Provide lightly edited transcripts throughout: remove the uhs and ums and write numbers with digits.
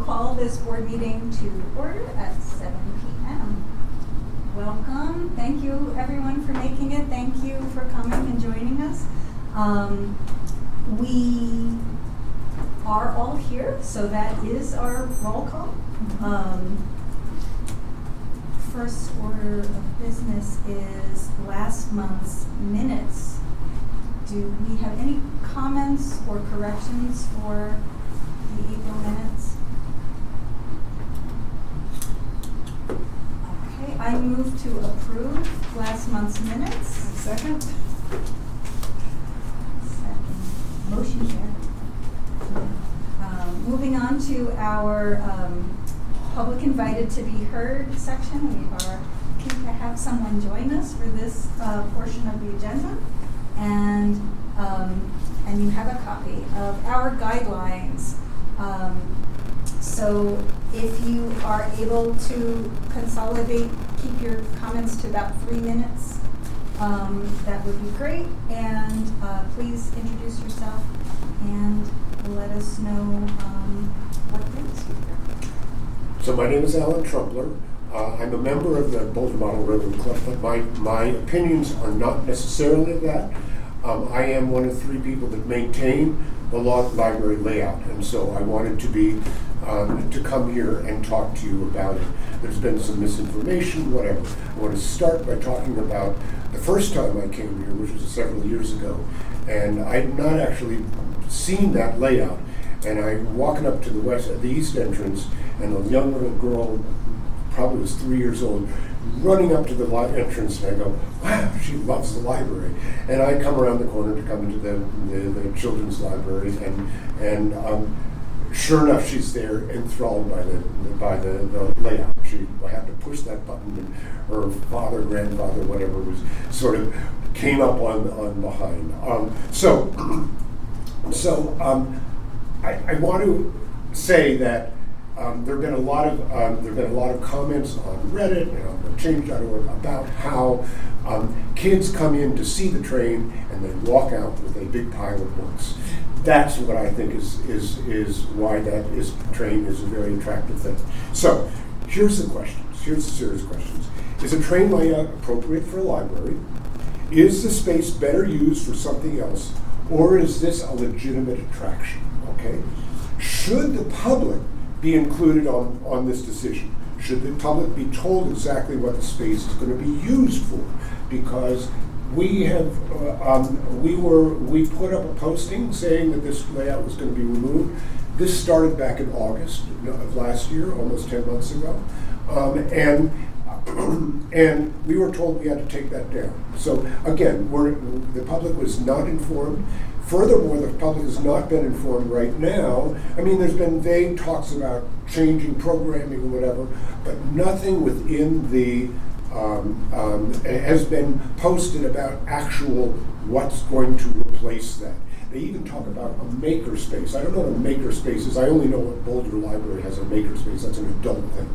call this board meeting to order at 7 p.m. Welcome. Thank you, everyone, for making it. Thank you for coming and joining us. We are all here, so that is our roll call. First order of business is last month's minutes. Do we have any comments or corrections for the April minutes? Okay, I move to approve last month's minutes. Second. Motion carried. Moving on to our public invited to be heard section. We are keen to have someone join us for this portion of the agenda. And you have a copy of our guidelines. So if you are able to consolidate, keep your comments to about 3 minutes, that would be great. And please introduce yourself and let us know what brings you here. So my name is Alan Trumpler. I'm a member of the Boulder Model Railroad Club, but my opinions are not necessarily that. I am one of 3 people that maintain the library layout, and so I wanted to come here and talk to you about it. There's been some misinformation, whatever. I want to start by talking about the first time I came here, which was several years ago, and I had not actually seen that layout. And I'm walking up to the east entrance, and a young little girl, probably was 3 years old, running up to the entrance, and I go, wow, she loves the library. And I come around the corner to come into the children's library, and sure enough, she's there, enthralled by the layout. She had to push that button, and her father, grandfather, whatever, was sort of came up on behind. I want to say that there have been a lot of comments on Reddit and on change.org about how kids come in to see the train and then walk out with a big pile of books. That's what I think is why train is a very attractive thing. So here's the questions. Here's the serious questions. Is a train layout appropriate for a library? Is the space better used for something else, or is this a legitimate attraction? Okay. Should the public be included on this decision? Should the public be told exactly what the space is going to be used for? Because we put up a posting saying that this layout was going to be removed. This started back in August of last year, almost 10 months ago, and we were told we had to take that down. So again, the public was not informed. Furthermore, the public has not been informed right now. I mean, there's been vague talks about changing programming or whatever, but nothing within the has been posted about actual what's going to replace that. They even talk about a makerspace. I don't know what a makerspace is. I only know what Boulder Library has a makerspace. That's an adult thing.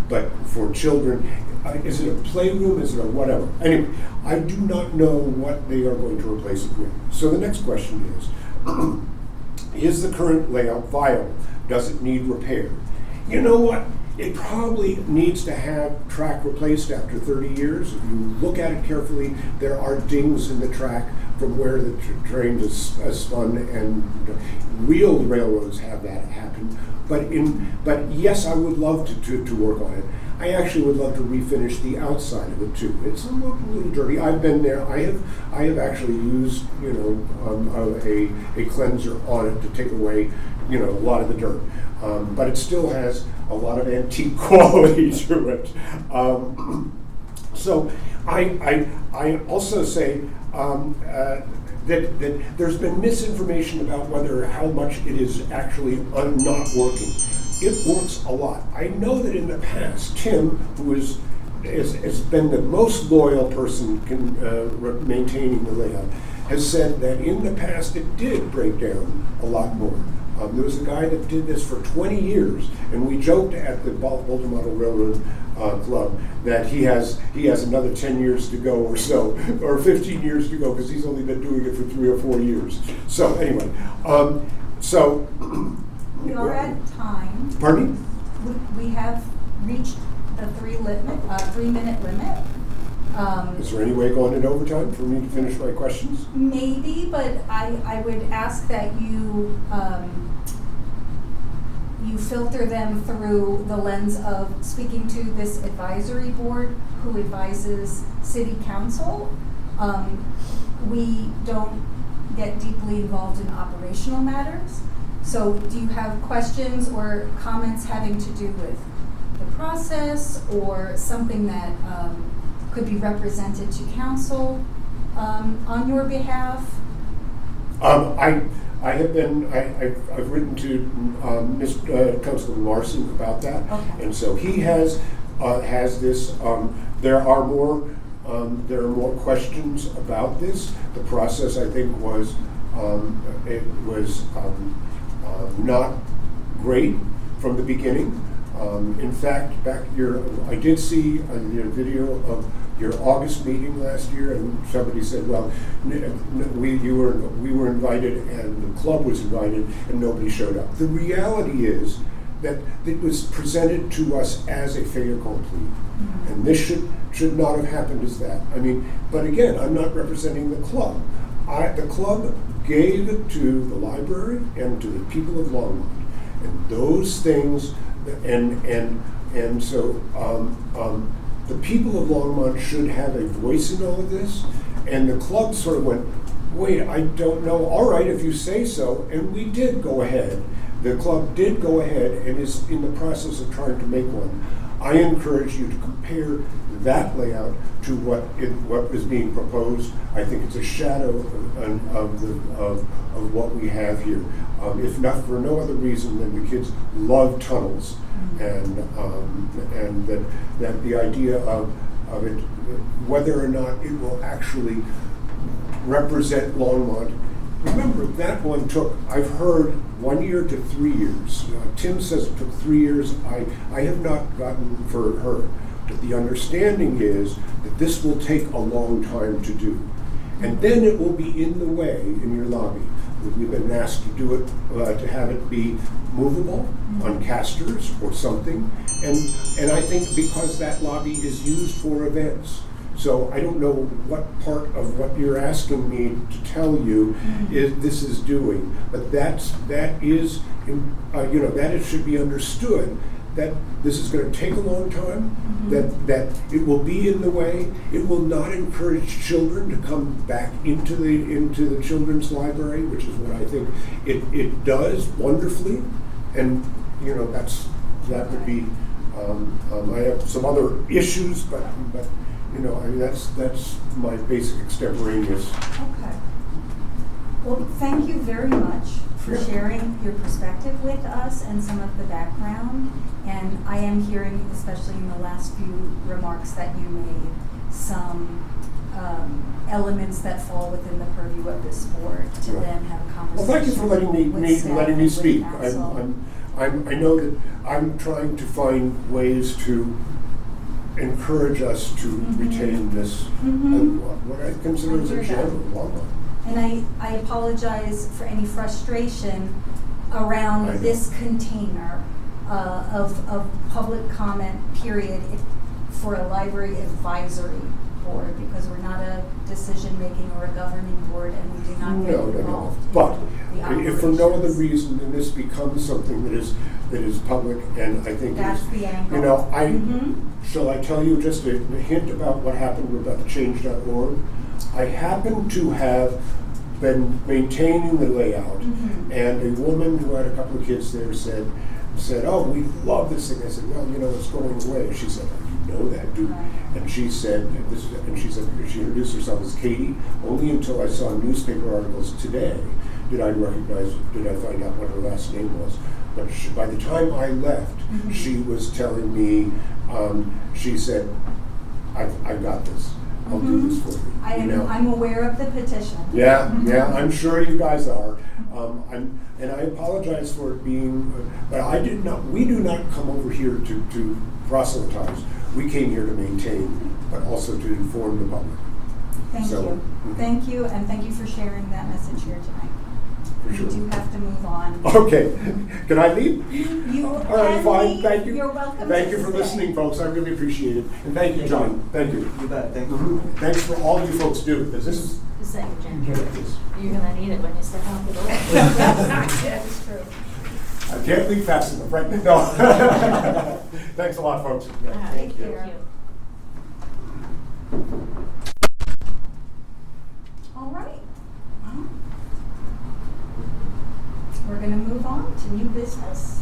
But for children, is it a playroom? Is it a whatever? Anyway, I do not know what they are going to replace it with. So the next question is the current layout viable? Does it need repair? You know what? It probably needs to have track replaced after 30 years. If you look at it carefully, there are dings in the track from where the train is spun, and real railroads have that happen. But yes, I would love to work on it. I actually would love to refinish the outside of it too. It's a little dirty. I've been there. I have actually used a cleanser on it to take away a lot of the dirt. But it still has a lot of antique quality to it. So I also say that there's been misinformation about how much it is actually not working. It works a lot. I know that in the past, Tim, who has been the most loyal person maintaining the layout, has said that in the past it did break down a lot more. There was a guy that did this for 20 years, and we joked at the Boulder Model Railroad Club that he has another 10 years to go or so, or 15 years to go, because he's only been doing it for 3 or 4 years. So anyway, We are at time. Pardon me? We have reached the 3-minute limit. Is there any way going into overtime for me to finish my questions? Maybe, but I would ask that you you filter them through the lens of speaking to this advisory board who advises city council. We don't get deeply involved in operational matters. So do you have questions or comments having to do with the process or something that could be represented to council on your behalf? I've written to Councilman Larson about that, Okay. and so he has this. There are more questions about this. The process, I think, was not great from the beginning. In fact, I did see a video of your August meeting last year, and somebody said, "Well, we were invited, and the club was invited, and nobody showed up." The reality is that it was presented to us as a fait accompli, and this should not have happened as that. I mean, but again, I'm not representing the club. The club gave it to the library and to the people of Longmont, and those things. And so the people of Longmont should have a voice in all of this. And the club sort of went, wait, I don't know. All right, if you say so. And we did go ahead. The club did go ahead and is in the process of trying to make one. I encourage you to compare that layout to what is being proposed. I think it's a shadow of what we have here. If not for no other reason than the kids love tunnels, and that the idea of it, whether or not it will actually represent Longmont. Remember, that one took, I've heard, 1 year to 3 years. Tim says it took 3 years. I have not gotten for her. But the understanding is that this will take a long time to do. And then it will be in the way in your lobby. We've been asked to do it, to have it be movable on casters or something. And I think because that lobby is used for events. So I don't know what part of what you're asking me to tell you this is doing, but that is, that it should be understood that this is going to take a long time, that it will be in the way. It will not encourage children to come back into the children's library, which is what I think it does wonderfully. And that would be. I have some other issues, but that's my basic extemporaneous. Okay. Well, thank you very much for sharing your perspective with us and some of the background. And I am hearing, especially in the last few remarks that you made, some elements that fall within the purview of this board to then have a conversation. Well, thank you for letting me speak. I know that I'm trying to find ways to encourage us to retain this, what I consider as a gem of Longmont. And I apologize for any frustration around this container of public comment period for a library advisory board, because we're not a decision-making or a governing board, and we do not get involved. But in if for no other reason than this becomes something that is public, and I think that's the angle. Shall I tell you just a hint about what happened about the change.org? I happen to have been maintaining the layout, and a woman who had a couple of kids there said, "Oh, we love this thing." I said, "Well, it's going away." She said, "You know that, do?" And she said, she introduced herself as Katie. Only until I saw newspaper articles today did I find out what her last name was. But by the time I left, she was telling me, she said, I've got this. I'll do this for you. I'm aware of the petition. Yeah, I'm sure you guys are. And I apologize for it being, but we do not come over here to proselytize. We came here to maintain, but also to inform the public. Thank you. Thank you, and thank you for sharing that message here tonight. for We sure. do have to move on. Okay, can I leave? You All right, can fine, leave. thank you. You're welcome Thank to you for stay. listening, folks, I really appreciate it. And thank you, John, thank you. You bet, thank you. Thanks for all you folks do, because this is, The second gen. get this. You're gonna need it when you step out the door. That is true. I can't leave fast enough, right? No. Thanks a lot, folks. All right, Take thank care. you. All right. Well, we're gonna move on to new business.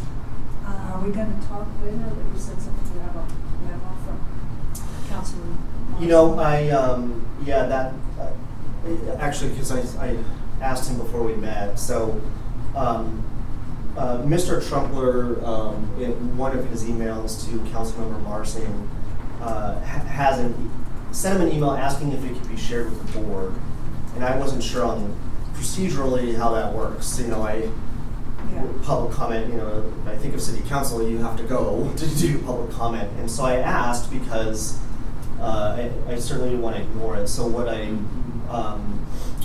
Are we gonna talk later, that you said something, you have a memo from Councilman? You know, yeah, that, actually, because I asked him before we met, so, Mr. Trumpler, in one of his emails to Councilmember Marsing, sent him an email asking if it could be shared with the board, and I wasn't sure on procedurally how that works, you know, Yeah. public comment, you know, I think of city council, you have to go to do public comment. And so I asked because I certainly didn't want to ignore it. So what I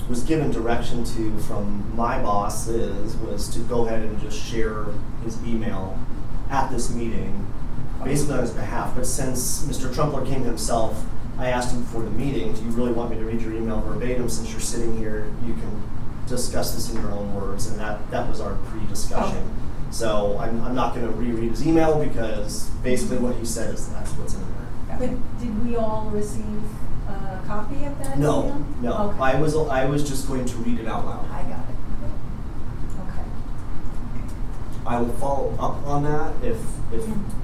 was given direction to from my boss was to go ahead and just share his email at this meeting, basically on his behalf. But since Mr. Trumpler came himself, I asked him before the meeting, do you really want me to read your email verbatim? Since you're sitting here, you can discuss this in your own words, and that was our pre-discussion. Okay. So I'm not going to reread his email because basically what he said is that's what's in there. But did we all receive a copy of that No, email? no, Okay. I was just going to read it out loud. I got it. Okay. I will follow up on that if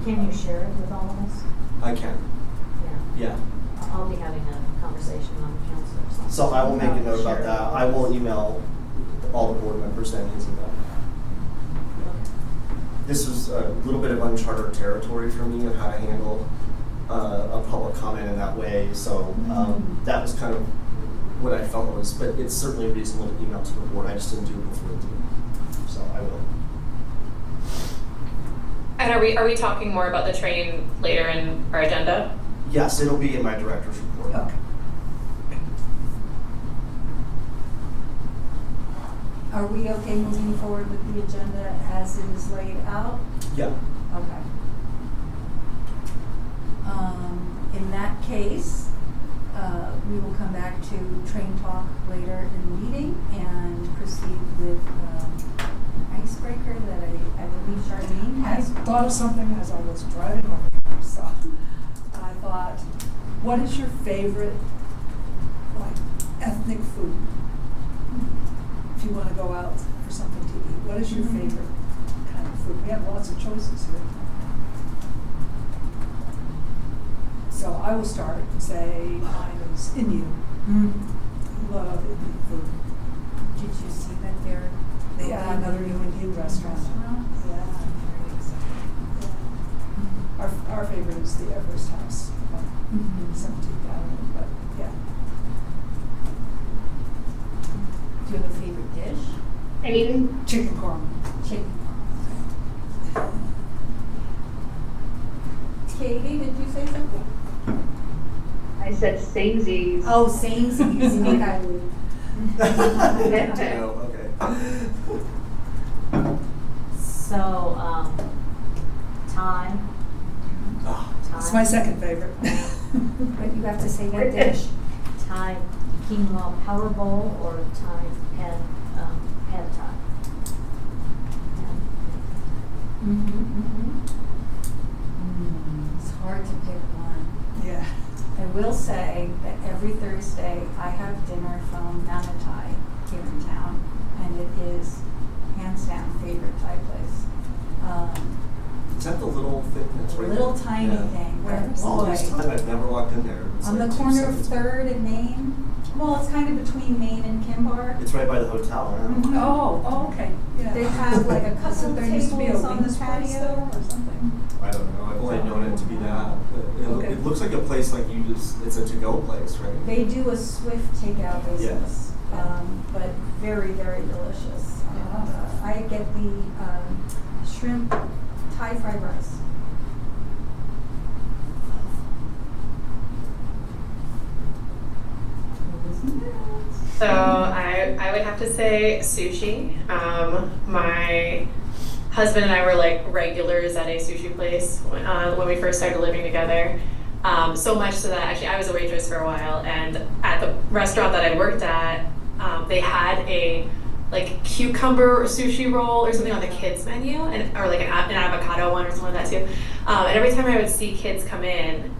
Can you share it with all of us? I can. Yeah. Yeah. I'll be having a conversation on the council or something. So I will make a note about Share it. that. I will email all the board members then his email. This was a little bit of uncharted territory for me of how to handle a public comment in that way. So that was kind of what I felt was, but it's certainly reasonable to email to the board. I just didn't do it before the meeting. So I will. And are we talking more about the training later in our agenda? Yes, it'll be in my director's report. Okay. Are we okay moving forward with the agenda as it is laid out? Yeah. Okay. In that case, we will come back to train talk later in the meeting and proceed with an icebreaker that I believe Charlene I has. thought of something as I was driving over here, so I thought, what is your favorite, like, ethnic food? If you want to go out for something to eat, what is your favorite kind of food? We have lots of choices here. So I will start and say mine is Indian. Love Indian food. Did you see that they're Yeah, another new Indian restaurant. Yeah. Our favorite is the Everest House on 17th Avenue, but yeah. Do you have a favorite dish? Anything? Chicken korma. Chicken. Katie, did you say something? I said samesies. Oh, samesies, okay. No, okay. So, Thai. Ah, It's my second favorite. But you have to say what dish. Thai quinoa power bowl or Thai pad Thai. It's hard to pick one. Yeah. I will say that every Thursday I have dinner from Nana Thai here in town, and it is hands down favorite Thai place. Is that the little thing that's right Little there? tiny Yeah. thing where All this boy, time I've never walked in there. It's on the like 2 corner of seconds. 3rd and Main. Well, it's kind of between Main and Kimbar. It's right by the hotel. Right? Mhm. Oh, okay, yeah. They have like a couple So there used to be a tables on the wings place there patio. or something? I don't know. I've only known it to be that. But Okay. it looks like a place like you just. It's a to-go place, right? They do a swift takeout business, Yes. but very, very delicious. Yeah. I get the shrimp Thai fried rice. Isn't it? So I would have to say sushi. My husband and I were like regulars at a sushi place when we first started living together. So much so that actually I was a waitress for a while, and at the restaurant that I worked at, they had a like cucumber sushi roll or something on the kids menu, or like an avocado one or something like that too. And every time I would see kids come in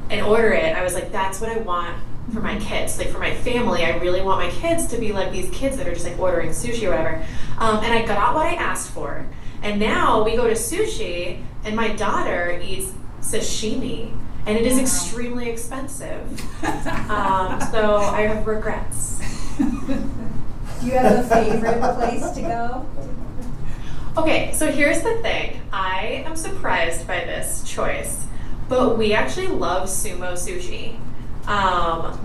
and order it, I was like, that's what I want for my kids. Like for my family, I really want my kids to be like these kids that are just like ordering sushi or whatever. And I got what I asked for. And now we go to sushi, and my daughter eats sashimi, and it is extremely expensive. So I have regrets. Do you have a favorite place to go? Okay, so here's the thing. I am surprised by this choice, but we actually love sumo sushi.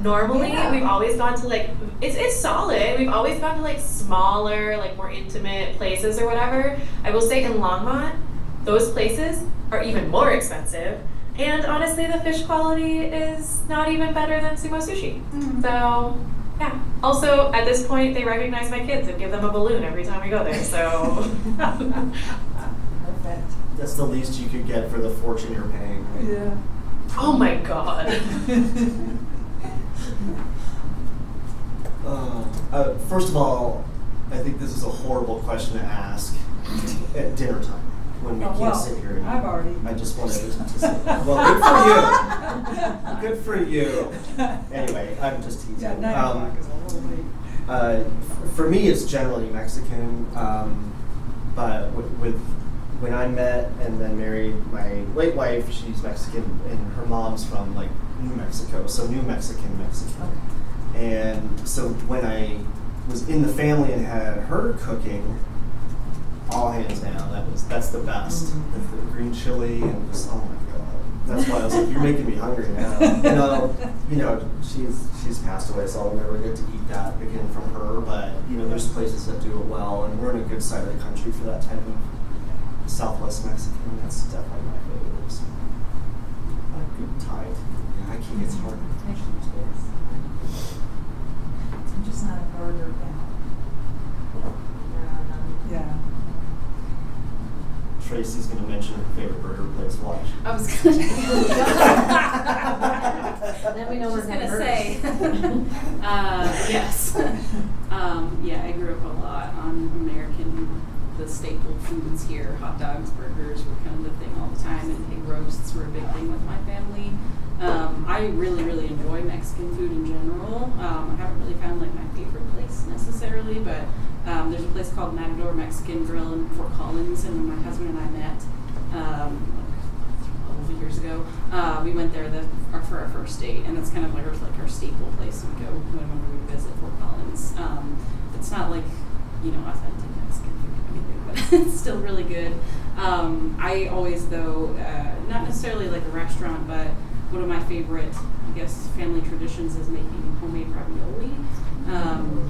Normally, we've always gone to like, it's solid. We've always gone to like smaller, like more intimate places or whatever. I will say in Longmont, those places are even more expensive. And honestly, the fish quality is not even better than sumo sushi. Mm-hmm. So, yeah. Also, at this point, they recognize my kids and give them a balloon every time we go there. So, Perfect. That's the least you could get for the fortune you're paying. Right? Yeah. oh my god. First of all, I think this is a horrible question to ask at dinner time when we can't sit here. And I've already. I just wanted to say, well, good for you. Good for you. Anyway, I'm just teasing. Yeah, 9 o'clock is a little late. For me, it's generally Mexican, but when I met and then married my late wife, she's Mexican, and her mom's from like New Mexico, so New Mexican. And so when I was in the family and had her cooking, all hands down, that's the best. Mm-hmm. The green chili and just, oh my god, that's why I was like, you're making me hungry now. You know, she's passed away, so I'll never get to eat that again from her. But you know, there's places that do it well, and we're in a good side of the country for that type of Southwest Mexican. That's definitely my favorite. So, a good tide. Yeah, I can't. It's hard. I'm just not a burger gal. Yeah. Tracy's going to mention her favorite burger place. Watch. I was gonna. Then we know we're Just gonna gonna say. Yes. Yeah, I grew up a lot on American, the staple foods here. Hot dogs, burgers were kind of the thing all the time, and pig roasts were a big thing with my family. I really, really enjoy Mexican food in general. I haven't really found like my favorite place necessarily, but there's a place called Matador Mexican Grill in Fort Collins, and when my husband and I met a couple of years ago, we went there for our first date, and that's kind of like our staple place we go when we visit Fort Collins. It's not like, you know, authentic Mexican food or anything, but it's still really good. I always, though, not necessarily like a restaurant, but one of my favorite, I guess, family traditions is making homemade ravioli.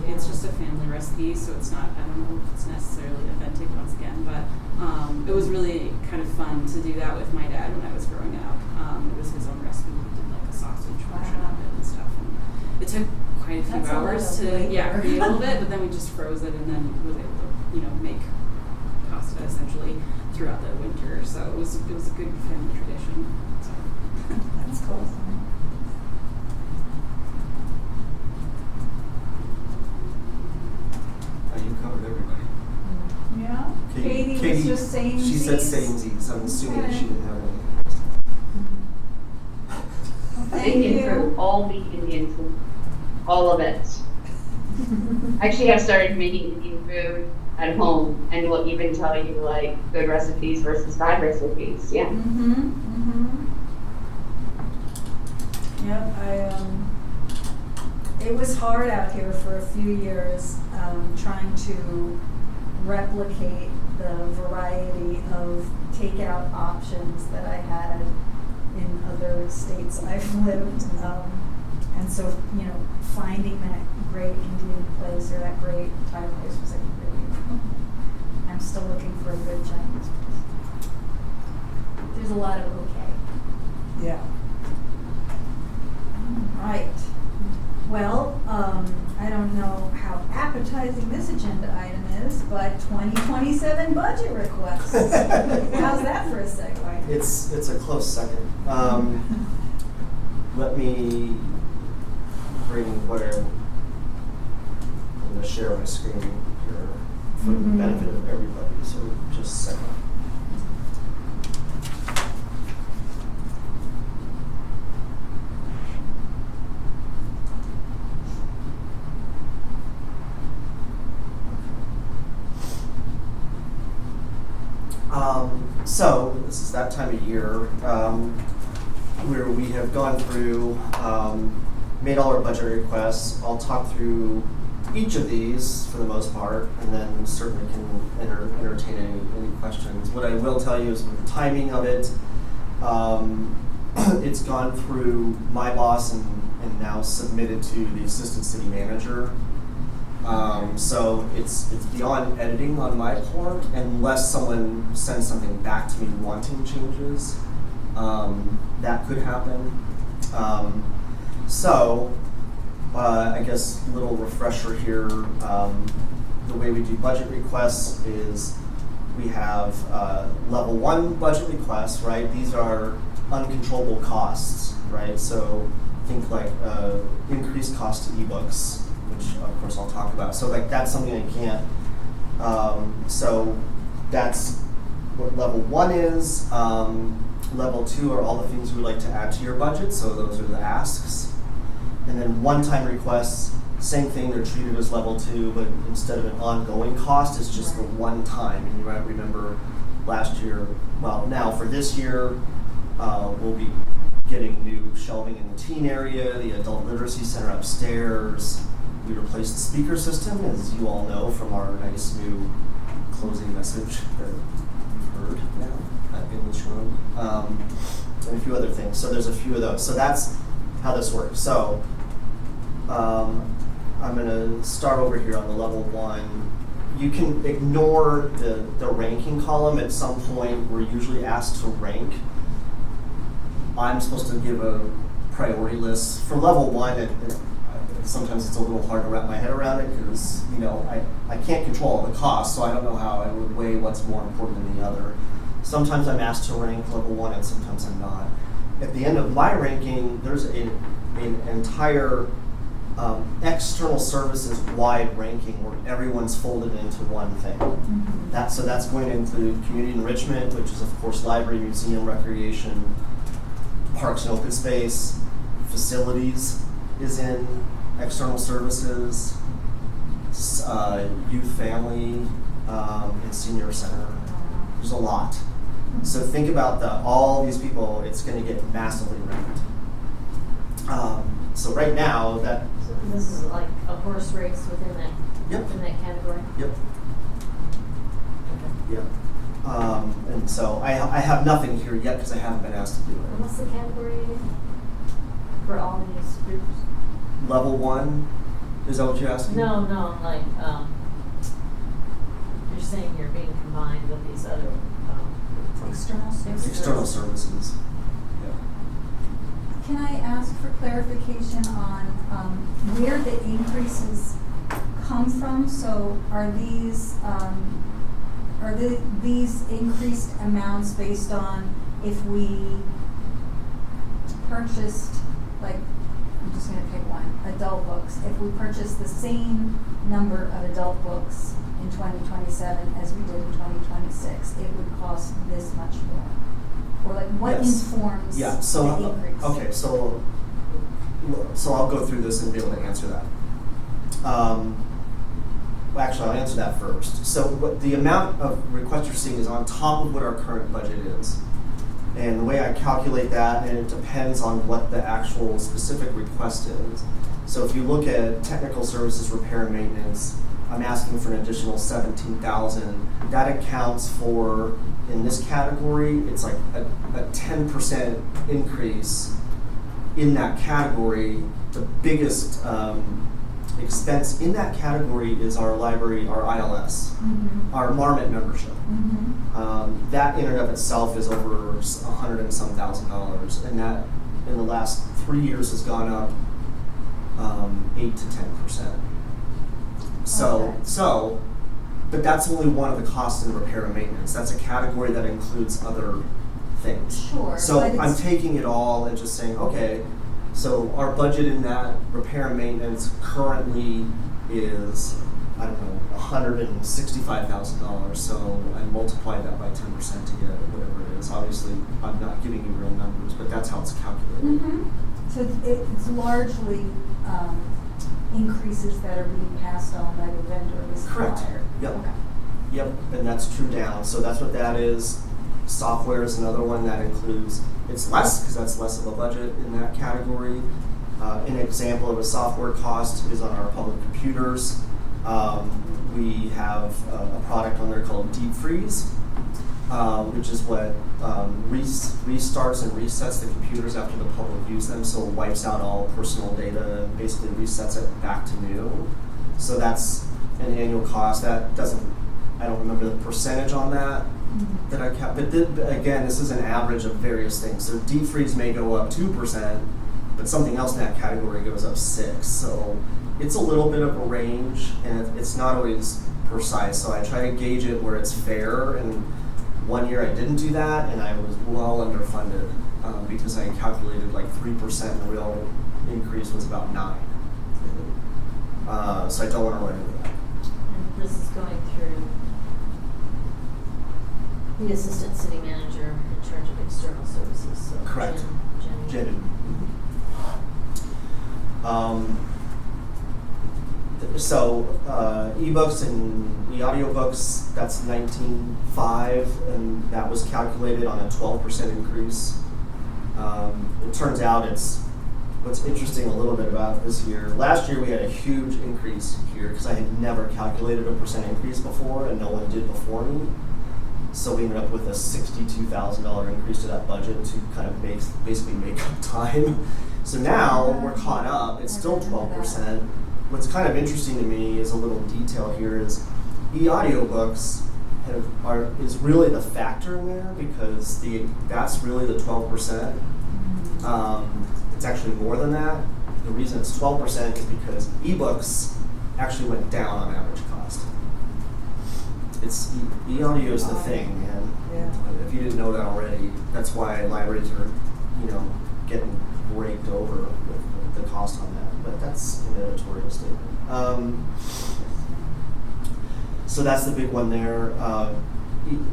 It's just a family recipe, so it's not, I don't know if it's necessarily authentic once again, but it was really kind of fun to do that with my dad when I was growing up. It was his own recipe. We did like a sausage version of it and stuff. And it took quite a few That's a lot hours of to labor. create all of it, but then we just froze it and then was able to, you know, make pasta essentially throughout the winter. So it was a good family tradition. So. That's cool. You covered everybody. Yeah. Katie was just saying She said these. samesies. I'm assuming that she Okay. didn't have any. Well, thank Indian you. food, all meat Indian food, all of it. Actually, I started making Indian food at home, and will even tell you like good recipes versus bad recipes. Yeah. Yep, it was hard out here for a few years, trying to replicate the variety of takeout options that I had in other states I've lived. And so, you know, finding that great Indian place or that great Thai place was like really, I'm still looking for a good Chinese place. There's a lot of okay. Yeah. Right. Well, I don't know how appetizing this agenda item is, but 2027 budget requests. How's that for a segue? It's a close second. Let me bring what I'm going to share my screen here for the benefit of everybody. So just a second. So this is that time of year where we have gone through, made all our budget requests. I'll talk through each of these for the most part, and then certainly can entertain any questions. What I will tell you is with the timing of it, it's gone through my boss and now submitted to the assistant city manager. So it's beyond editing on my part, unless someone sends something back to me wanting changes. That could happen. I guess a little refresher here. The way we do budget requests is we have level 1 budget requests, right? These are uncontrollable costs, right? So think like increased cost to ebooks, which of course I'll talk about. So like that's something I can't, so that's what level 1 is. Level 2 are all the things we'd like to add to your budget, so those are the asks. And then one-time requests, same thing, they're treated as level 2, but instead of an ongoing cost, it's just the one time. And you might remember last year, well now for this year, we'll be getting new shelving in the teen area, the adult literacy center upstairs. We replaced the speaker system, as you all know from our nice new closing message that you've heard now in this room, and a few other things. So there's a few of those. So that's how this works. So I'm going to start over here on the level 1. You can ignore the ranking column. At some point, we're usually asked to rank. I'm supposed to give a priority list. For level 1, sometimes it's a little hard to wrap my head around it because, I can't control all the costs, so I don't know how I would weigh what's more important than the other. Sometimes I'm asked to rank level 1 and sometimes I'm not. At the end of my ranking, there's an entire external services wide ranking where everyone's folded into one thing. So that's going to include community enrichment, which is of course library, museum, recreation, parks and open space, facilities is in external services, youth, family, and senior center. There's a lot. So think about all these people, it's going to get massively ranked. So right now, So this is like a horse race within that, within that category? Yep. Okay. Yep. And so I have nothing here yet because I haven't been asked to do And it. what's the category for all these groups? Level 1, is that what you're asking? No, like, you're saying you're being combined with these other, External services. External services. Yeah. Can I ask for clarification on where the increases come from? So are these these increased amounts based on if we purchased, like, I'm just going to pick one, adult books. If we purchased the same number of adult books in 2027 as we did in 2026, it would cost this much more? Or like what informs the increase? Okay, so I'll go through this and be able to answer that. Actually, I'll answer that first. So what the amount of requests you're seeing is on top of what our current budget is. And the way I calculate that, and it depends on what the actual specific request is. So if you look at technical services, repair and maintenance, I'm asking for an additional $17,000. That accounts for, in this category, it's like a 10% increase in that category. The biggest expense in that category is our library, our ILS, our Marmot membership. That in and of itself is over $100 and some thousand, and that in the last 3 years has gone up 8 to 10%. So, Okay. but that's only one of the costs in repair and maintenance. That's a category that includes other things. Sure, So but I'm it's- taking it all and just saying, okay, so our budget in that repair and maintenance currently is, I don't know, $165,000. So I multiply that by 10% to get whatever it is. Obviously, I'm not giving you real numbers, but that's how it's calculated. Mhm. So it's largely increases that are being passed on by the vendor or the supplier. Correct. Yep. Okay. Yep, and that's true down. So that's what that is. Software is another one that includes, it's less because that's less of a budget in that category. An example of a software cost is on our public computers. We have a product on there called Deep Freeze, which is what restarts and resets the computers after the public use them, so it wipes out all personal data and basically resets it back to new. So that's an annual cost. That doesn't, I don't remember the percentage on that that I kept, but again, this is an average of various things. So Deep Freeze may go up 2%, but something else in that category goes up 6%. So it's a little bit of a range, and it's not always precise. So I try to gauge it where it's fair. And one year I didn't do that, and I was well underfunded because I calculated like 3%. The real increase was about 9%. So I don't want to run into that. And this is going through the assistant city manager in charge of external services, so. Correct. Jenny. Jenny. So ebooks and e-audiobooks, that's 19.5, and that was calculated on a 12% increase. It turns out what's interesting a little bit about this year, last year we had a huge increase here because I had never calculated a percent increase before and no one did before me. So we ended up with a $62,000 increase to that budget to kind of basically make up time. So now we're caught up, it's still 12%. What's kind of interesting to me is a little detail here is e-audiobooks is really the factor in there because that's really the 12%. It's actually more than that. The reason it's 12% is because ebooks actually went down on average cost. It's e-audio is the thing, man. Yeah. If you didn't know that already, that's why libraries are, getting raked over with the cost on that. But that's an editorial statement. So that's the big one there.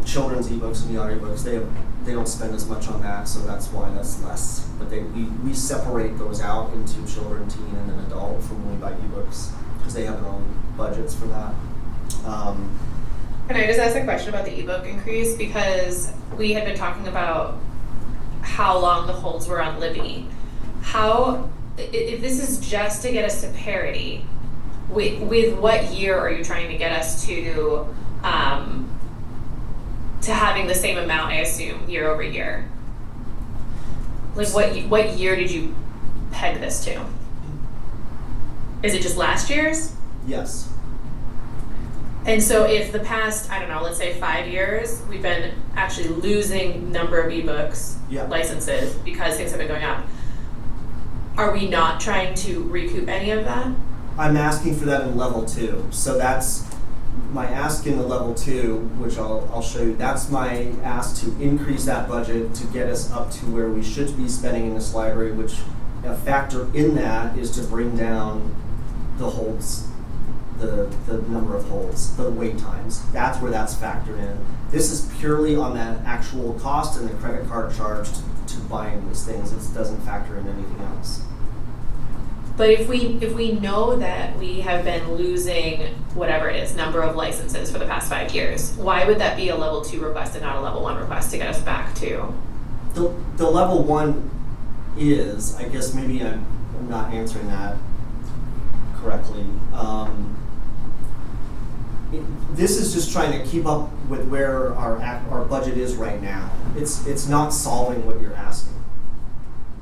Children's ebooks and e-audiobooks, they don't spend as much on that, so that's why that's less. But we separate those out into children, teen, and then adult from when we buy ebooks because they have their own budgets for that. Can I just ask a question about the ebook increase? Because we had been talking about how long the holds were on Libby. If this is just to get us to parity, with what year are you trying to get us to having the same amount, I assume, year over year? Like what year did you peg this to? Is it just last year's? Yes. And so if the past, I don't know, let's say 5 years, we've been actually losing number of ebooks licenses because things have been going up, are we not trying to recoup any of that? I'm asking for that in level 2. So that's my ask in the level 2, which I'll show you. That's my ask to increase that budget to get us up to where we should be spending in this library, which a factor in that is to bring down the holds. The number of holds, the wait times. That's where that's factored in. This is purely on that actual cost and the credit card charged to buying these things. It doesn't factor in anything else. But if we know that we have been losing whatever it is, number of licenses for the past 5 years, why would that be a level 2 request and not a level 1 request to get us back to? The level 1 is, I guess maybe I'm not answering that correctly. This is just trying to keep up with where our budget is right now. It's not solving what you're asking,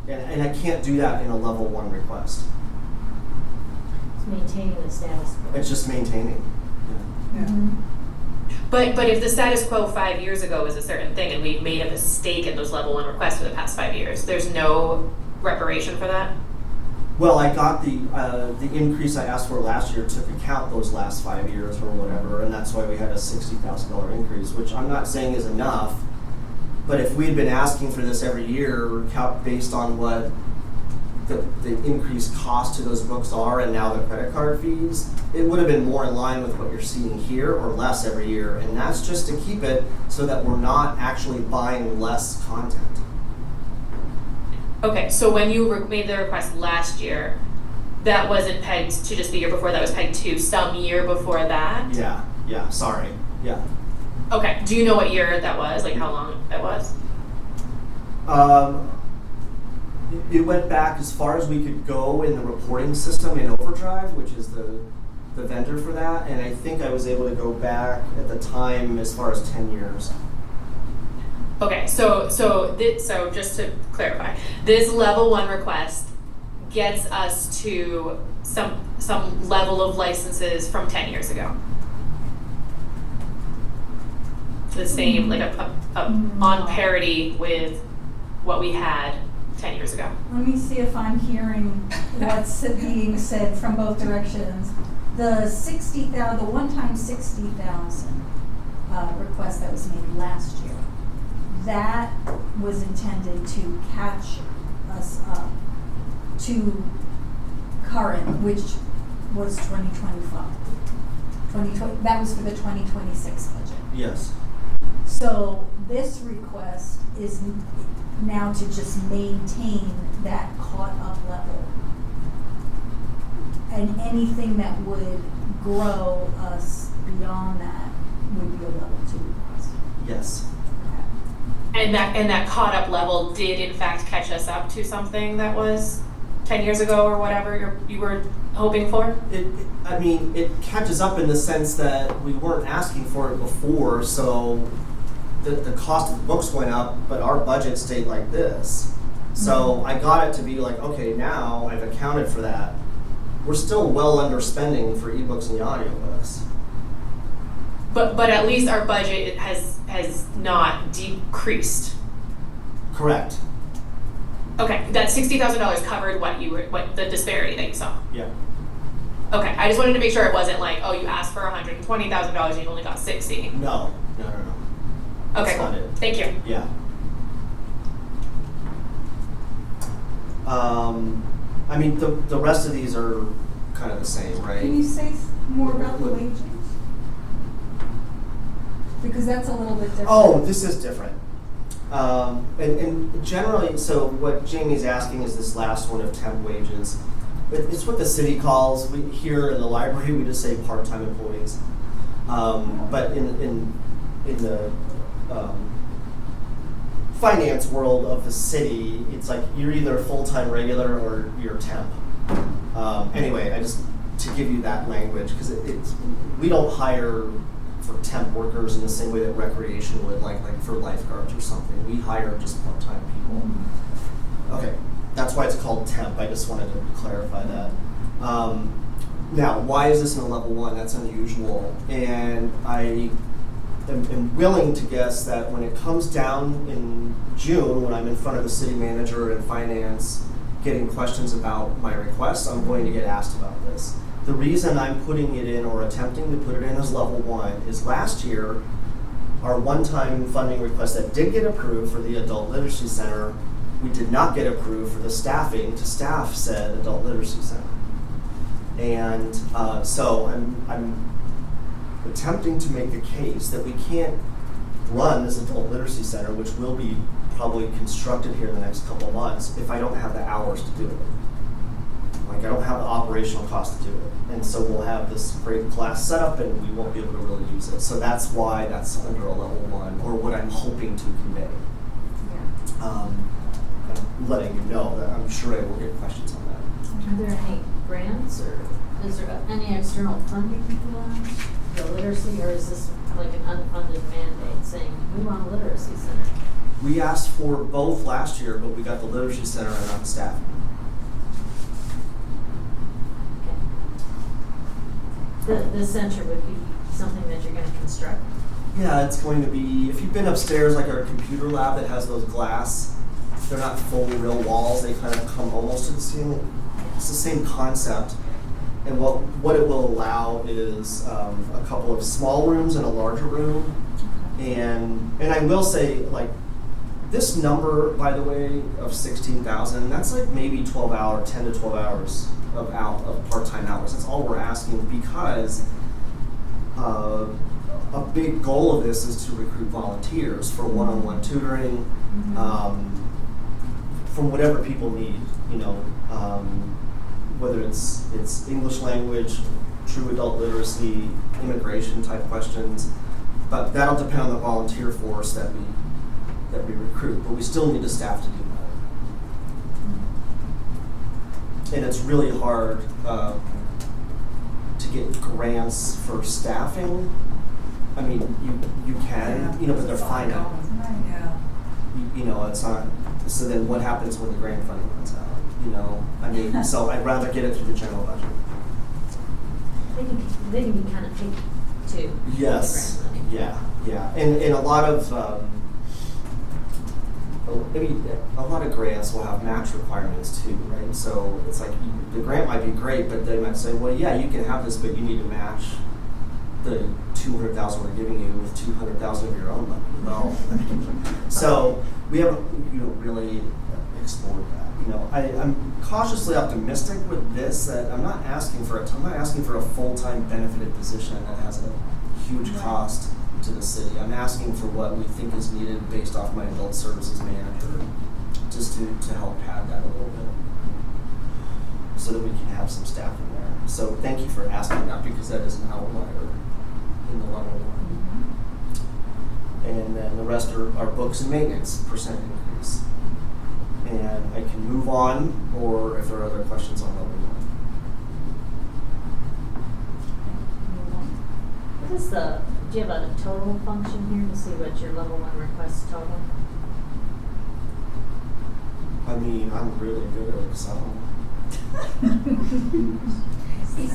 and I can't do that in a level 1 request. It's maintaining the status quo. It's just maintaining. Yeah. But if the status quo 5 years ago was a certain thing and we've made a mistake in those level 1 requests for the past 5 years, there's no reparation for that? Well, I got the increase I asked for last year took account those last 5 years or whatever, and that's why we had a $60,000 increase, which I'm not saying is enough. But if we had been asking for this every year, based on what the increased cost to those books are and now the credit card fees, it would have been more in line with what you're seeing here or less every year. And that's just to keep it so that we're not actually buying less content. Okay, so when you made the request last year, that wasn't pegged to just the year before, that was pegged to some year before that? Yeah, sorry, yeah. Okay, do you know what year that was, like how long that was? It went back as far as we could go in the reporting system in Overdrive, which is the vendor for that, and I think I was able to go back at the time as far as 10 years. Okay, so just to clarify, this level 1 request gets us to some level of licenses from 10 years ago. The same, like on parity with what we had 10 years ago. Let me see if I'm hearing what's being said from both directions. The one-time 60,000 request that was made last year, that was intended to catch us up to current, which was 2025. That was for the 2026 budget. Yes. So this request is now to just maintain that caught up level. And anything that would grow us beyond that would be a level 2 request. Yes. And that caught up level did in fact catch us up to something that was 10 years ago or whatever you were hoping for? It catches up in the sense that we weren't asking for it before, so the cost of the books went up, but our budget stayed like this. So I got it to be like, okay, now I've accounted for that. We're still well under spending for ebooks and the audiobooks. But at least our budget has not decreased. Correct. Okay, that $60,000 covered what the disparity that you saw. Yeah. Okay, I just wanted to make sure it wasn't like, oh, you asked for $120,000 and you only got 60. No. Okay, That's cool. not it. Thank you. Yeah. The rest of these are kind of the same, right? Can you say more about the wages? Because that's a little bit different. Oh, this is different. And generally, so what Jamie's asking is this last one of temp wages. It's what the city calls, here in the library, we just say part-time employees. But in the finance world of the city, it's like you're either full-time regular or you're temp. Anyway, I just to give you that language, because we don't hire for temp workers in the same way that recreation would, like for lifeguards or something. We hire just part-time people. Okay, that's why it's called temp. I just wanted to clarify that. Now, why is this in a level 1? That's unusual, and I am willing to guess that when it comes down in June, when I'm in front of the city manager and finance getting questions about my requests, I'm going to get asked about this. The reason I'm putting it in or attempting to put it in as level 1 is last year, our one-time funding request that did get approved for the Adult Literacy Center, we did not get approved for the staffing to staff said Adult Literacy Center. And so I'm attempting to make the case that we can't run this Adult Literacy Center, which will be probably constructed here in the next couple of months, if I don't have the hours to do it. Like, I don't have the operational cost to do it. And so we'll have this great class set up and we won't be able to really use it. So that's why that's under a level 1, or what I'm hoping to convey. Yeah. I'm letting you know that I'm sure I will get questions on that. Are there any grants, or is there any external funding for the literacy, or is this like an unfunded mandate saying, we want a literacy center? We asked for both last year, but we got the Literacy Center and not staff. The center would be something that you're going to construct? Yeah, it's going to be, if you've been upstairs, like our computer lab that has those glass, they're not full real walls, they kind of come almost to the ceiling. It's the same concept. And what it will allow is a couple of small rooms and a larger room. And I will say, like, this number, by the way, of 16,000, that's like maybe 10 to 12 hours of part-time hours. That's all we're asking, because a big goal of this is to recruit volunteers for one-on-one tutoring, from whatever people need, you know, whether it's English language, true adult literacy, immigration type questions, but that'll depend on the volunteer force that we recruit, but we still need the staff to do that. And it's really hard to get grants for staffing. I mean, you can, you know, but they're finite. Yeah. You know, it's not. So then, what happens when the grant funding runs out? You know, I mean, so I'd rather get it through the general budget. They can be kind of picky too. Yes. The grant money. Yeah. And a lot of a lot of grants will have match requirements too, right? So it's like the grant might be great, but they might say, well, yeah, you can have this, but you need to match the $200,000 we're giving you with $200,000 of your own money. Well, so we haven't, you know, really explored that. You know, I'm cautiously optimistic with this, that I'm not asking for a full-time benefited position that has a huge cost to the city. I'm asking for what we think is needed based off my adult services manager, just to help pad that a little bit, so that we can have some staff in there. So thank you for asking that, because that is an outlier in the level one. And then the rest are books and maintenance percent increase. And I can move on, or if there are other questions on level one. What is do you have a total function here to see what your level 1 request total? I mean, I'm really good at Excel. Even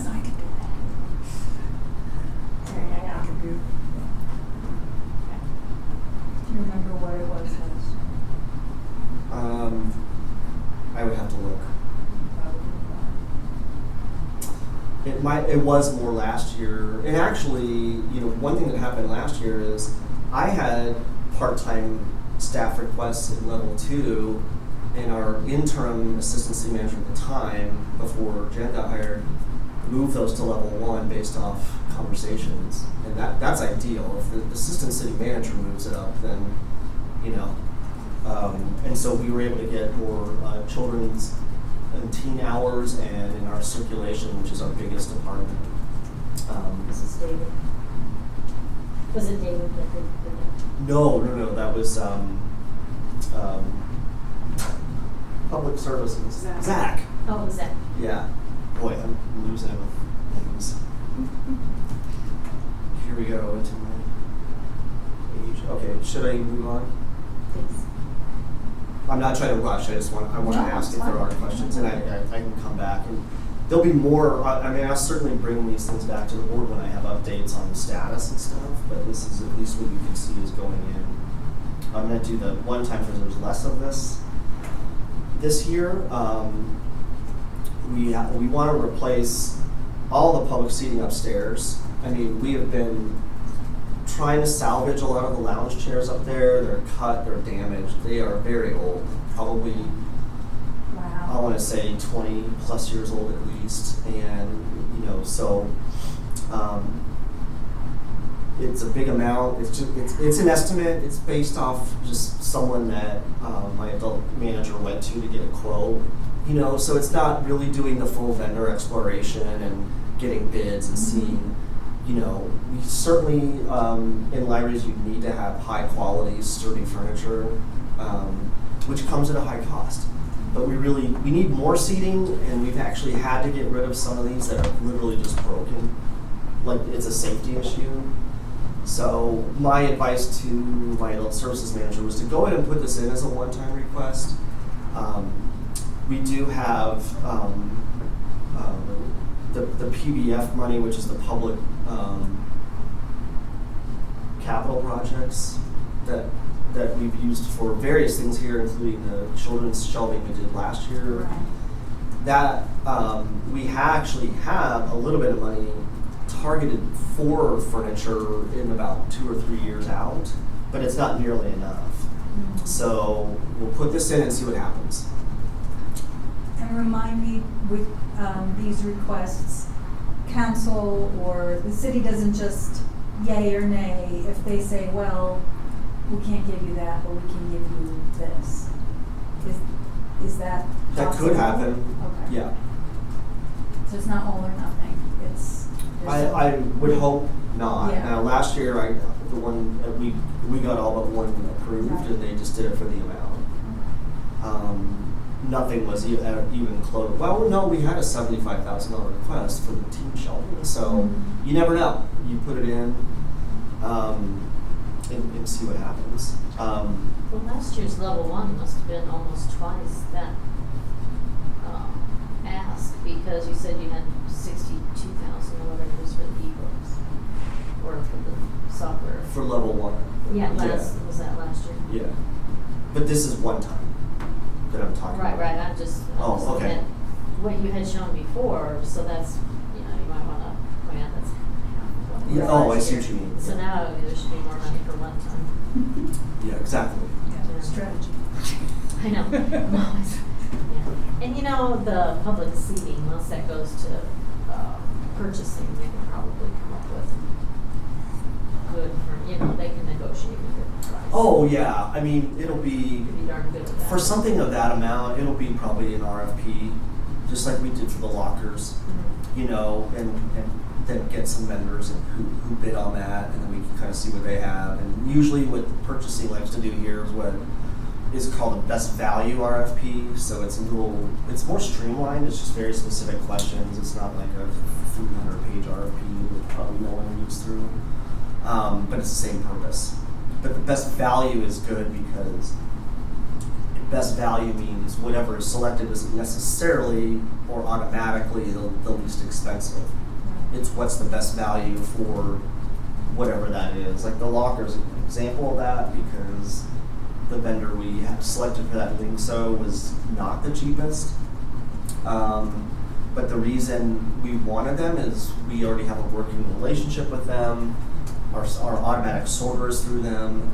I can do that. I can do. Do you remember what it was? I would have to look. It was more last year, and actually, you know, one thing that happened last year is I had part-time staff requests at level 2, and our interim assistant city manager at the time, before Jen got hired, moved those to level 1 based off conversations, and that's ideal. If the assistant city manager moves it up, then, you know, and so we were able to get more children's and teen hours, and in our circulation, which is our biggest department. This is David. Was it David that did that? No, that was public services. Zach. Oh, was that? Yeah. Boy, I'm losing it with names. Here we go into my page. Okay, should I move on? Please. I'm not trying to rush. I want to ask if there are questions, and I can come back. And there'll be more. I mean, I'll certainly bring these things back to the board when I have updates on the status and stuff. But this is at least what you can see is going in. I'm going to do the one time because there's less of this. This year, we want to replace all the public seating upstairs. I mean, we have been trying to salvage a lot of the lounge chairs up there. They're cut, they're damaged, they are very old, probably, I want to say 20 plus years old at least. And, you know, so it's a big amount. It's an estimate. It's based off just someone that my adult manager went to get a quote, you know, so it's not really doing the full vendor exploration and getting bids and seeing. You know, we certainly, in libraries, you need to have high quality, sturdy furniture, which comes at a high cost. But we need more seating, and we've actually had to get rid of some of these that are literally just broken. Like, it's a safety issue. So my advice to my adult services manager was to go ahead and put this in as a one-time request. We do have the PBF money, which is the public capital projects that we've used for various things here, including the children's shelving we did last year. that we actually have a little bit of money targeted for furniture in about 2 or 3 years out, but it's not nearly enough. So we'll put this in and see what happens. And remind me, with these requests, council or the city doesn't just yay or nay if they say, well, we can't give you that, but we can give you this. Is that That possible? could happen. Okay. Yeah. So it's not all or nothing. It's. I would hope not. Yeah. Now, last year, the one that we got all but one approved, Right. and they just did it for the amount. Nothing was even close. Well, no, we had a $75,000 request for the team shelter, so you never know. You put it in and see what happens. Well, last year's level one must have been almost twice that ask, because you said you had 62,000 or whatever it was for the ebooks or for the software. For level 1. Yeah, was that last year? Yeah. But this is one time that I'm talking about. Right. I'm just Oh, okay. looking at what you had shown before, so that's, you might want to point out that's half of what it was Yeah, oh, I last see year. what you mean. So now there should be more money for one time. Yeah, exactly. Yeah, strategy. I know. I'm always, yeah. And the public seating, once that goes to purchasing, they can probably come up with good, they can negotiate a good price. Oh, yeah. I mean, it'll be, Could be darn good with that. for something of that amount, it'll be probably an RFP, just like we did for the lockers, and then get some vendors who bid on that, and then we can kind of see what they have. And usually what purchasing likes to do here is what is called a best value RFP. So it's more streamlined. It's just very specific questions. It's not like a 300-page RFP that probably no one reads through. But it's the same purpose. But the best value is good because best value means whatever is selected isn't necessarily or automatically the least expensive. It's what's the best value for whatever that is. Like the locker's an example of that because the vendor we have selected for that doing so was not the cheapest. But the reason we wanted them is we already have a working relationship with them. Our automatic sorter is through them.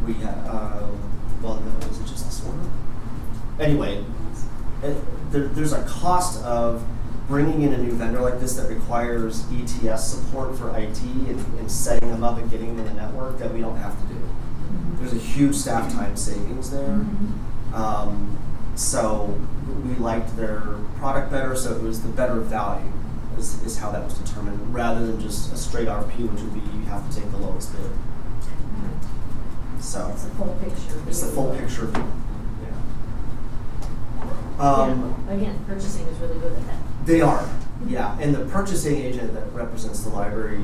We have, was it just the sorter? Anyway, there's a cost of bringing in a new vendor like this that requires ETS support for IT and setting them up and getting them in the network that we don't have to do. There's a huge staff time savings there. So we liked their product better, so it was the better value is how that was determined, rather than just a straight RFP, which would be you have to take the lowest bid. So It's a full picture. it's the full picture view. Yeah. Again, purchasing is really good at that. They are, yeah. And the purchasing agent that represents the library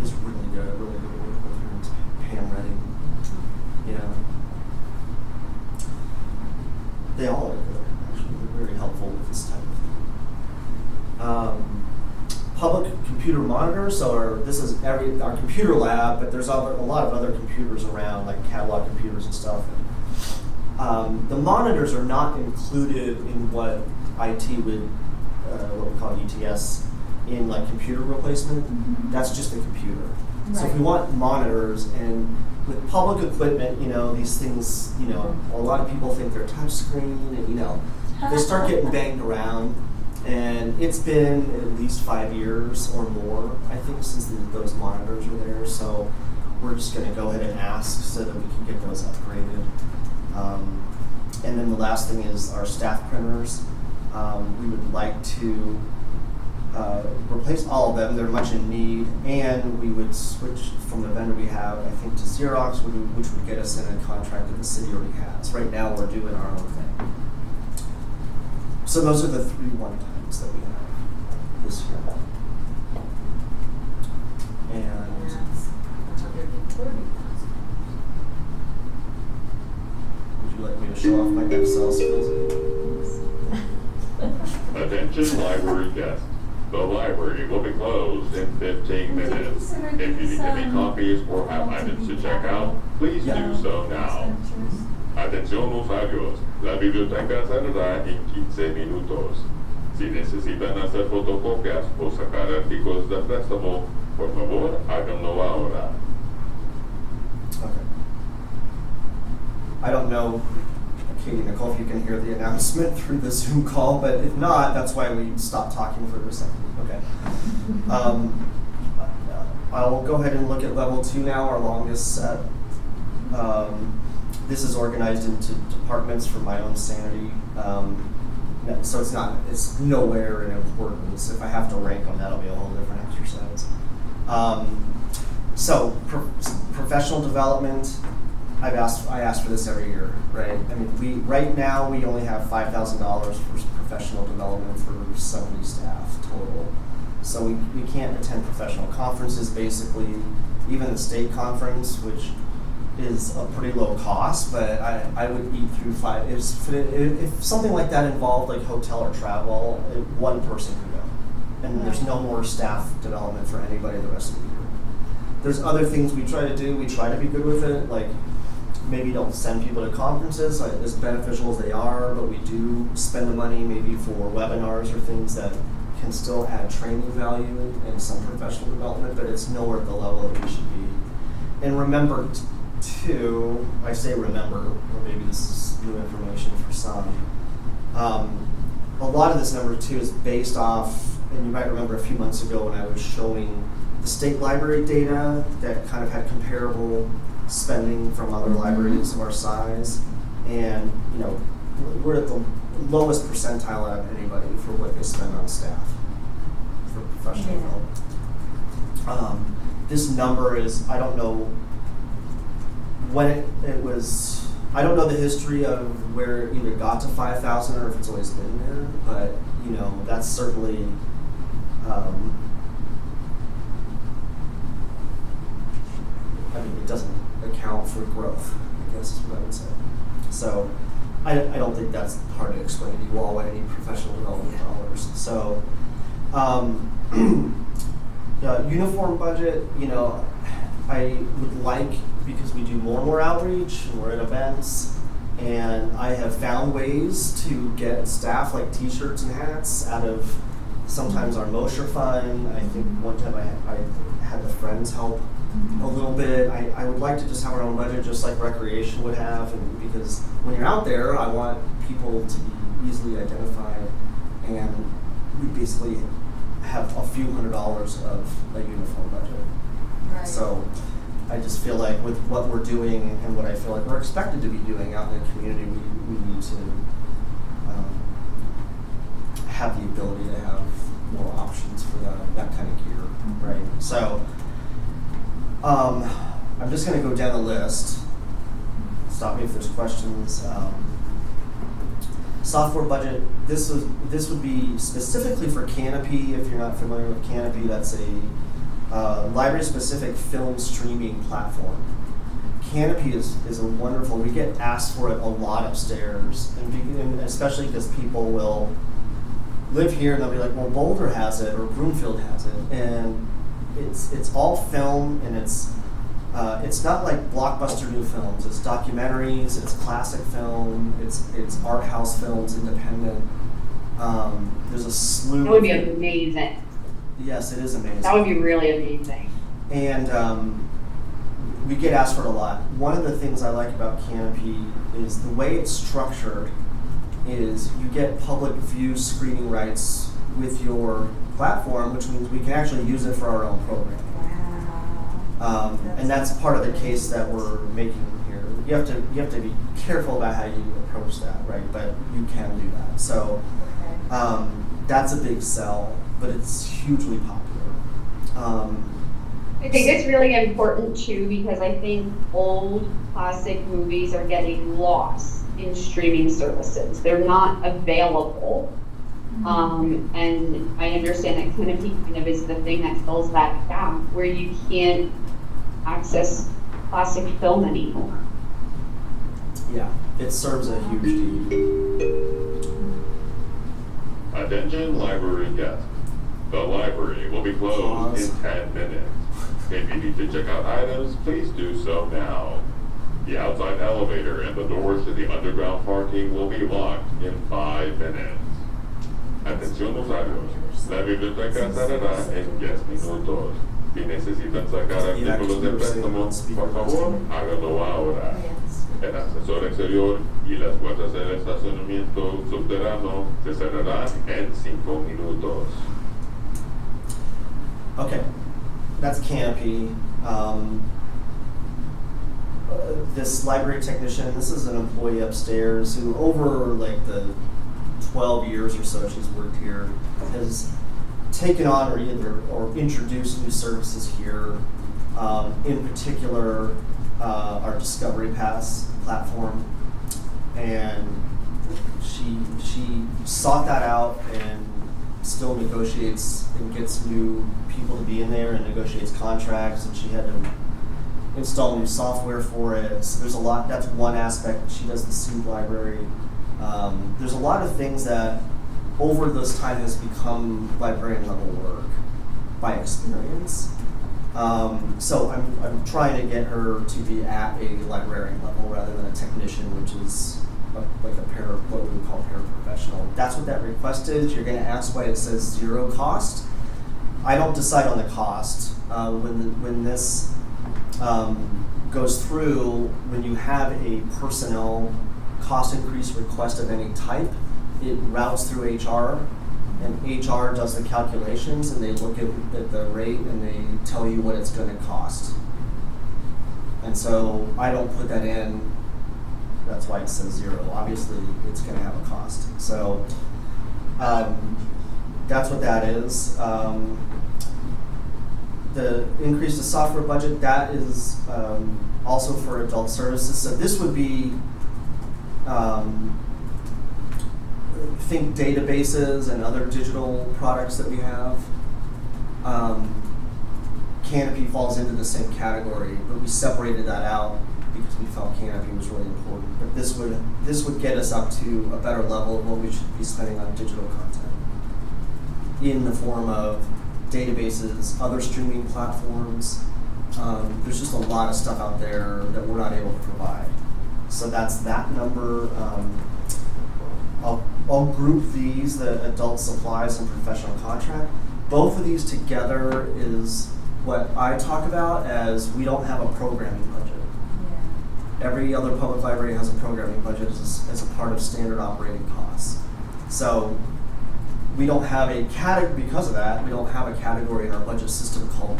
is really good to work with her. It's Pam Redding. Yeah. They all are good, actually. They're very helpful with this type of thing. Public computer monitors, so this is our computer lab, but there's a lot of other computers around, like catalog computers and stuff. The monitors are not included in what IT would, what we call ETS, in like computer replacement. That's just the computer. Right. So if we want monitors, and with public equipment, these things, a lot of people think they're touchscreen, and they start getting banged around. And it's been at least 5 years or more, I think, since those monitors were there. So we're just going to go ahead and ask so that we can get those upgraded. And then the last thing is our staff printers. We would like to replace all of them. They're much in need. And we would switch from the vendor we have, I think, to Xerox, which would get us in a contract that the city already has. Right now, we're doing our own thing. So those are the 3 one-times that we have this year. And That's 130,000. would you like me to show off my Excel skills? Attention library guests. The library will be closed in 15 minutes. If you need any copies or have items to check out, please do so now. Atención usuarios, la biblioteca cerrará en 15 minutos. Si necesitan hacer fotocopias o sacar artículos de préstamo, por favor, háganlo ahora. Okay. I don't know, Katie, Nicole, if you can hear the announcement through the Zoom call, but if not, that's why we stopped talking for a second. Okay. I'll go ahead and look at level 2 now, our longest set. This is organized into departments for my own sanity. So it's nowhere in importance. If I have to rank them, that'll be a whole different exercise. So professional development, I ask for this every year, right? I mean, right now we only have $5,000 for professional development for 70 staff total. So we can't attend professional conferences, basically, even the state conference, which is a pretty low cost, but I would eat through five. If something like that involved like hotel or travel, one person could go. And there's no more staff development for anybody the rest of the year. There's other things we try to do. We try to be good with it, like maybe don't send people to conferences, like, as beneficial as they are, but we do spend the money maybe for webinars or things that can still add training value and some professional development, but it's nowhere at the level that we should be. And remember, too, I say remember, or maybe this is new information for some, a lot of this number too is based off, and you might remember a few months ago when I was showing the state library data that kind of had comparable spending from other libraries of our size, and we're at the lowest percentile out of anybody for what they spend on staff for professional development. This number is, I don't know when it was, I don't know the history of where it either got to 5,000 or if it's always been there, but that's certainly it doesn't account for growth, I guess is what I would say. So I don't think that's hard to explain to you all what any professional development dollars. So uniform budget, I would like, because we do more and more outreach and we're at events, and I have found ways to get staff like t-shirts and hats out of sometimes our Mosher fund. I think one time I had the Friends help a little bit. I would like to just have our own budget just like recreation would have, and because when you're out there, I want people to be easily identified, and we basically have a few $100s of a uniform budget. Right. So I just feel like with what we're doing and what I feel like we're expected to be doing out in the community, we need to have the ability to have more options for that kind of gear, right? So I'm just going to go down the list. Stop me if there's questions. Software budget. This would be specifically for Canopy. If you're not familiar with Canopy, that's a library-specific film streaming platform. Canopy is a wonderful. We get asked for it a lot upstairs, and especially because people will live here and they'll be like, "Well, Boulder has it or Broomfield has it," and it's all film, and it's not like blockbuster new films. It's documentaries, it's classic film, it's art house films, independent. There's a slew. That would be amazing. Yes, it is amazing. That would be really amazing. And we get asked for it a lot. One of the things I like about Canopy is the way it's structured is you get public view screening rights with your platform, which means we can actually use it for our own program. Wow. And that's part of the case that we're making here. You have to be careful about how you approach that, right? But you can do that. So that's a big sell, but it's hugely popular. I think it's really important too, because I think old classic movies are getting lost in streaming services. They're not available. And I understand that Canopy kind of is the thing that fills that gap where you can't access classic film anymore. Yeah, it serves a huge need. Attention library guests. The library will be closed in 10 minutes. If you need to check out items, please do so now. The outside elevator and the doors to the underground parking will be locked in 5 minutes. Atención usuarios, la biblioteca cerrará en 10 minutos. Si necesitan sacar artículos de préstamo, por favor, háganlo ahora. El ascensor exterior y las puertas del estacionamiento subterráneo se cerrarán en 5 minutos. Okay, that's Canopy. This library technician, this is an employee upstairs who over like the 12 years or so she's worked here has taken on or introduced new services here. In particular, our Discovery Pass platform, and she sought that out and still negotiates and gets new people to be in there and negotiates contracts, and she had to install new software for it. So there's a lot. That's one aspect. She does the Soup Library. There's a lot of things that over this time has become librarian level work by experience. So I'm trying to get her to be at a librarian level rather than a technician, which is like what we would call paraprofessional. That's what that request is. You're going to ask why it says zero cost. I don't decide on the cost. When this goes through, when you have a personnel cost increase request of any type, it routes through HR, and HR does the calculations, and they look at the rate and they tell you what it's going to cost. And so I don't put that in. That's why it says zero. Obviously, it's going to have a cost. So that's what that is. The increase to software budget, that is also for adult services. So this would be, think databases and other digital products that we have. Canopy falls into the same category, but we separated that out because we felt Canopy was really important. But this would get us up to a better level of what we should be spending on digital content in the form of databases, other streaming platforms. There's just a lot of stuff out there that we're not able to provide. So that's that number. I'll group these, the adult supplies and professional contract. Both of these together is what I talk about as we don't have a programming budget. Yeah. Every other public library has a programming budget as a part of standard operating costs. So we don't have a category, because of that, we don't have a category in our budget system called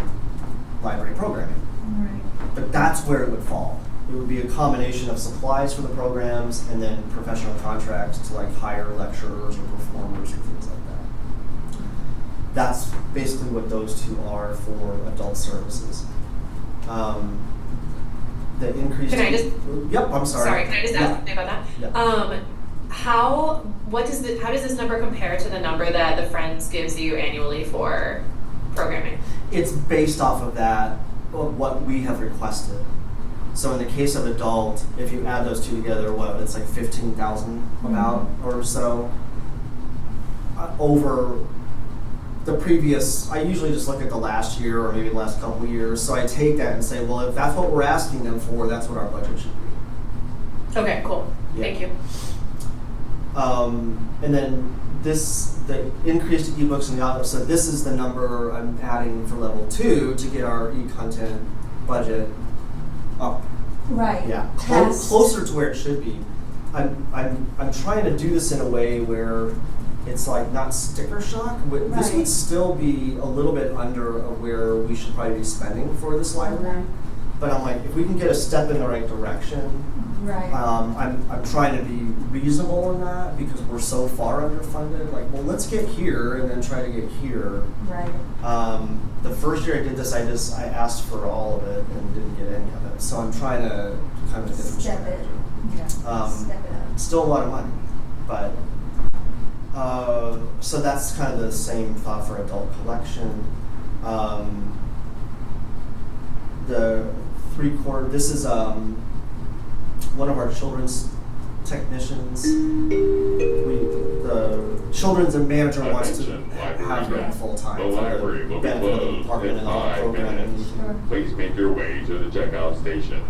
library programming. Right. But that's where it would fall. It would be a combination of supplies for the programs and then professional contracts to like hire lecturers or performers or things like that. That's basically what those two are for adult services. The increase. Can I just? Yep, I'm sorry. Sorry, can I just ask something about that? Yeah. How does this number compare to the number that the Friends gives you annually for programming? It's based off of that, of what we have requested. So in the case of adult, if you add those two together, it's like 15,000 about or so. Over the previous, I usually just look at the last year or maybe the last couple of years. So I take that and say, well, if that's what we're asking them for, that's what our budget should be. Okay, cool. Yeah. Thank you. And then the increase to ebooks and the audio. So this is the number I'm adding for level 2 to get our e-content budget up. Right. Yeah, Past- closer to where it should be. I'm trying to do this in a way where it's like not sticker shock. This Right. would still be a little bit under where we should probably be spending for this library. Okay. But I'm like, if we can get a step in the right direction, Right. I'm trying to be reasonable in that because we're so far underfunded. Like, well, let's get here and then try to get here. Right. The first year I did this, I asked for all of it and didn't get any of it. So I'm trying to kind of different Step it. strategy. Yeah. Step it up. Still a lot of money, but so that's kind of the same thought for adult collection. The 3/4. This is one of our children's technicians. The children's manager wants to have him full time The for library the will be benefit of the closed department in and all the 5 programming. minutes. Sure. Please make your way to the checkout stations.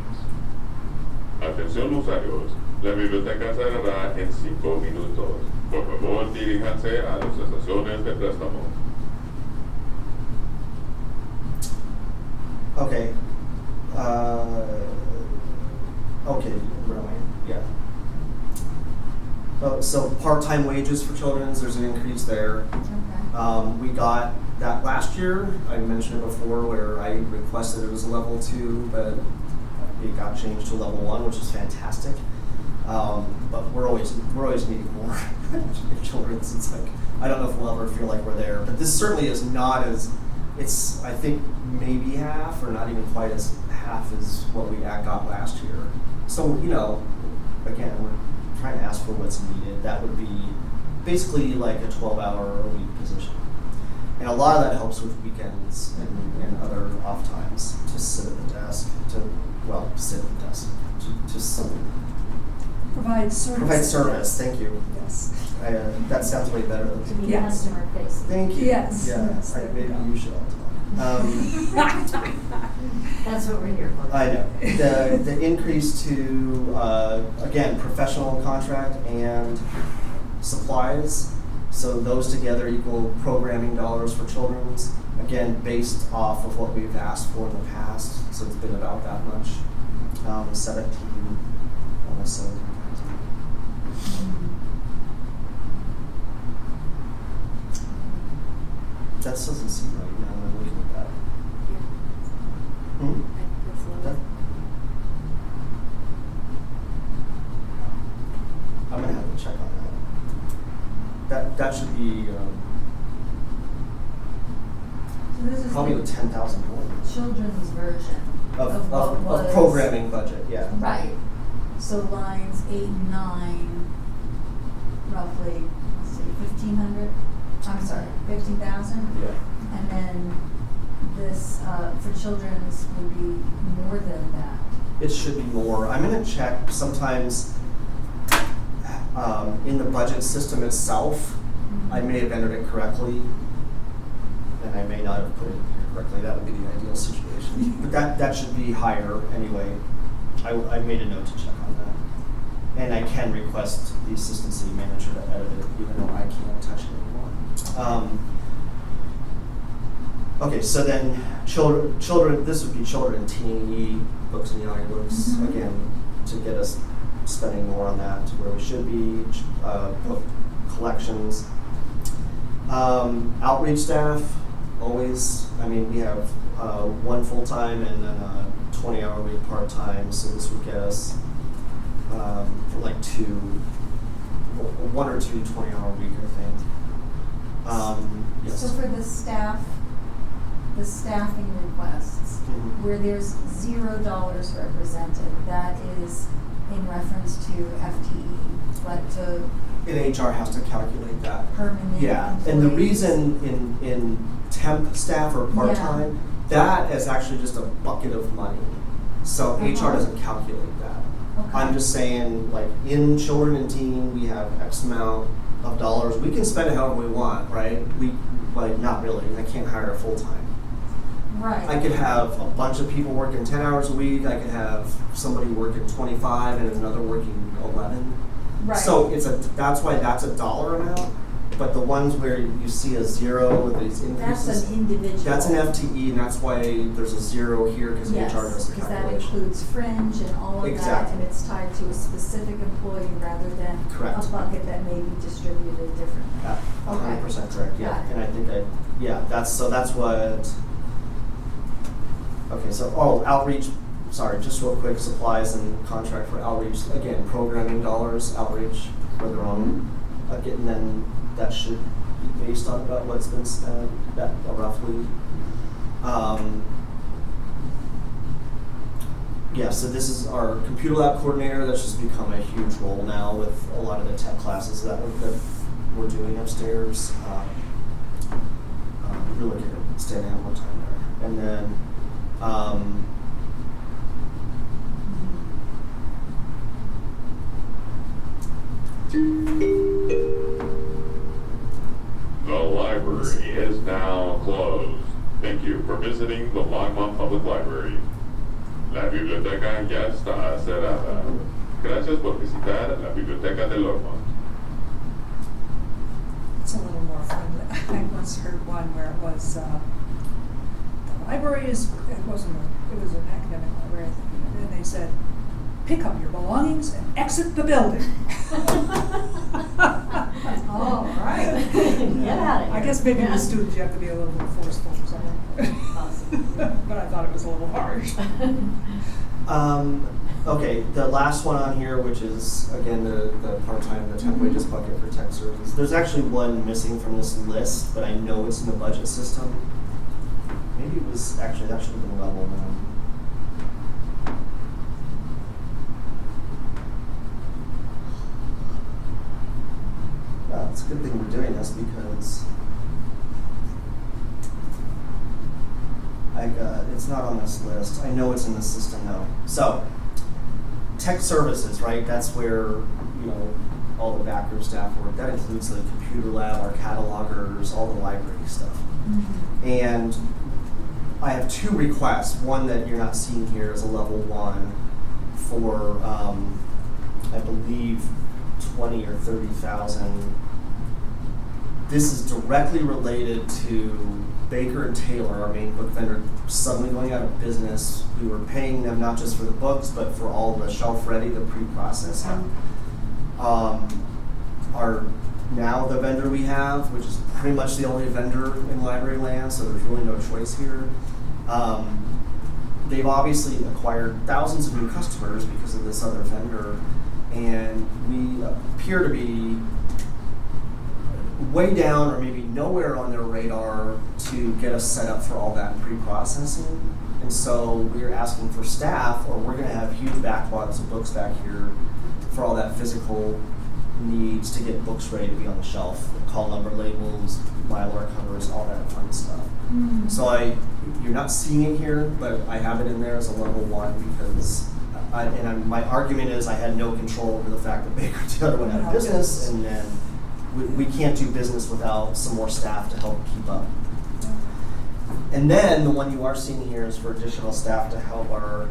Atención usuarios, la biblioteca cerrará en 5 minutos. Por favor, diríjanse a las estaciones de préstamo. Okay. Okay, where am I? Yeah. So part-time wages for children's, there's an increase there. Okay. We got that last year. I mentioned it before where I requested it was a level 2, but it got changed to level 1, which is fantastic. But we're always needing more in children's. It's like, I don't know if we'll ever feel like we're there, but this certainly is not as, it's, I think, maybe half or not even quite as half as what we got last year. So, you know, again, we're trying to ask for what's needed. That would be basically like a 12-hour-a-week position. And a lot of that helps with weekends and other off times to sit at the desk, sit at the desk, to Provide service. provide service. Thank you. Yes. That sounds way better To than. be Yes. customer facing. Thank you. Yes, Yeah, yes, there we maybe go. you should all talk. That's what we're here for. I know. The increase to, again, professional contract and supplies. So those together equal programming dollars for children's. Again, based off of what we've asked for in the past. So it's been about that much. 17, almost 17,000. That doesn't seem right now when I'm looking at that. Hmm? That- I'm gonna have to check on that. That should be So this is probably the 10,000 more children's version of what of was. programming budget. Yeah. Right. So lines 8 and 9, roughly, let's see, 1,500. I'm sorry, 15,000. Yeah. And then this for children's would be more than that. It should be more. I'm gonna check sometimes in the budget system itself. I may have entered it correctly, and I may not have put it here correctly. That would be the ideal situation. But that should be higher anyway. I made a note to check on that. And I can request the assistant city manager to edit it, even though I can't touch it anymore. Okay, so then children, this would be children and teen books and young books, Mhm. again, to get us spending more on that to where we should be, book collections. Outreach staff, always, I mean, we have one full-time and then a 20-hour-week part-time, so this would get us for like one or two 20-hour-week, I think. Yes. So for the staffing requests, Mhm. where there's $0 represented, that is in reference to FTE, but to And HR has to calculate that. permanent Yeah, and the employees. reason in temp staff or part-time, that is actually just a bucket of money. So HR Uh-huh. doesn't calculate that. Okay. I'm just saying, like, in children and teen, we have X amount of dollars. We can spend it however we want, right? Not really, I can't hire a full-time. Right. I could have a bunch of people working 10 hours a week, I could have somebody working 25 and another working 11. Right. So that's why that's a dollar amount, but the ones where you see a 0 with these increases. That's an individual. That's an FTE, and that's why there's a 0 here, because Yes, HR does the because that calculation. includes fringe and all of that, Exactly. and it's tied to a specific employee rather than Correct. a bucket that may be distributed differently. Yeah, 100% correct, yeah, Got it. and I think that's what, okay, so, outreach, sorry, just real quick, supplies and contract for outreach, again, programming dollars, outreach for their own, and then that should be based on about what's been spent, that roughly. Yeah, so this is our computer lab coordinator. That's just become a huge role now with a lot of the tech classes that we're doing upstairs. Really good at staying out more time there. And then, The library is now closed. Thank you for visiting the Longmont Public Library. La biblioteca ya está cerrada. Gracias por visitar la biblioteca de Longmont. It's a little more friendly. I once heard one where it was, the library is, it was an academic library, I think, and they said, pick up your belongings and exit the building. All right. Get out of here. I guess maybe with students you have to be a little more forceful or something. Possibly. But I thought it was a little harsh. Okay, the last one on here, which is, again, the part-time, the temp wages bucket for tech services. There's actually one missing from this list, but I know it's in the budget system. Maybe it was, actually, that should have been level 1. Yeah, it's a good thing we're doing this because it's not on this list. I know it's in the system though. So, tech services, right? That's where, you know, all the backer staff work. That includes the computer lab, our catalogers, all the library stuff. Mm-hmm. And I have 2 requests. One that you're not seeing here is a level 1 for, I believe, 20 or 30,000. This is directly related to Baker and Taylor, our main book vendor, suddenly going out of business. We were paying them not just for the books, but for all the shelf ready, the pre-processing. Are now the vendor we have, which is pretty much the only vendor in library land, so there's really no choice here. They've obviously acquired thousands of new customers because of this other vendor, and we appear to be way down or maybe nowhere on their radar to get us set up for all that pre-processing. And so we're asking for staff, or we're going to have huge backlogs of books back here for all that physical needs to get books ready to be on the shelf, call number labels, Mylar covers, all that fun stuff. Mm. So you're not seeing it here, but I have it in there as a level 1 because my argument is I had no control over the fact that Baker Taylor went out of business, and then we can't do business without some more staff to help keep up. And then the one you are seeing here is for additional staff to help our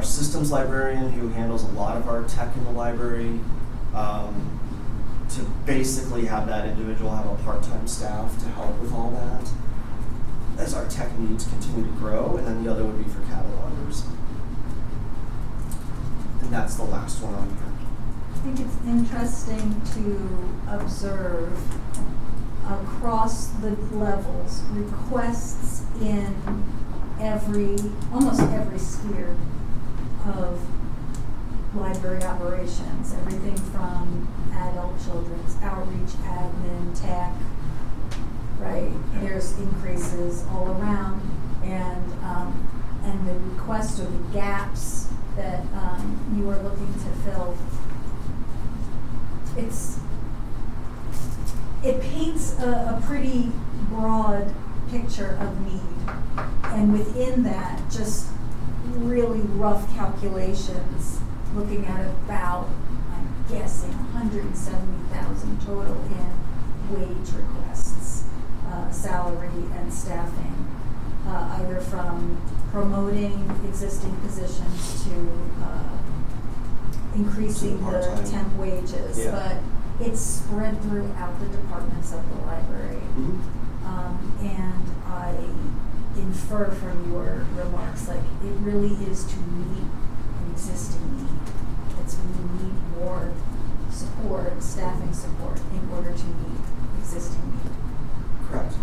systems librarian, who handles a lot of our tech in the library, to basically have that individual have a part-time staff to help with all that as our tech needs continue to grow. And then the other would be for catalogers. And that's the last one on here. I think it's interesting to observe across the levels requests in almost every sphere of library operations, everything from adult children's outreach, admin, tech, right? There's increases all around, and the requests or the gaps that you are looking to fill. It paints a pretty broad picture of need, and within that, just really rough calculations, looking at about, I'm guessing, 170,000 total in wage requests, salary and staffing, either from promoting existing positions to increasing the temp wages, yeah. But it's spread throughout the departments of the library. Mm-hmm. And I infer from your remarks, like, it really is to meet an existing need. It's we need more support, staffing support, in order to meet existing need. Correct.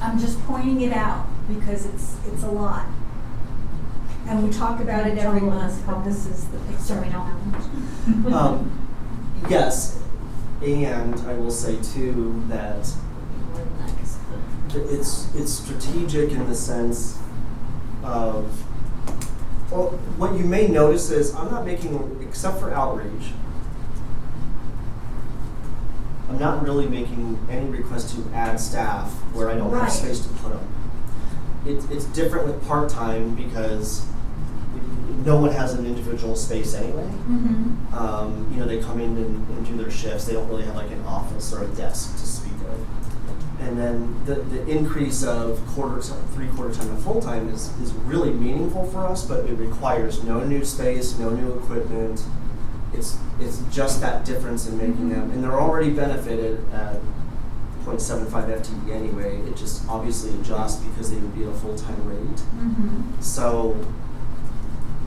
I'm just pointing it out because it's a lot. And we talk about it every month, but this is the picture. We don't know. Yes, and I will say too that it's strategic in the sense of, well, what you may notice is I'm not making, except for outreach, I'm not really making any request to add staff where I don't have space to put them. It's different with part-time because no one has an individual space anyway. Mm-hmm. They come in and do their shifts. They don't really have like an office or a desk to speak of. And then the increase of three-quarter time to full-time is really meaningful for us, but it requires no new space, no new equipment. It's just that difference in making them, and they're already benefited at 0.75 FTE anyway. It just obviously adjusts because they would be at a full-time rate. Mm-hmm. So,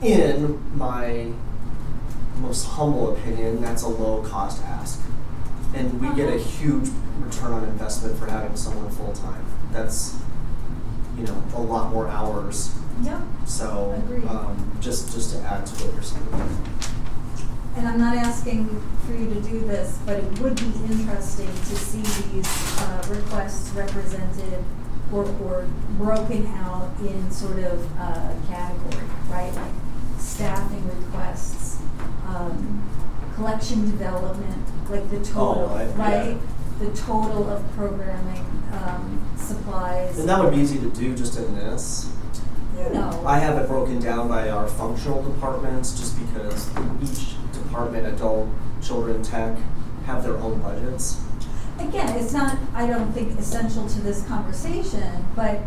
in my most humble opinion, that's a low-cost ask. And we get a huge return on investment for having someone full-time. That's, a lot more hours. Yep. So, Agreed. just to add to what you're saying. And I'm not asking for you to do this, but it would be interesting to see these requests represented or broken out in sort of category, right? Like staffing requests, collection development, like the total, right? Yeah. The total of programming, supplies. And that would be easy to do just in this. I have it broken down by our functional departments just because each department, adult, children, tech, have their own budgets. Again, it's not, I don't think, essential to this conversation, but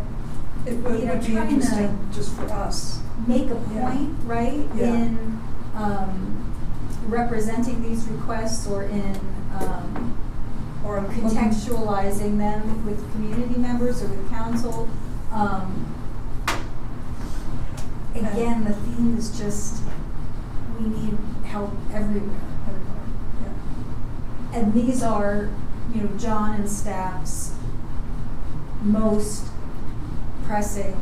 It would be trying to interesting just for us. make a point, right, Yeah. in representing these requests or in Or contextualizing them with community members or with council. Again, the theme is just, we need help everywhere. Yeah. And these are, John and staff's most pressing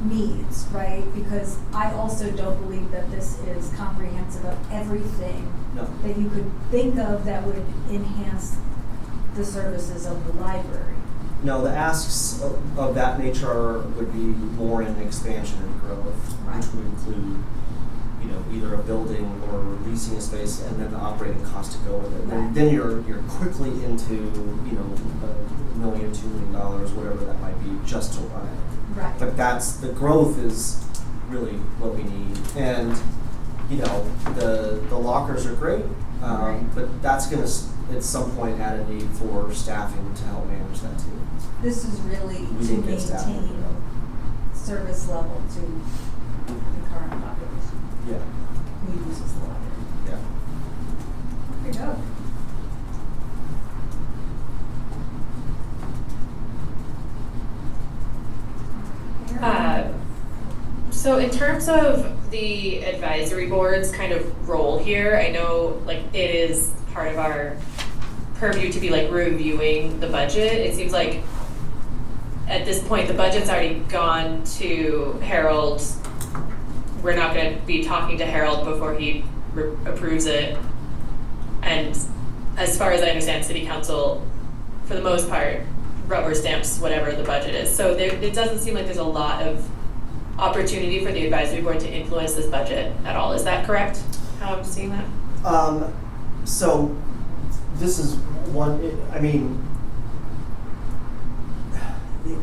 needs, right? Because I also don't believe that this is comprehensive of everything No. that you could think of that would enhance the services of the library. No, the asks of that nature would be more in expansion and growth, Right. which would include, either a building or leasing a space and then the operating cost to go with it. Right. Then you're quickly into, $1 million, $2 million, whatever that might be, just to run it. Right. But the growth is really what we need. And, the lockers are great, Right. but that's gonna at some point add a need for staffing to help manage that too. This is really We to didn't get staffing, maintain service level to the current population Yeah, who uses the library. yeah. Okay, go. So in terms of the advisory board's kind of role here, I know it is part of our purview to be reviewing the budget. It seems like at this point the budget's already gone to Harold. We're not going to be talking to Harold before he approves it. And as far as I understand, City Council, for the most part, rubber stamps whatever the budget is. So it doesn't seem like there's a lot of opportunity for the advisory board to influence this budget at all. Is that correct? How I'm seeing that? So this is one,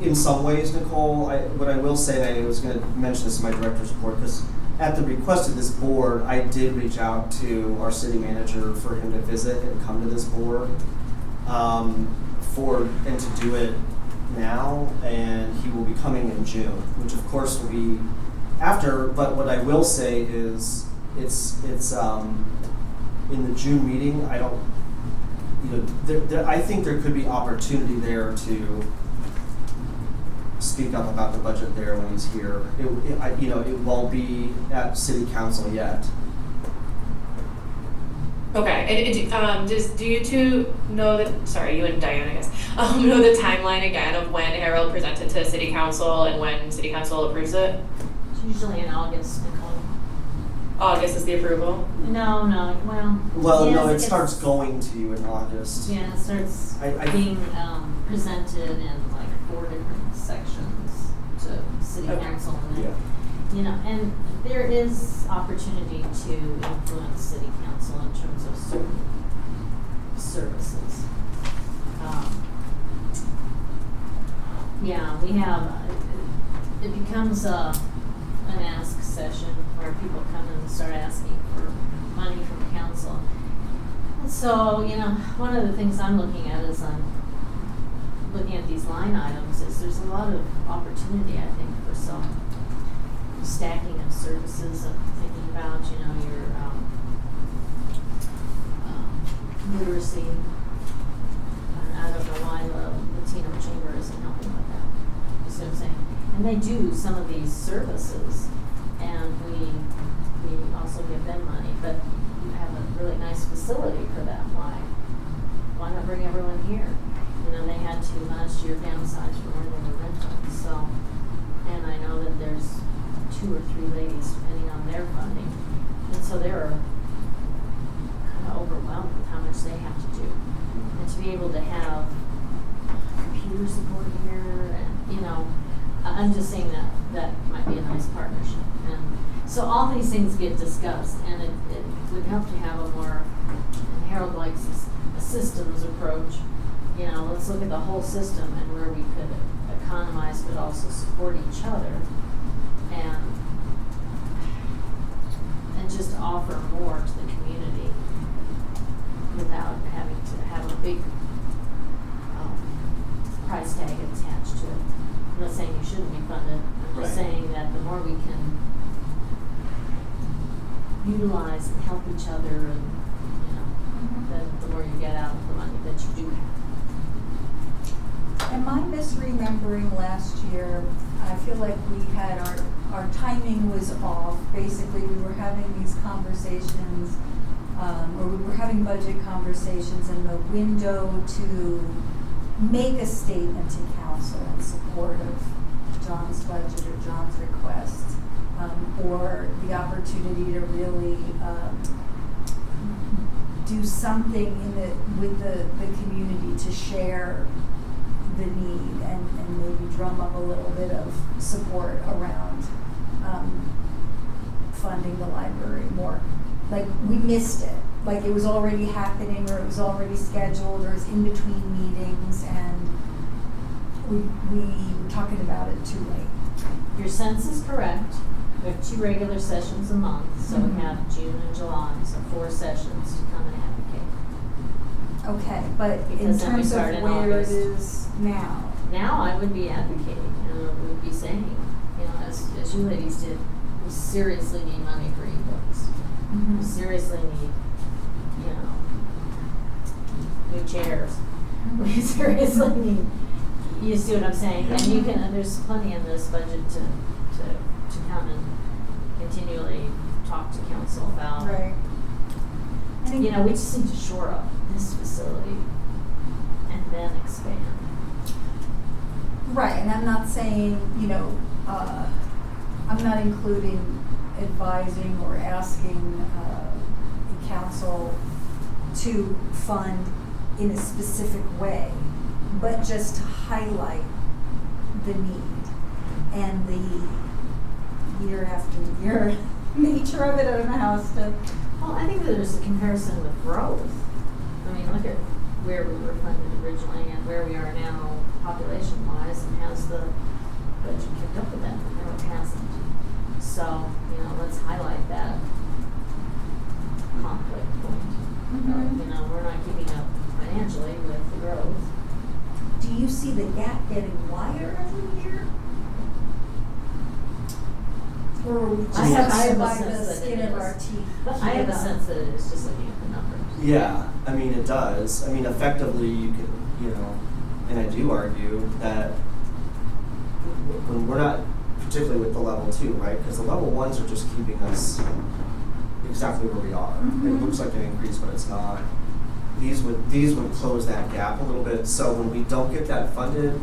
in some ways, Nicole, what I will say, and I was going to mention this in my director's report, because at the request of this board, I did reach out to our city manager for him to visit and come to this board and to do it now, and he will be coming in June, which of course will be after, but what I will say is it's in the June meeting, I don't, I think there could be opportunity there to speak up about the budget there when he's here. It won't be at City Council yet. Okay, and do you two know you and Diane, I guess, know the timeline again of when Harold presented to City Council and when City Council approves it? It's usually in August, Nicole. August is the approval? No, Well, yes, no, it it's- starts going to you in August. Yeah, it starts I- being presented in 4 different sections to City Okay. Council. And Yeah. then, and there is opportunity to influence City Council in terms of certain services. We have, it becomes an ask session where people come and start asking for money from council. And so, one of the things I'm looking at is looking at these line items, is there's a lot of opportunity, I think, for some stacking of services. I'm thinking about, you know, your literacy. I don't know why the Latino Chamber isn't helping with that. You see what I'm saying? And they do some of these services, and we also give them money, but you have a really nice facility for that. Why not bring everyone here? You know, they had to last year downsize from where they were renting. So, and I know that there's 2 or 3 ladies depending on their funding, and so they're kind of overwhelmed with how much they have to do, and to be able to have computer support here, and you know, I'm just saying that might be a nice partnership. And so all these things get discussed, and it would help to have a more, and Harold likes this, a systems approach. You know, let's look at the whole system and where we could economize but also support each other, and just offer more to the community without having to have a big price tag attached to it. I'm not saying you shouldn't be funded. I'm just saying that the more we can utilize and help each other, and you know, then the more you get out of the money that you do have. Am I misremembering last year? I feel like we had our timing was off. Basically, we were having these conversations, or we were having budget conversations, and the window to make a statement to council in support of John's budget or John's request, or the opportunity to really do something with the community to share the need, and maybe drum up a little bit of support around funding the library more. Like, we missed it. Like, it was already happening, or it was already scheduled, or it was in between meetings, and we were talking about it too late. Your sense is correct. We have 2 regular sessions a month, so we have June and July, so 4 sessions to come and advocate. Okay, but in Because then we terms of start in where August. it is now. Now I would be advocating, and I would be saying, you know, as you ladies did, we seriously need money for ebooks. We seriously need, you know, new chairs. We seriously need, you see what I'm saying? And you can, and there's plenty in this budget to come and continually talk to council about. Right. You know, we just need to shore up this facility and then expand. Right, and I'm not saying, you know, I'm not including advising or asking the council to fund in a specific way, but just to highlight the need and the year after year nature of it. I don't know how else to. Well, I think that there's a comparison with growth. I mean, look at where we were funded originally and where we are now population-wise, and has the budget kept up with that? No, it hasn't. So, you know, let's highlight that conflict point. You know, we're not keeping up financially with the growth. Do you see the gap getting wider every year? Or are we I have just a by sense the that skin it of is. our teeth? But I have a sense that it is just looking at the numbers. Yeah, I mean, it does. I mean, effectively, you could, you know, and I do argue that when we're not, particularly with the level 2, right? Because the level 1s are just keeping us exactly where we are. It looks like an increase, but it's not. These would close that gap a little bit. So when we don't get that funded,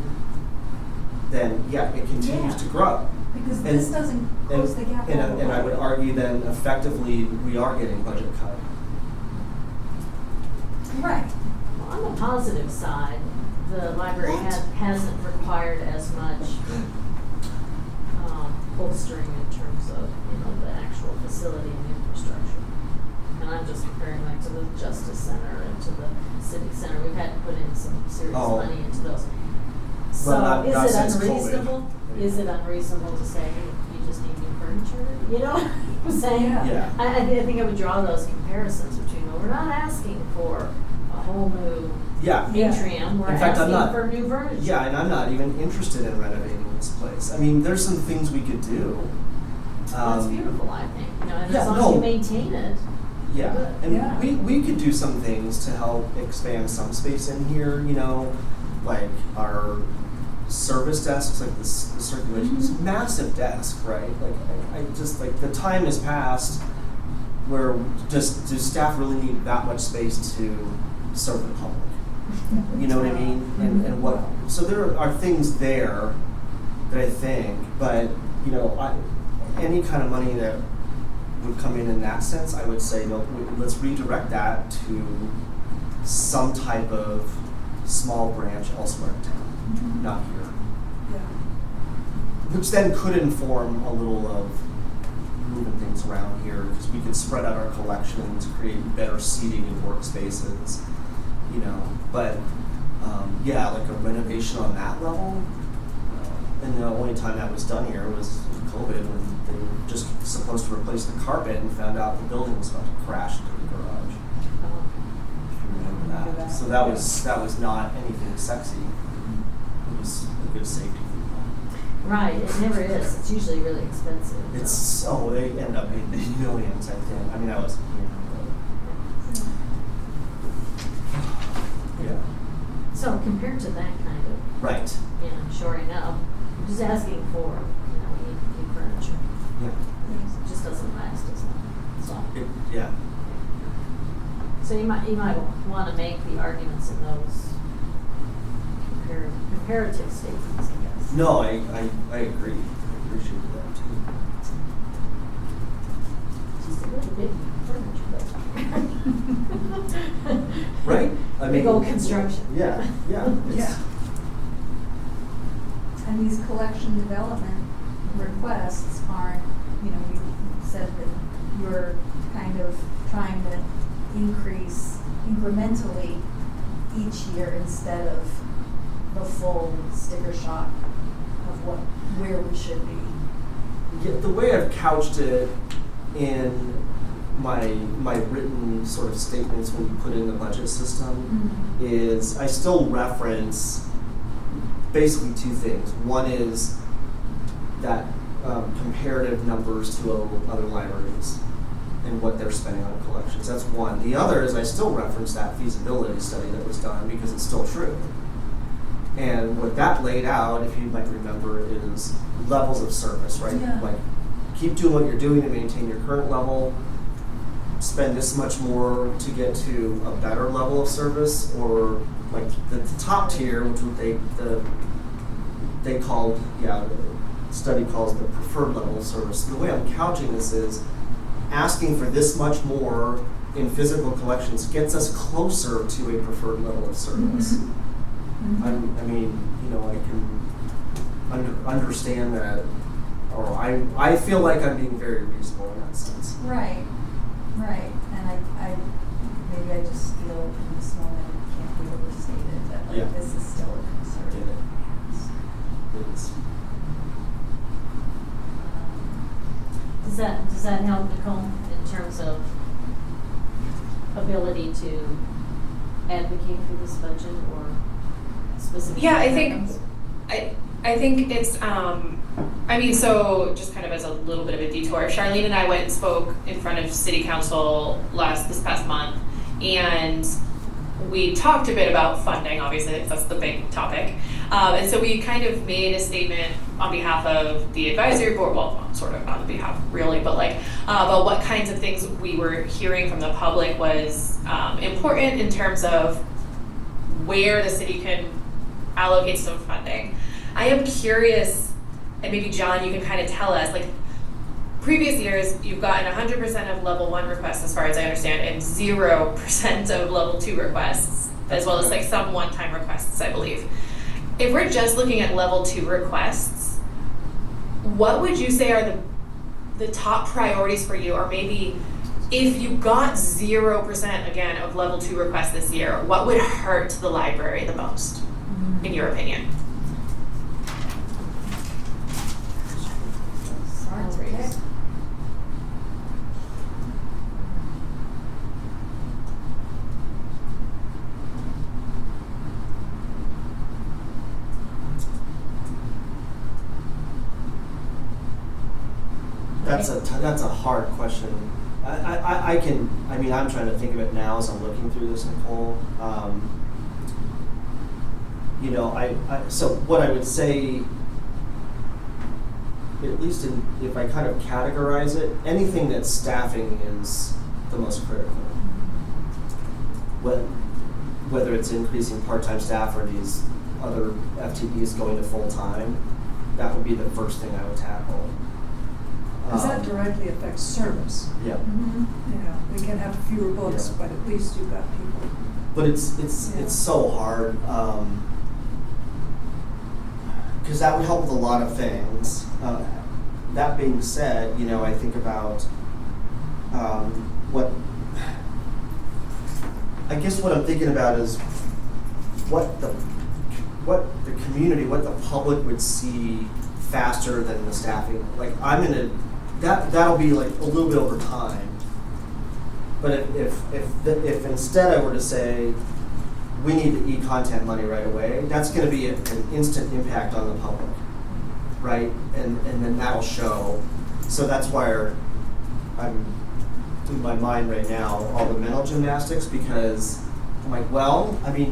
then yeah, it continues to grow. Because this doesn't close the gap all the way. And I would argue then effectively we are getting budget cut. Right. Well, on the positive side, the library hasn't required as much bolstering in terms of, you know, the actual facility and infrastructure. And I'm just comparing like to the Justice Center and to the Civic Center. We've had to put in some serious money into those. So not is it since unreasonable? COVID. Is it unreasonable to say you just need new furniture? You know what I'm saying? Yeah. Yeah. I think I would draw those comparisons between, well, we're not asking for a whole new Yeah. atrium, we're In fact, I'm asking not- for new furniture. Yeah, and I'm not even interested in renovating this place. I mean, there's some things we could do. That's beautiful, I think, you know, and yeah, as long no. as you maintain it. Yeah, Good. and Yeah. we could do some things to help expand some space in here, you know, like our service desks, like this the circulation, this massive desk, right? Like I just like the time has passed where just do staff really need that much space to serve the public? You know what I mean? And what so there are things there that I think, but you know, any kind of money that would come in that sense, I would say, no, let's redirect that to some type of small branch elsewhere in town, not here. Yeah. Which then could inform a little of moving things around here, because we could spread out our collections, create better seating and workspaces, you know. But yeah, like a renovation on that level. And the only time that was done here was COVID, when they were just supposed to replace the carpet and found out the building was about to crash into the garage. If you remember that. So that was not anything sexy. It was a good safety. Right, it never is, it's usually really expensive. It's they end up in millions, I think. I mean, I was yeah. So compared to that kind of, Right. you know, shoring up, I'm just asking for, you know, new furniture. Yeah. It just doesn't last as long, so. Yeah. So you might want to make the arguments in those comparative statements, I guess. No, I agree. I appreciate that too. Just a little bit furniture, but. Right? I mean, Big old construction. Yeah, yeah. It's- Yeah. And these collection development requests aren't, you know, you said that you're kind of trying to increase incrementally each year instead of the full sticker shock of where we should be. Yeah, the way I've couched it in my written sort of statements when we put in the budget system is I still reference basically two things. One is that comparative numbers to other libraries and what they're spending on collections. That's one. The other is I still reference that feasibility study that was done because it's still true. And what that laid out, if you might remember, is levels of service, right? Yeah. Like, keep doing what you're doing to maintain your current level, spend this much more to get to a better level of service, or like the top tier, which they called, the study calls the preferred level of service. The way I'm couching this is asking for this much more in physical collections gets us closer to a preferred level of service. I mean, you know, I can understand that, or I feel like I'm being very reasonable in that sense. Right, right. And I maybe I just feel in this moment it can't be overstated that like Yeah. this is still a concern. It is. Does that help, Nicole, in terms of ability to advocate for this budget or specific? Yeah, I items? think it's I mean, so just kind of as a little bit of a detour, Charlene and I went and spoke in front of City Council this past month, and we talked a bit about funding, obviously, because that's the big topic. And so we kind of made a statement on behalf of the advisory board, well, sort of on behalf really, but like about what kinds of things we were hearing from the public was important in terms of where the city can allocate some funding. I am curious, and maybe John, you can kind of tell us, like, previous years, you've gotten 100% of level 1 requests, as far as I understand, and 0% of level 2 requests, as well as like some one-time requests, I believe. If we're just looking at level 2 requests, what would you say are the top priorities for you, or maybe if you got 0% again of level 2 requests this year, what would hurt the library the most, in your opinion? Hard to pick. That's a hard question. I'm trying to think of it now as I'm looking through this, Nicole. So what I would say, at least if I kind of categorize it, anything that's staffing is the most critical. Whether it's increasing part-time staff or these other FTEs going to full-time, that would be the first thing I would tackle. Because that directly affects service. Yeah. We can have fewer books, Yeah. but at least you've got people. But it's so hard, because that would help with a lot of things. That being said, I think about what I'm thinking about is what the community, what the public would see faster than the staffing. Like that'll be like a little bit over time. But if instead I were to say we need the e-content money right away, that's going to be an instant impact on the public, right? And then that'll show. So that's why I'm in my mind right now all the mental gymnastics, because I'm like,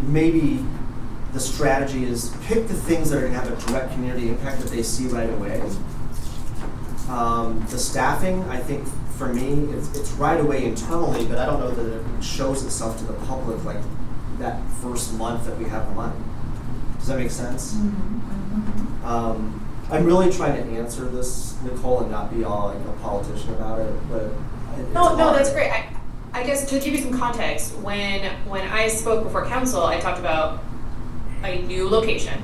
maybe the strategy is pick the things that are going to have a direct community impact that they see right away. The staffing, I think for me, it's right away internally, but I don't know that it shows itself to the public like that first month that we have the money. Does that make sense? I'm really trying to answer this, Nicole, and not be all like a politician about it, but No, that's great. I guess to give you some context, when I spoke before council, I talked about a new location.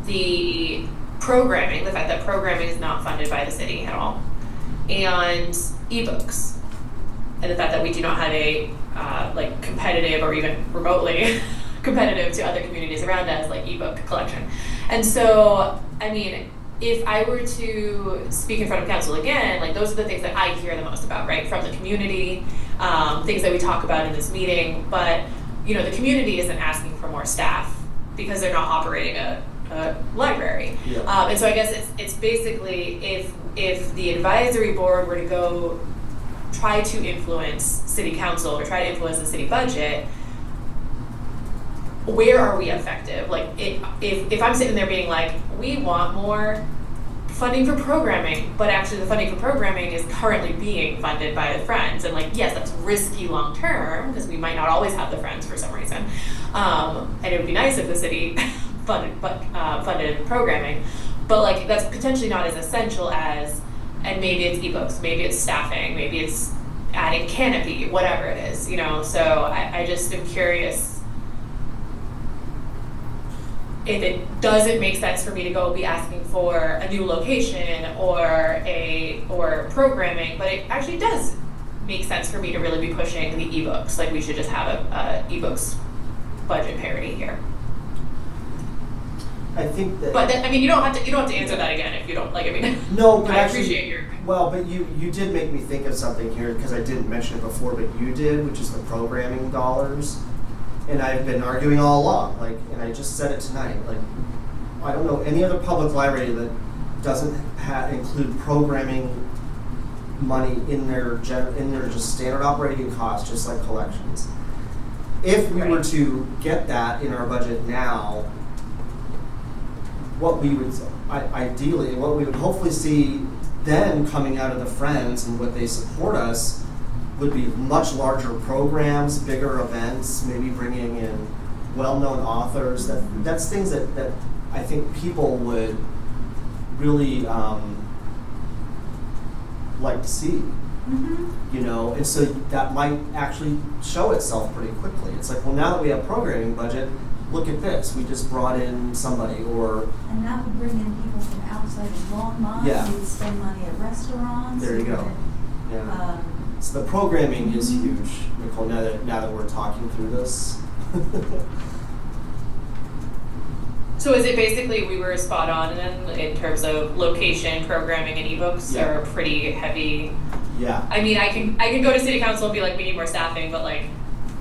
The programming, the fact that programming is not funded by the city at all, and ebooks, and the fact that we do not have a competitive or even remotely competitive to other communities around us like ebook collection. And so, if I were to speak in front of council again, like those are the things that I hear the most about, right, from the community, things that we talk about in this meeting. But the community isn't asking for more staff because they're not operating a library. Yeah. And so I guess it's basically if the advisory board were to go try to influence city council or try to influence the city budget, where are we effective? Like if I'm sitting there being like, we want more funding for programming, but actually the funding for programming is currently being funded by the Friends, and like, yes, that's risky long term because we might not always have the Friends for some reason, and it would be nice if the city funded programming, but like that's potentially not as essential as, and maybe it's ebooks, maybe it's staffing, maybe it's adding canopy, whatever it is, so I just am curious if it doesn't make sense for me to go be asking for a new location or programming, but it actually does make sense for me to really be pushing the ebooks. Like we should just have a ebooks budget parity here. I think that. But you don't have to answer that again if you don't like. No, but I actually, appreciate your. Well, but you did make me think of something here because I didn't mention it before, but you did, which is the programming dollars. And I've been arguing all along, and I just said it tonight. I don't know any other public library that doesn't include programming money in their just standard operating costs, just like collections. If we were to get that in our budget now, what we would hopefully see then coming out of the Friends and what they support us would be much larger programs, bigger events, maybe bringing in well-known authors. That's things that I think people would really like to see. And so that might actually show itself pretty quickly. It's like, well, now that we have programming budget, look at this. We just brought in somebody, and that would bring in people from outside of Longmont. Yeah. Who would spend money at restaurants. There you go. Yeah. So the programming is huge, Nicole, now that we're talking through this. So is it basically we were spot on then in terms of location, programming, and ebooks are pretty heavy? Yeah. I can go to city council and be like, we need more staffing, but like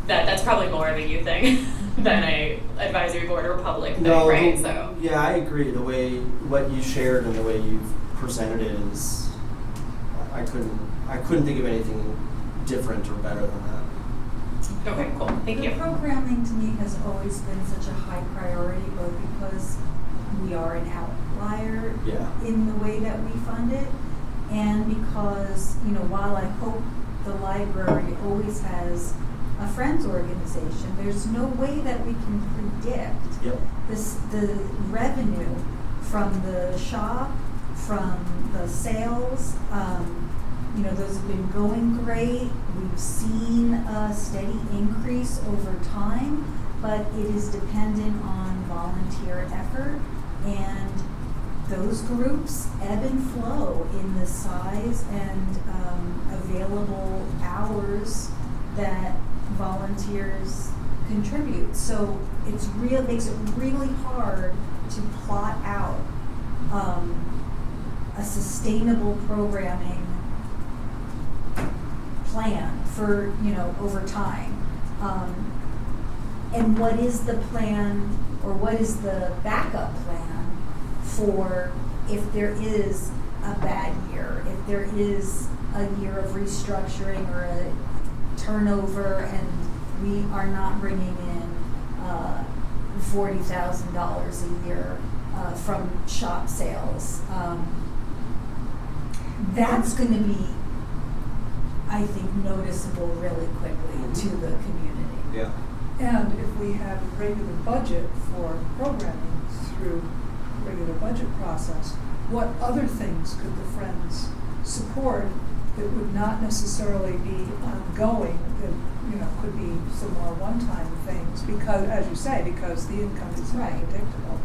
that's probably more of a you thing than a advisory board or public thing, right? So yeah, I agree. What you shared and the way you've presented it is, I couldn't think of anything different or better than that. Okay, cool. Thank you. The programming to me has always been such a high priority, both because we are an outlier Yeah. in the way that we fund it, and because, while I hope the library always has a friends organization, there's no way that we can predict Yep. the revenue from the shop, from the sales. Those have been going great. We've seen a steady increase over time, but it is dependent on volunteer effort, and those groups ebb and flow in the size and available hours that volunteers contribute. So makes it really hard to plot out a sustainable programming plan for, over time. And what is the plan, or what is the backup plan for if there is a bad year, if there is a year of restructuring or a turnover and we are not bringing in $40,000 a year from shop sales. That's going to be, I think, noticeable really quickly to the community. Yeah. And if we had a regular budget for programming through regular budget process, what other things could the Friends support that would not necessarily be ongoing, that, could be some more one-time things, because, as you say, because the income is Right. unpredictable.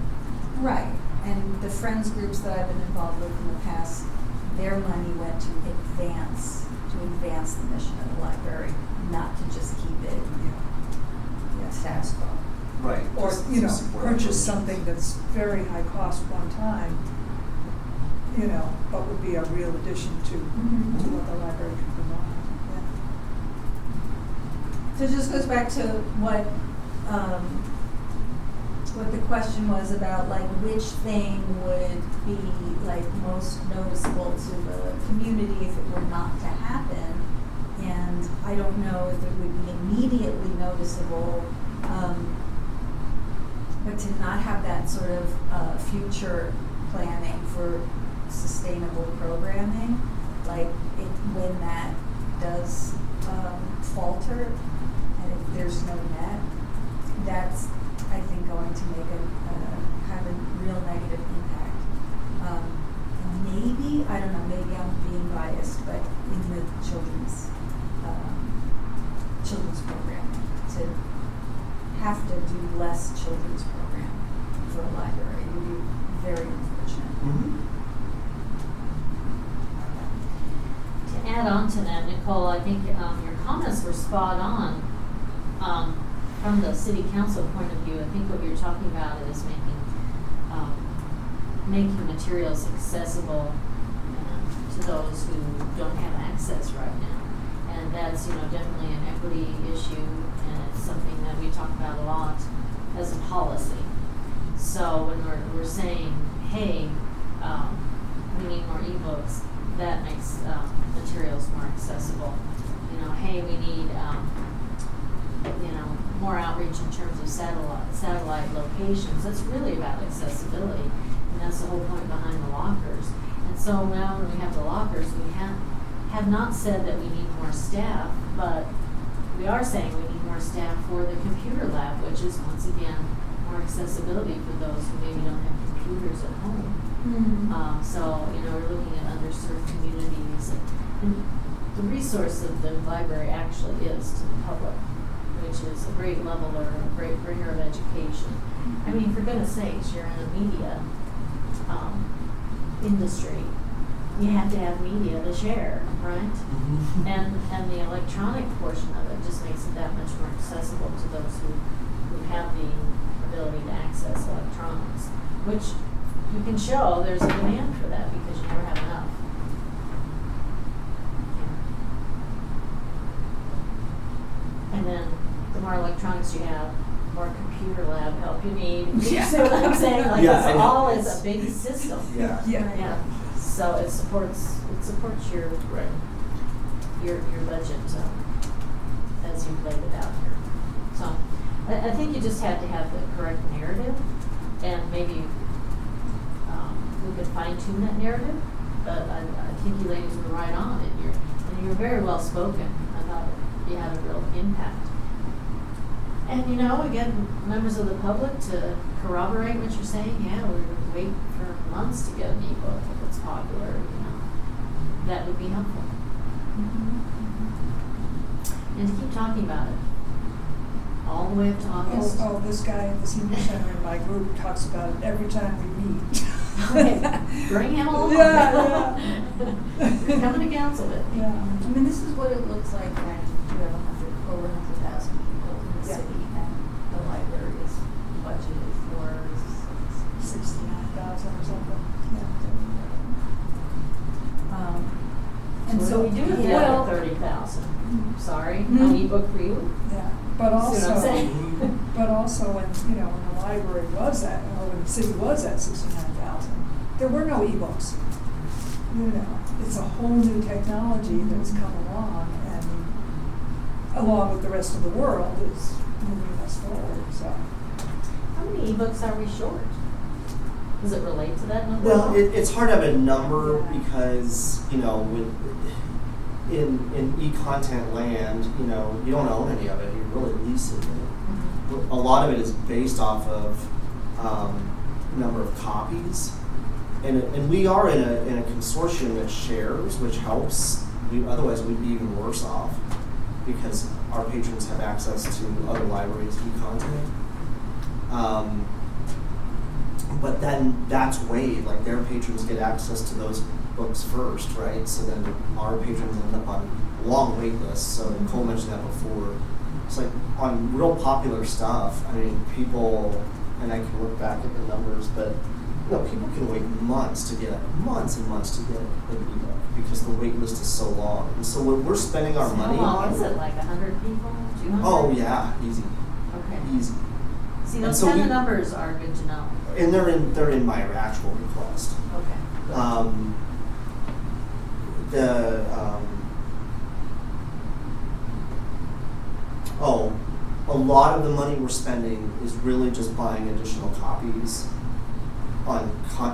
Right, and the Friends groups that I've been involved with in the past, their money went to advance the mission of the library, not to just keep it status quo. Right. Or, Just some support purchase operations. something that's very high cost one time, but would be a real addition to what the library can provide. So it just goes back to what the question was about, like, which thing would be like most noticeable to the community if it were not to happen. And I don't know if it would be immediately noticeable, but to not have that sort of future planning for sustainable programming, like when that does falter, and if there's no net, that's, I think, going to make have a real negative impact. Maybe, I don't know, maybe I'm being biased, but in the children's program, to have to do less children's program for a library would be very unfortunate. To add on to that, Nicole, I think your comments were spot on. From the city council point of view, I think what you're talking about is making materials accessible to those who don't have access right now. And that's, definitely an equity issue, and it's something that we talk about a lot as a policy. So when we're saying, hey, we need more ebooks, that makes materials more accessible. Hey, we need more outreach in terms of satellite locations. That's really about accessibility, and that's the whole point behind the lockers. And so now when we have the lockers, we have not said that we need more staff, but we are saying we need more staff for the computer lab, which is, once again, more accessibility for those who maybe don't have computers at home. So, we're looking at underserved communities, and the resource of the library actually is to the public, which is a great leveler, a great bringer of education. I mean, for goodness sakes, you're in a media industry. You have to have media to share, right? And the electronic portion of it just makes it that much more accessible to those who have the ability to access electronics, which you can show there's a demand for that because you never have enough. And then the more electronics you have, the more computer lab help you need. You see what I'm saying? Like, Yeah, it's all is a big system. Yeah. Yeah. Yeah. So it supports your Right. your budget as you've laid it out here. So I think you just have to have the correct narrative, and maybe we could fine tune that narrative. But I think you ladies were right on, and you're very well spoken. I thought you had a real impact. And again, members of the public to corroborate what you're saying. Yeah, we would wait for months to get an ebook if it's popular. That would be helpful. And to keep talking about it all the way up to August. Oh, this guy at the senior center in my group talks about it every time we meet. Okay, bring him along. Yeah. You're coming to council with me. Yeah. I mean, this is what it looks like when you have over 100,000 people in the Yeah. city, and the library is budgeted for 69,000 or something. And So so what do we do with the well, other 30,000? Sorry, Mhm. an ebook for you? Yeah, but See what I'm also, saying? but also when, when the library was at, or when the city was at 69,000, there were no ebooks. It's a whole new technology that's come along, and along with the rest of the world is moving us forward, so. How many ebooks are we short? Does it relate to that number? Well, it's hard to have a number Yeah. because, in e-content land, you don't own any of it. You really lease it. Mhm. A lot of it is based off of number of copies, and we are in a consortium that shares, which helps. Otherwise, we'd be even worse off because our patrons have access to other libraries' e-content. But then that's weighed, like their patrons get access to those books first, right? So then our patrons end up on long wait lists. So Nicole mentioned that before. It's like on real popular stuff, I mean, people, and I can look back at the numbers, but people can wait months and months to get an ebook because the wait list is so long. And so what we're spending our money How long on. is it? Like 100 people? 200? Oh yeah, easy. Okay. Easy. See, And those so kind of we- numbers are good to know. And they're in my actual request. Okay. Good. A lot of the money we're spending is really just buying additional copies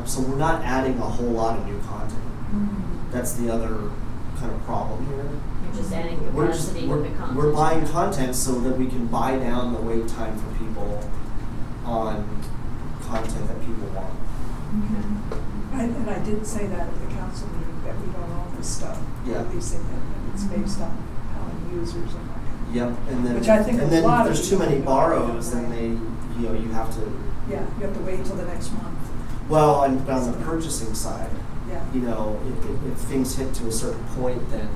so we're not adding a whole lot of new content. That's the other kind of problem here. You're just adding capacity with the content. We're buying content so that we can buy down the wait time for people on content that people want. And I did say that at the council meeting, that we don't own this stuff. Yeah. We're leasing it, and it's based on how many users and that kind of. Yep, and then Which I think and a then lot of if there's too people many don't borrows, know. then you have to. Yeah, you have to wait till the next month. Well, on the purchasing side, Yeah. if things hit to a certain point, then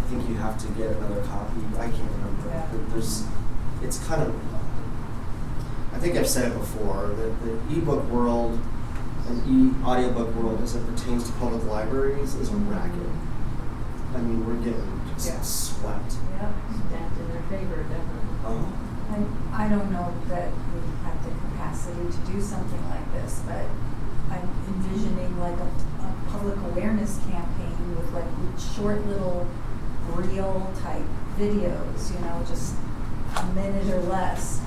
I think you have to get another copy. I can't remember. Yeah. It's kind of. I think I've said it before that the ebook world and audiobook world, as it pertains to public libraries, is a racket. I mean, we're getting just Yeah. swept. Yep, stacked in their favor, definitely. I don't know that we have the capacity to do something like this, but I'm envisioning like a public awareness campaign with like short little reel type videos, just a minute or less,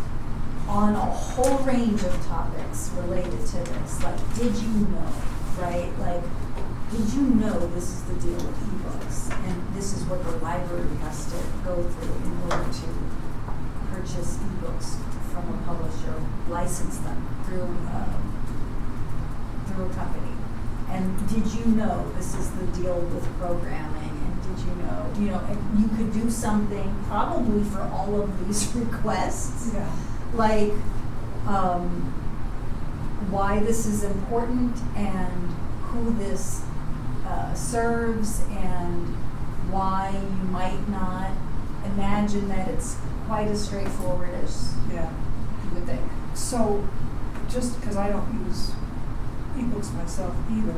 on a whole range of topics related to this. Like, did you know, right? Like, did you know this is the deal with ebooks? And this is what the library has to go through in order to purchase ebooks from a publisher, license them through a company. And did you know this is the deal with programming? And did you know, and you could do something probably for all of these requests. Yeah. Like why this is important and who this serves and why you might not imagine that it's quite as straightforward as Yeah. you would think. So, just because I don't use ebooks myself either,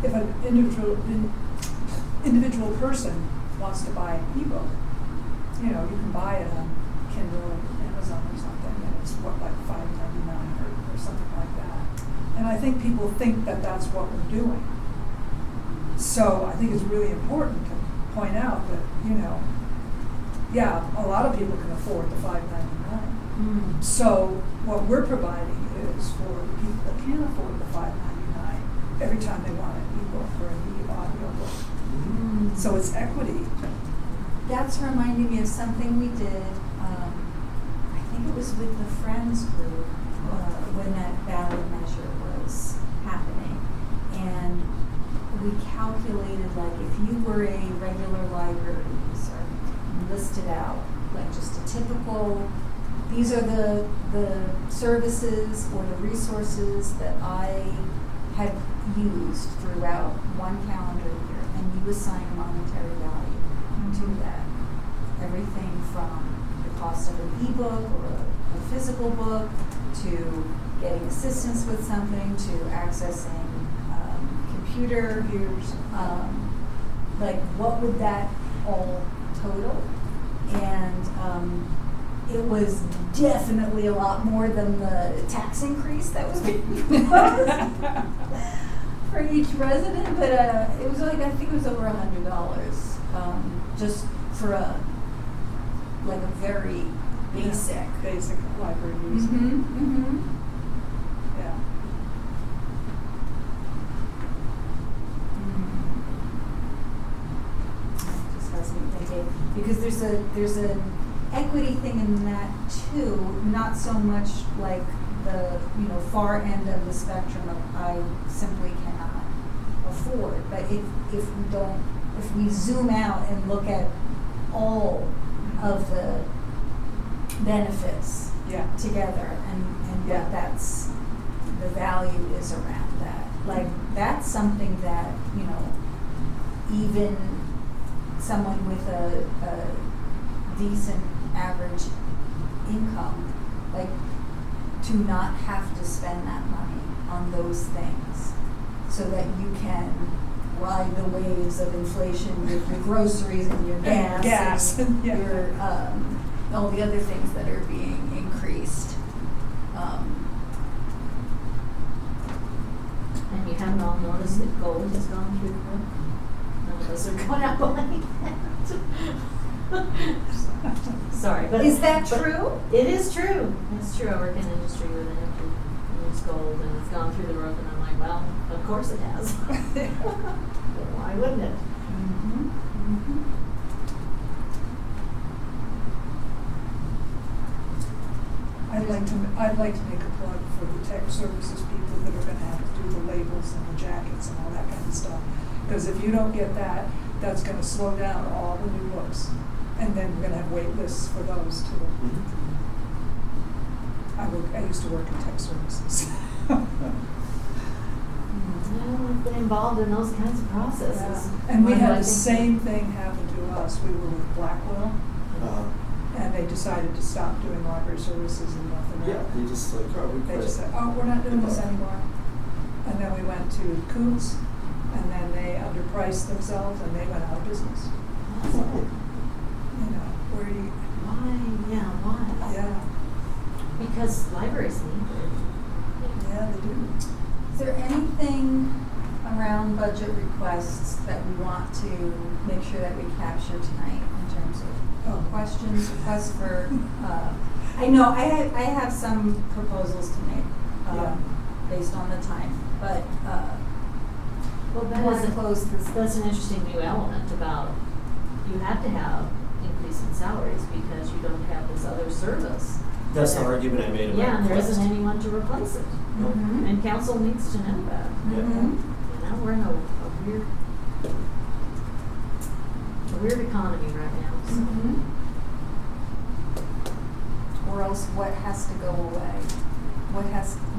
if an individual person wants to buy an ebook, you can buy it on Kindle or Amazon or something, and it's like $5.99 or something like that. And I think people think that that's what we're doing. So I think it's really important to point out that, yeah, a lot of people can afford the $5.99. So what we're providing is for the people that can't afford the $5.99 every time they want an ebook or an e-audio book. So it's equity. That's reminding me of something we did, I think it was with the Friends group, when that ballot measure was happening. And we calculated, like, if you were a regular library user, listed out, like, just a typical, these are the services or the resources that I have used throughout one calendar year, and you assign a monetary value to that. Everything from the cost of an ebook or a physical book to getting assistance with something to accessing computer use, like what would that all total? And it was definitely a lot more than the tax increase that was being proposed for each resident, but it was like, I think it was over $100, just for a very basic. Basic library use. Yeah. It just has me thinking, because there's an equity thing in that too, not so much like the far end of the spectrum of I simply cannot afford, but if we zoom out and look at all of the benefits together and Yeah. what that's the value is around that, like that's something that even someone with a decent average income, like, to not have to spend that money on those things so that you can ride the waves of inflation with your groceries and your gas and Yeah. your all the other things that are being increased. And you haven't all noticed that gold has gone through the roof? None of us are going out buying that. Sorry, but. Is that but true? It is true. It's true. I work in an industry where they have to use gold and it's gone through the roof and I'm like, well, of course it has. Why wouldn't it? I'd like to make a plug for the tech services people that are gonna have to do the labels and the jackets and all that kind of stuff. Because if you don't get that, that's gonna slow down all the new books. And then we're gonna have wait lists for those too. I used to work in tech services. Well, I've been involved in those kinds of processes. And we Why do had I the think same thing happen to us. We were with Blackwell, and they decided to stop doing library services in North America. Yeah, they just like, oh, we They quit. just said, oh, we're not doing this Goodbye. anymore. And then we went to Coots, and then they underpriced themselves, and they went out of business. Where do you, Why? Yeah, why? yeah, Because libraries need it. yeah, they do. Is there anything around budget requests that we want to make sure that we capture tonight in terms of questions, requests for, I know, I have some proposals to make, Yeah. based on the time, but, Well, that want is to close this. that's an interesting new element about you have to have increase in salaries because you don't have this other service. That's the argument I made about Yeah, and there Quest. isn't anyone to replace it. Mhm. And council needs to know that. Yeah. Mhm. We're in a weird economy right now. So. Mhm. Or else what has to go away?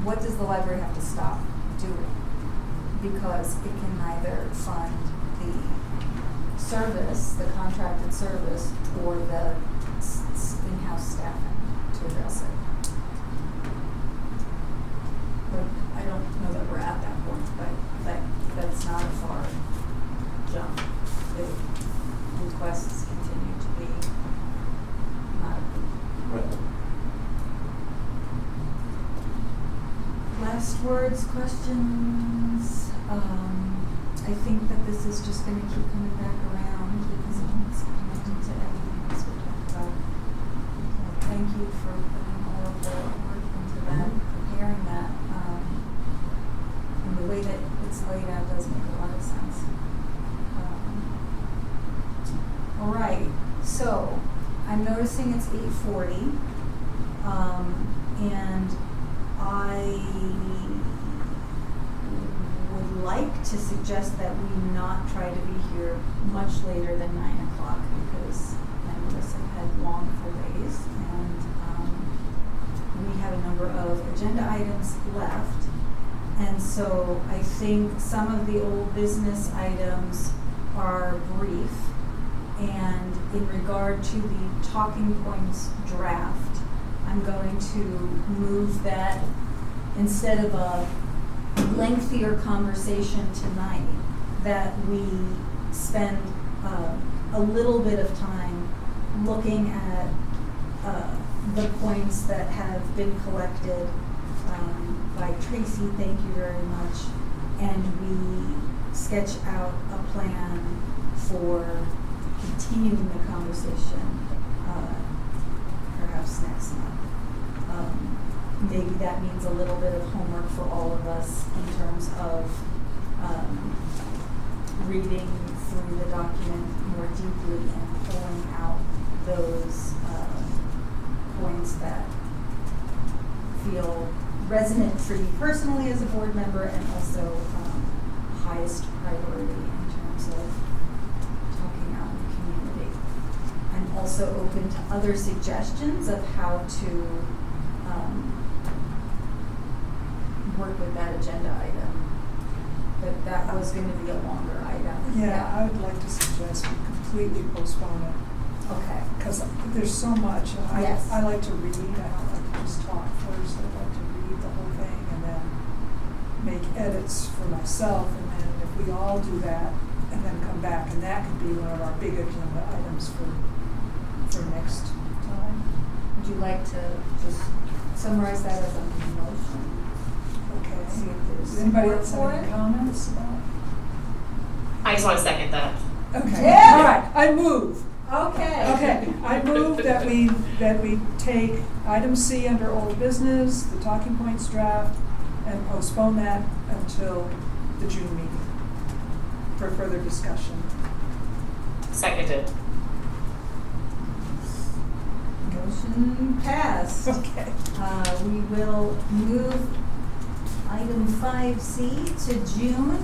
What does the library have to stop doing? Because it can neither fund the service, the contracted service, or the in-house staffing to address it. But I don't know that we're at that point, but that's not a far jump. If requests continue to be not approved. Right. Last words, questions? I think that this is just gonna keep coming back around because it's connected to everything else we talked about. So thank you for putting all of the work into that, preparing that. And the way that it's laid out does make a lot of sense. All right, so I'm noticing it's 8:40, and I would like to suggest that we not try to be here much later than 9 o'clock because many of us have had long full days, and we have a number of agenda items left. And so I think some of the old business items are brief. And in regard to the talking points draft, I'm going to move that instead of a lengthier conversation tonight, that we spend a little bit of time looking at the points that have been collected by Tracy, thank you very much, and we sketch out a plan for continuing the conversation perhaps next month. Maybe that means a little bit of homework for all of us in terms of reading through the document more deeply and pulling out those points that feel resonant for you personally as a board member and also highest priority in terms of talking out in the community. I'm also open to other suggestions of how to work with that agenda item. But that was going to be a longer item. Yeah, I would like to suggest we completely postpone it. Okay. Because there's so much, and Yes. I like to read, I don't like to just talk first, I like to read the whole thing and then make edits for myself, and then if we all do that, and then come back, and that could be one of our big agenda items for next time. Would you like to just summarize that as a motion? Okay. See if there's Does anybody support else for have any it? comments about? I just want to second that. Okay, Yeah. all right, I move. Okay. Okay, I move that we take item C under old business, the talking points draft, and postpone that until the June meeting for further discussion. Seconded. Motion passed. Okay. We will move item 5C to June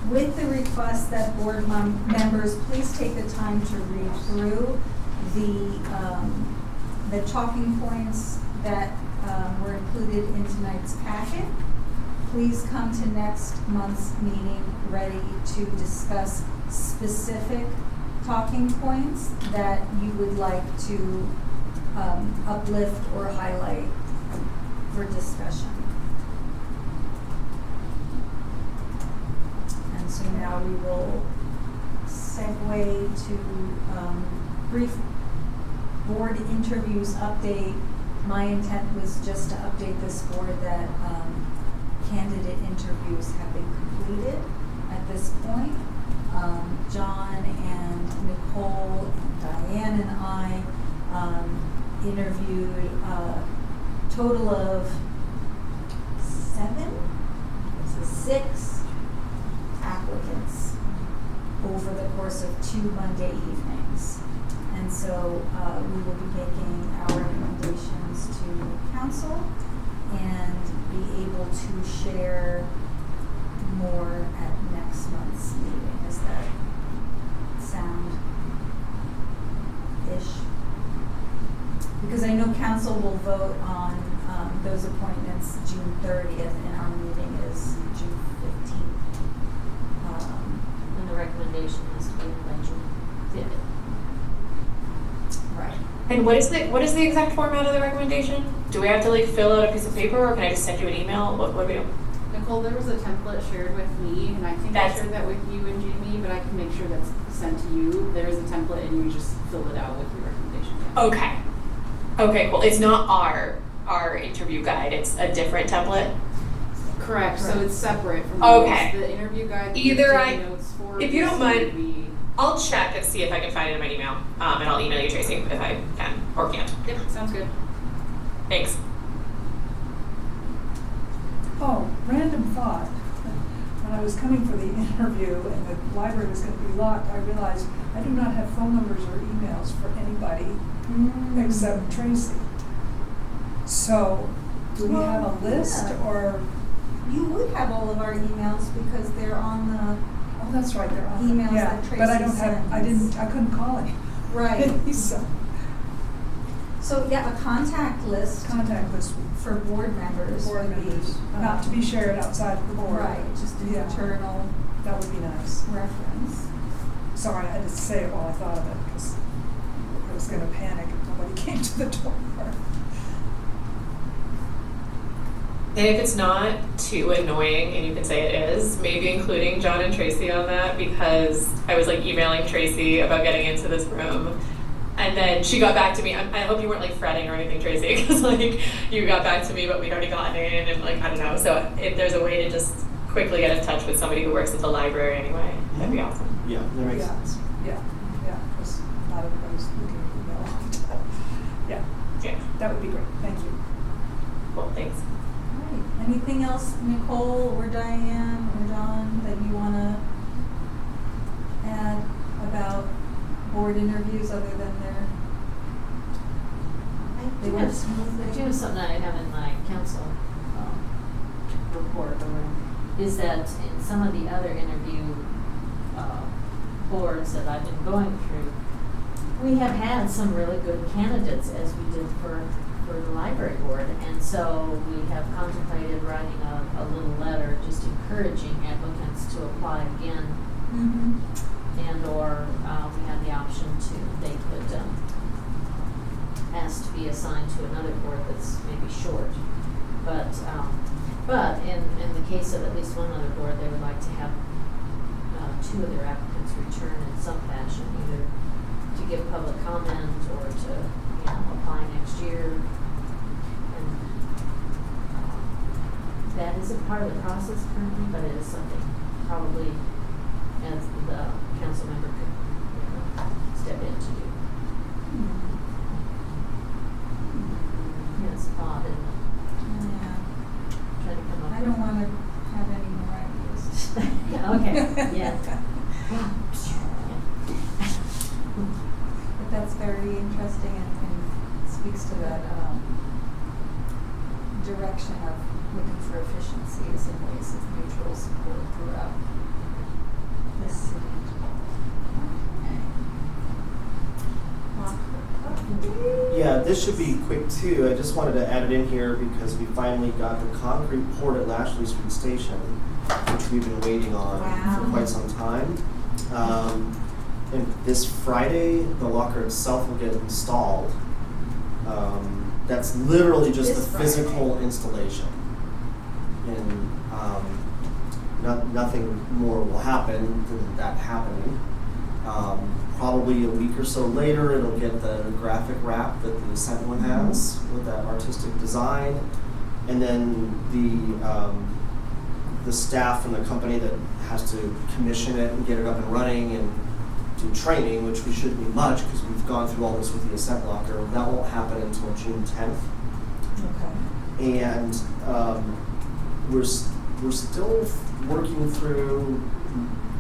with the request that board members please take the time to read through the talking points that were included in tonight's packet. Please come to next month's meeting ready to discuss specific talking points that you would like to uplift or highlight for discussion. And so now we will segue to brief board interviews update. My intent was just to update this board that candidate interviews have been completed at this point. John and Nicole and Diane and I interviewed a total of 6 applicants over the course of 2 Monday evenings. And so we will be making our recommendations to council and be able to share more at next month's meeting. Does that sound ish? Because I know council will vote on those appointments June 30th and our meeting is June 15th. And the recommendation has to be in by June 5th. Right. And what is the exact format of the recommendation? Do we have to like fill out a piece of paper, or can I just send you an email? What do we do? Nicole, there was a template shared with me, and I think I shared that with you and Jamie, but I can make sure that's sent to you. There is a template, and you just fill it out with your recommendation. Okay. Okay, cool. It's not our interview guide. It's a different template. Correct, so it's separate from Okay. the interview guide. that Either you're I- taking notes for. if you don't this mind, would be- I'll check and see if I can find it in my email, and I'll email you, Tracy, if I can or can't. Yep, sounds good. Thanks. Oh, random thought. When I was coming for the interview and the library was going to be locked, I realized I do not have phone numbers or emails for anybody except Tracy. So, do we have a list yeah. or, You would have all of our emails because they're on oh, that's right, they're on. Emails yeah, that but I Tracy don't have, sends. I couldn't call any. the, right. So, So, yeah, a contact list contact list for board members board would be. members, not to be shared outside of the board. Right, just an Yeah. internal That would be nice. reference. Sorry, I had to say it while I thought of it, because I was gonna panic if nobody came to the door. And if it's not too annoying, and you can say it is, maybe including John and Tracy on that, because I was like emailing Tracy about getting into this room, and then she got back to me. I hope you weren't like fretting or anything, Tracy, because like you got back to me, but we'd already gotten in, and like I don't know. So if there's a way to just quickly get in touch with somebody who works at the library anyway, that'd be awesome. Yeah, that makes sense. Yeah, because not everybody's looking at email all the time. Yeah, Yeah. that would be great, thank you. Cool. Thanks. All right. Anything else, Nicole or Diane or John, that you want to add about board interviews other than their? I They do went have smoothly. I do have something I have in my council report, is that in some of the other interview boards that I've been going through, we have had some really good candidates, as we did for the library board, and so we have contemplated writing a little letter just encouraging applicants to apply again, Mm-hmm. and or we have the option to, they could ask to be assigned to another board that's maybe short. But in the case of at least one other board, they would like to have two of their applicants return in some fashion, either to give public comment or to, apply next year. And that isn't part of the process currently, but it is something probably as the council member could, step in to do. Yeah, it's odd, and Yeah. try to come up I don't want to have any more ideas. Okay, yeah. But that's very interesting and speaks to that direction of looking for efficiencies and ways of mutual support throughout the city. Okay. Yeah, this should be quick too. I just wanted to add it in here because we finally got the concrete poured at Lashley Street Station, which we've been waiting on for Wow. quite some time. And this Friday, the locker itself will get installed. That's literally just This the Friday. physical installation. And nothing more will happen than that happening. Probably a week or so later, it'll get the graphic wrap that the Ascent one has with that artistic design. And then the staff from the company that has to commission it and get it up and running and do training, which we shouldn't be much because we've gone through all this with the Ascent locker. That won't happen until June 10th. Okay. And we're still working through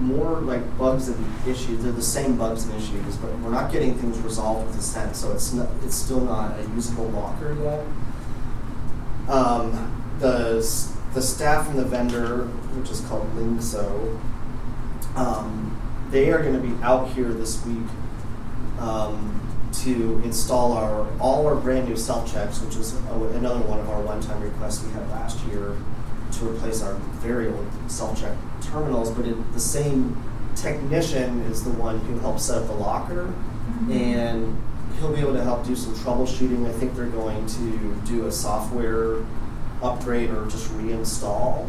more like bugs and issues. They're the same bugs and issues, but we're not getting things resolved with Ascent, so it's still not a usable locker yet. The staff and the vendor, which is called Lingso, they are going to be out here this week to install all our brand new self-checks, which is another one of our one-time requests we had last year to replace our very old self-check terminals, but the same technician is the one who helps set up the locker, and he'll be able to help do some troubleshooting. I think they're going to do a software upgrade or just reinstall.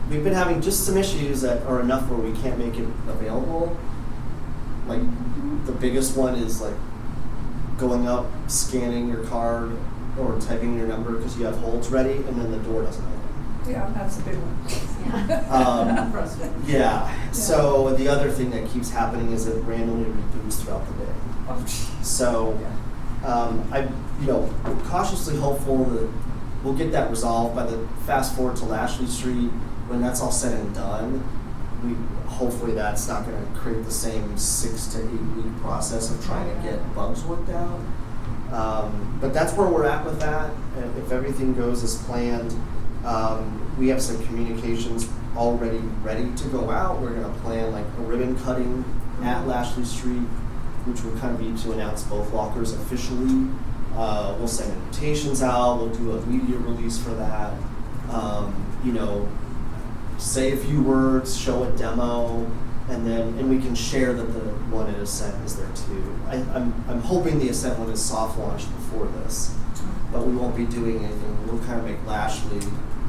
We've been having just some issues that are enough where we can't make it available. Like the biggest one is like going up, scanning your card, or typing your number because you have holds ready, and then the door doesn't open. Yeah, that's a big one. Yeah. Frustrating. Yeah, so the other thing that keeps happening is it randomly reboots throughout the day. Oh, geez. So, I'm, cautiously hopeful that we'll get that resolved by the fast forward to Lashley Street. When that's all said and done, hopefully that's not gonna create the same 6 to 8 week process of trying to get bugs worked out. But that's where we're at with that. And if everything goes as planned, we have some communications already ready to go out. We're gonna plan like a ribbon cutting at Lashley Street, which would kind of be to announce both lockers officially. We'll send invitations out, we'll do a media release for that. Say a few words, show a demo, and we can share that the one at Ascent is there too. I'm hoping the Ascent one is soft launched before this, but we won't be doing anything. We'll kind of make Lashley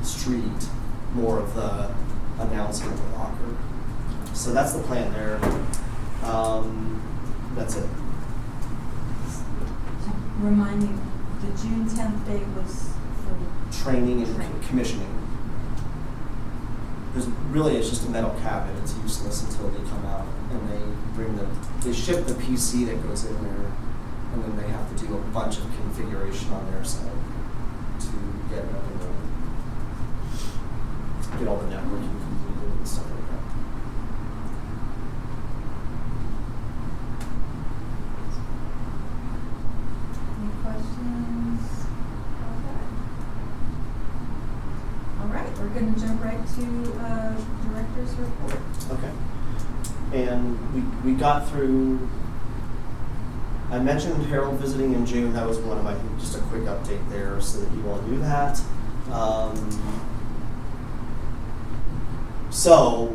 Street more of the announcement of the locker. So that's the plan there. That's it. Remind me, the June 10th date was for Training and Training. commissioning. Because really it's just a metal cabinet, it's useless until they come out and they ship the PC that goes in there, and then they have to do a bunch of configuration on their side to get it up and running. Get all the networking completed and stuff like that. Any questions? All right, we're going to jump right to director's report. Okay. And we got through, I mentioned Harold visiting in June. That was one of my, just a quick update there so that you all knew that. So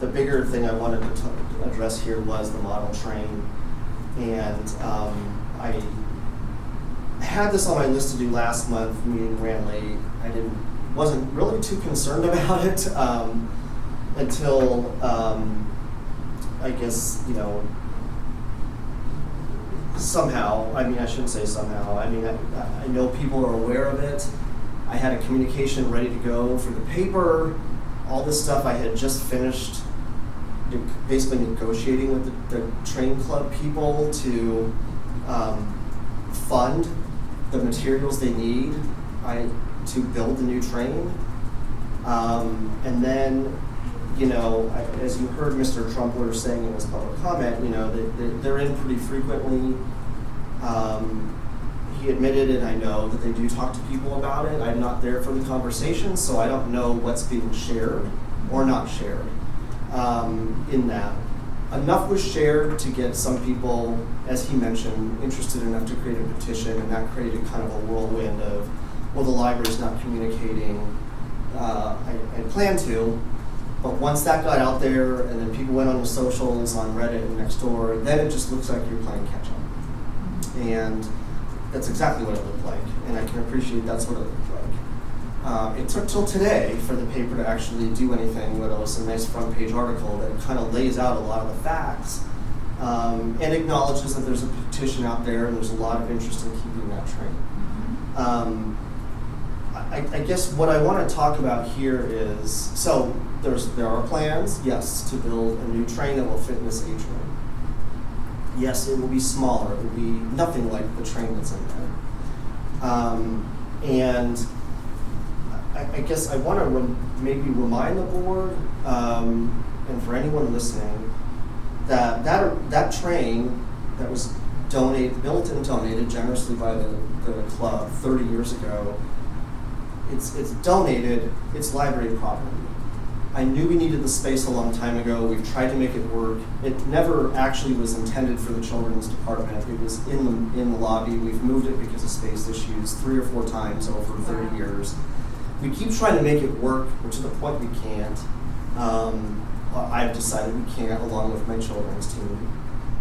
the bigger thing I wanted to address here was the model train. And I had this on my list to do last month, meeting ran late. Wasn't really too concerned about it until I guess, somehow, I shouldn't say somehow, I know people are aware of it. I had a communication ready to go for the paper, all this stuff I had just finished basically negotiating with the train club people to fund the materials they need to build the new train. And then, as you heard Mr. Trumpler saying in his public comment, they're in pretty frequently. He admitted, and I know that they do talk to people about it. I'm not there for the conversation, so I don't know what's being shared or not shared in that. Enough was shared to get some people, as he mentioned, interested enough to create a petition, and that created kind of a whirlwind of, well, the library's not communicating. I plan to, but once that got out there, and then people went on the socials, on Reddit and Nextdoor, then it just looks like you're playing catch up. And that's exactly what it looked like, and I can appreciate that's what it looked like. It took till today for the paper to actually do anything, but it was a nice front page article that kind of lays out a lot of the facts and acknowledges that there's a petition out there and there's a lot of interest in keeping that train. I guess what I want to talk about here is, so there are plans, yes, to build a new train that will fit in this age range. Yes, it will be smaller. It will be nothing like the train that's in there. And I guess I want to maybe remind the board, and for anyone listening, that train that was built and donated generously by the club 30 years ago, it's donated, it's library property. I knew we needed the space a long time ago. We've tried to make it work. It never actually was intended for the children's department. It was in the lobby. We've moved it because of space issues 3 or 4 times over 30 years. We keep trying to make it work, which to the point we can't. I've decided we can't, along with my children's team.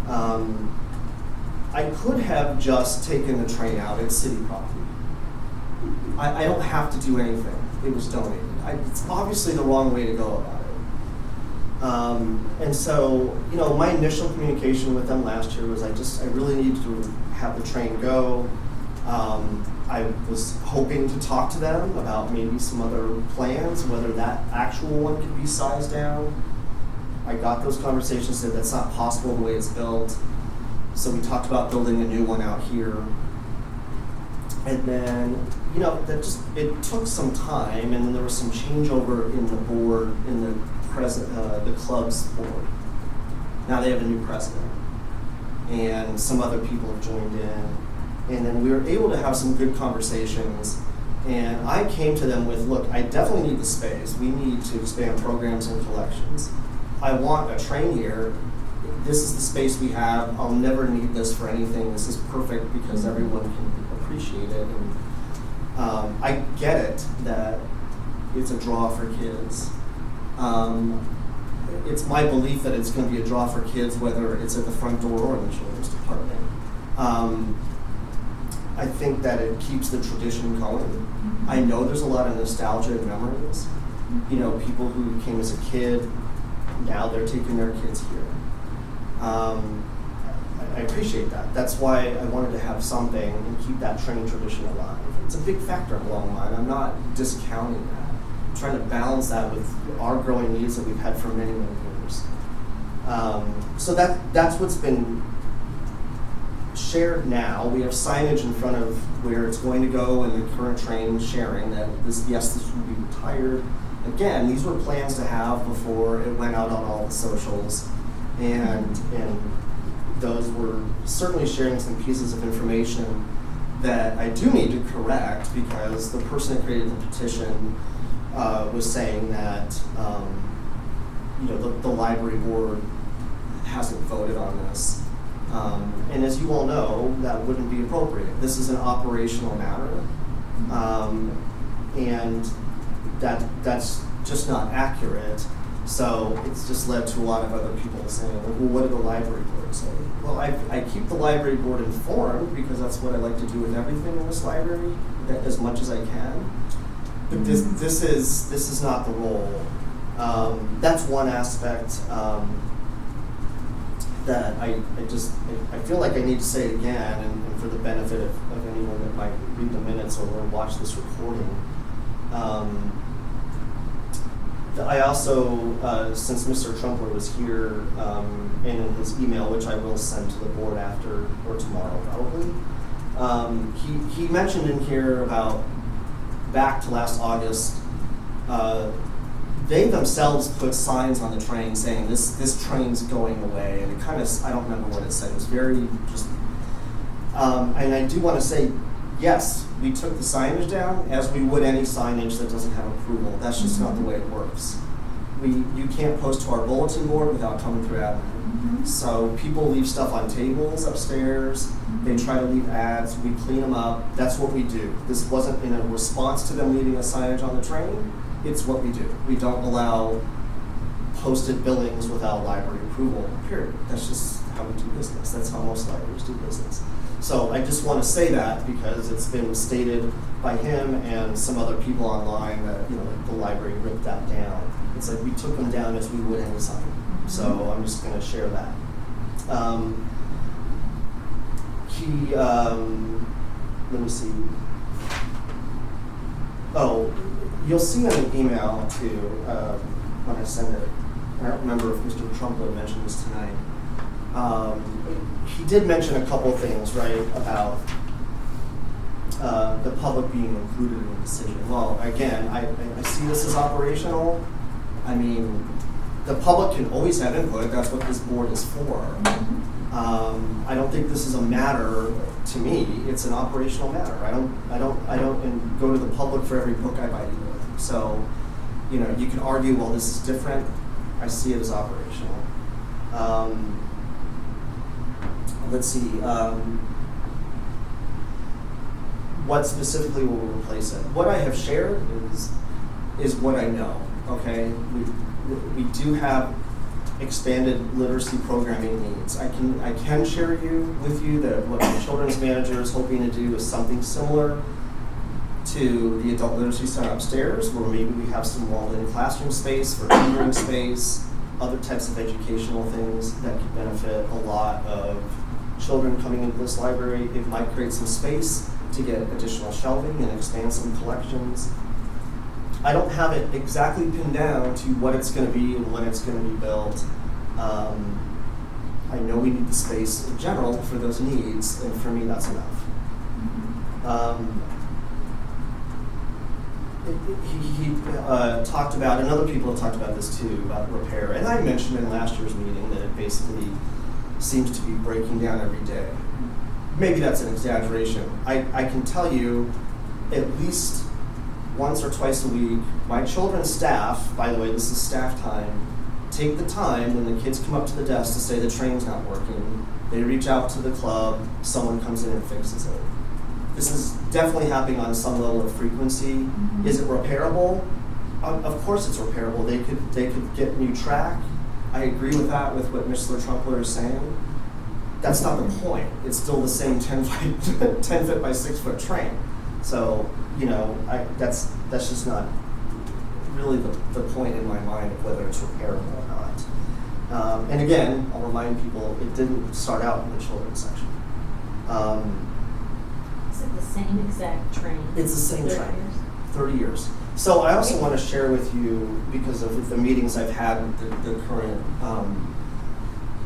I could have just taken the train out. It's city property. I don't have to do anything. It was donated. It's obviously the wrong way to go about it. And so, my initial communication with them last year was I really need to have the train go. I was hoping to talk to them about maybe some other plans, whether that actual one could be sized down. I got those conversations, said that's not possible the way it's built. So we talked about building a new one out here. And then, you know, it took some time, and then there was some changeover in the board, in the club's board. Now they have a new president, and some other people have joined in. And then we were able to have some good conversations. And I came to them with, look, I definitely need the space. We need to expand programs and collections. I want a train here. This is the space we have. I'll never need this for anything. This is perfect because everyone can appreciate it. And I get it that it's a draw for kids. It's my belief that it's going to be a draw for kids, whether it's at the front door or in the children's department. I think that it keeps the tradition going. I know there's a lot of nostalgia and memories. You know, people who came as a kid, now they're taking their kids here. I appreciate that. That's why I wanted to have something and keep that training tradition alive. It's a big factor in Longmont. I'm not discounting that. I'm trying to balance that with our growing needs that we've had for many, many years. So that's what's been shared now. We have signage in front of where it's going to go and the current train sharing that this will be retired. Again, these were plans to have before it went out on all the socials, and those were certainly sharing some pieces of information that I do need to correct, because the person that created the petition was saying that the library board hasn't voted on this. And as you all know, that wouldn't be appropriate. This is an operational matter, and that's just not accurate. So it's just led to a lot of other people saying, well, what did the library board say? Well, I keep the library board informed because that's what I like to do with everything in this library, as much as I can. But this is not the role. That's one aspect. That I feel like I need to say it again, and for the benefit of anyone that might read the minutes or watch this recording. I also, since Mr. Trumpler was here, and in his email, which I will send to the board after or tomorrow probably, he mentioned in here about back to last August. They themselves put signs on the train saying this train's going away, and it kind of, I don't remember what it said. It was very just, and I do want to say, yes, we took the signage down as we would any signage that doesn't have approval. That's just not the way it works. You can't post to our bulletin board without coming through admin. So people leave stuff on tables upstairs. They try to leave ads. We clean them up. That's what we do. This wasn't in a response to them leaving a signage on the train. It's what we do. We don't allow posted billings without library approval, period. That's just how we do business. That's how most libraries do business. So I just want to say that because it's been stated by him and some other people online that, the library ripped that down. It's like we took them down as we would any sign. So I'm just going to share that. Let me see. Oh, you'll see in the email too, when I send it. I don't remember if Mr. Trumpler mentioned this tonight. He did mention a couple things, right, about the public being included in the decision. Well, again, I see this as operational. I mean, the public can always have input. That's what this board is for. I don't think this is a matter to me. It's an operational matter. I don't go to the public for every book I buy either. So, you can argue, well, this is different. I see it as operational. Let's see. What specifically will replace it? What I have shared is what I know. Okay, we do have expanded literacy programming needs. I can share with you that what the children's manager is hoping to do is something similar to the adult literacy center upstairs, where maybe we have some walled-in classroom space for tutoring space, other types of educational things that could benefit a lot of children coming into this library. It might create some space to get additional shelving and expand some collections. I don't have it exactly pinned down to what it's going to be and when it's going to be built. I know we need the space in general for those needs, and for me, that's enough. He talked about, and other people have talked about this too, about repair. And I mentioned in last year's meeting that it basically seems to be breaking down every day. Maybe that's an exaggeration. I can tell you at least once or twice a week, my children's staff, by the way, this is staff time, take the time when the kids come up to the desk to say the train's not working. They reach out to the club, someone comes in and fixes it. This is definitely happening on some level of frequency. Mm-hmm. Is it repairable? Of course it's repairable. They could get new track. I agree with that, with what Mr. Trumpler is saying. That's not the point. It's still the same 10 foot by 6 foot train. So, that's just not really the point in my mind of whether it's repairable or not. And again, I'll remind people, it didn't start out in the children's section. Is it the same exact train? It's the same 30 train. years? 30 years. So I also want to share with you, because of the meetings I've had with the current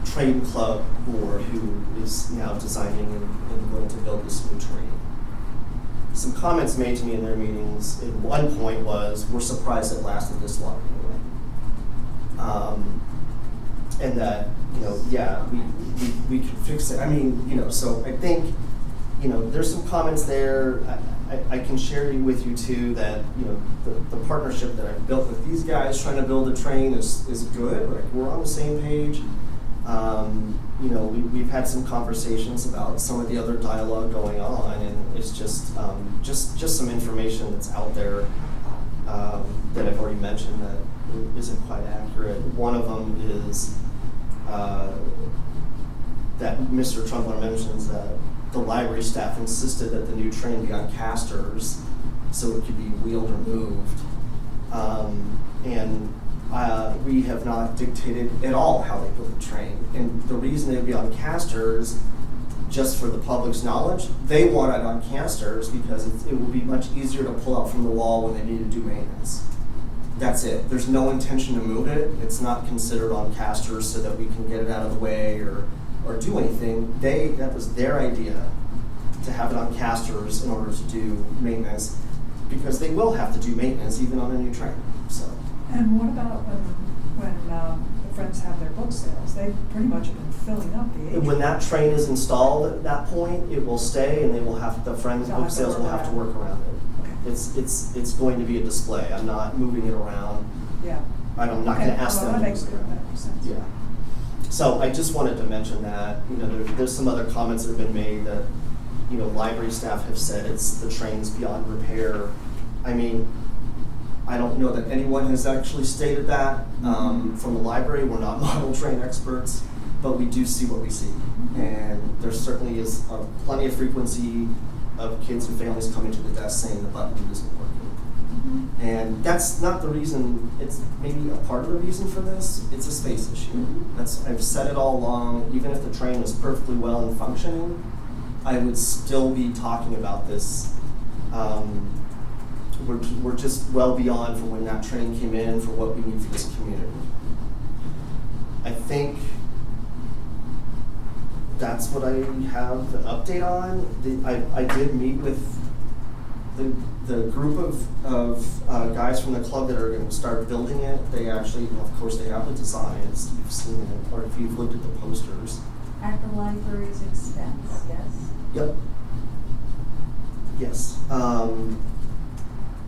train club board, who is now designing and going to build this new train. Some comments made to me in their meetings at one point was, we're surprised it lasted this long anyway. And that, we could fix it. I mean, so I think, there's some comments there. I can share with you too that, the partnership that I've built with these guys trying to build a train is good. Like, we're on the same page. We've had some conversations about some of the other dialogue going on, and it's just some information that's out there that I've already mentioned that isn't quite accurate. One of them is that Mr. Trumpler mentions that the library staff insisted that the new train be on casters so it could be wheeled or moved. We have not dictated at all how they build the train. And the reason they'd be on casters, just for the public's knowledge, they want it on casters because it will be much easier to pull out from the wall when they need to do maintenance. That's it. There's no intention to move it. It's not considered on casters so that we can get it out of the way or do anything. That was their idea, to have it on casters in order to do maintenance, because they will have to do maintenance even on a new train. So. And what about when the Friends have their book sales? They pretty much have been filling up the age. When that train is installed at that point, it will stay, and the Friends book sales will have to work around it. Okay. It's going to be a display. I'm not moving it around. Yeah. I'm not going to ask them that to makes move it around. that makes sense. Yeah. So I just wanted to mention that, there's some other comments that have been made that, library staff have said the train's beyond repair. I mean, I don't know that anyone has actually stated that from the library. We're not model train experts, but we do see what we see. And there certainly is plenty of frequency of kids and families coming to the desk saying the button isn't working. And that's not the reason. It's maybe a part of the reason for this. It's a space issue. I've said it all along. Even if the train was perfectly well and functioning, I would still be talking about this. We're just well beyond from when that train came in for what we need for this community. I think that's what I have an update on. I did meet with the group of guys from the club that are going to start building it. They actually, of course, they have the designs. You've seen it, or if you've looked at the posters. At the library's expense, yes? Yep. Yes.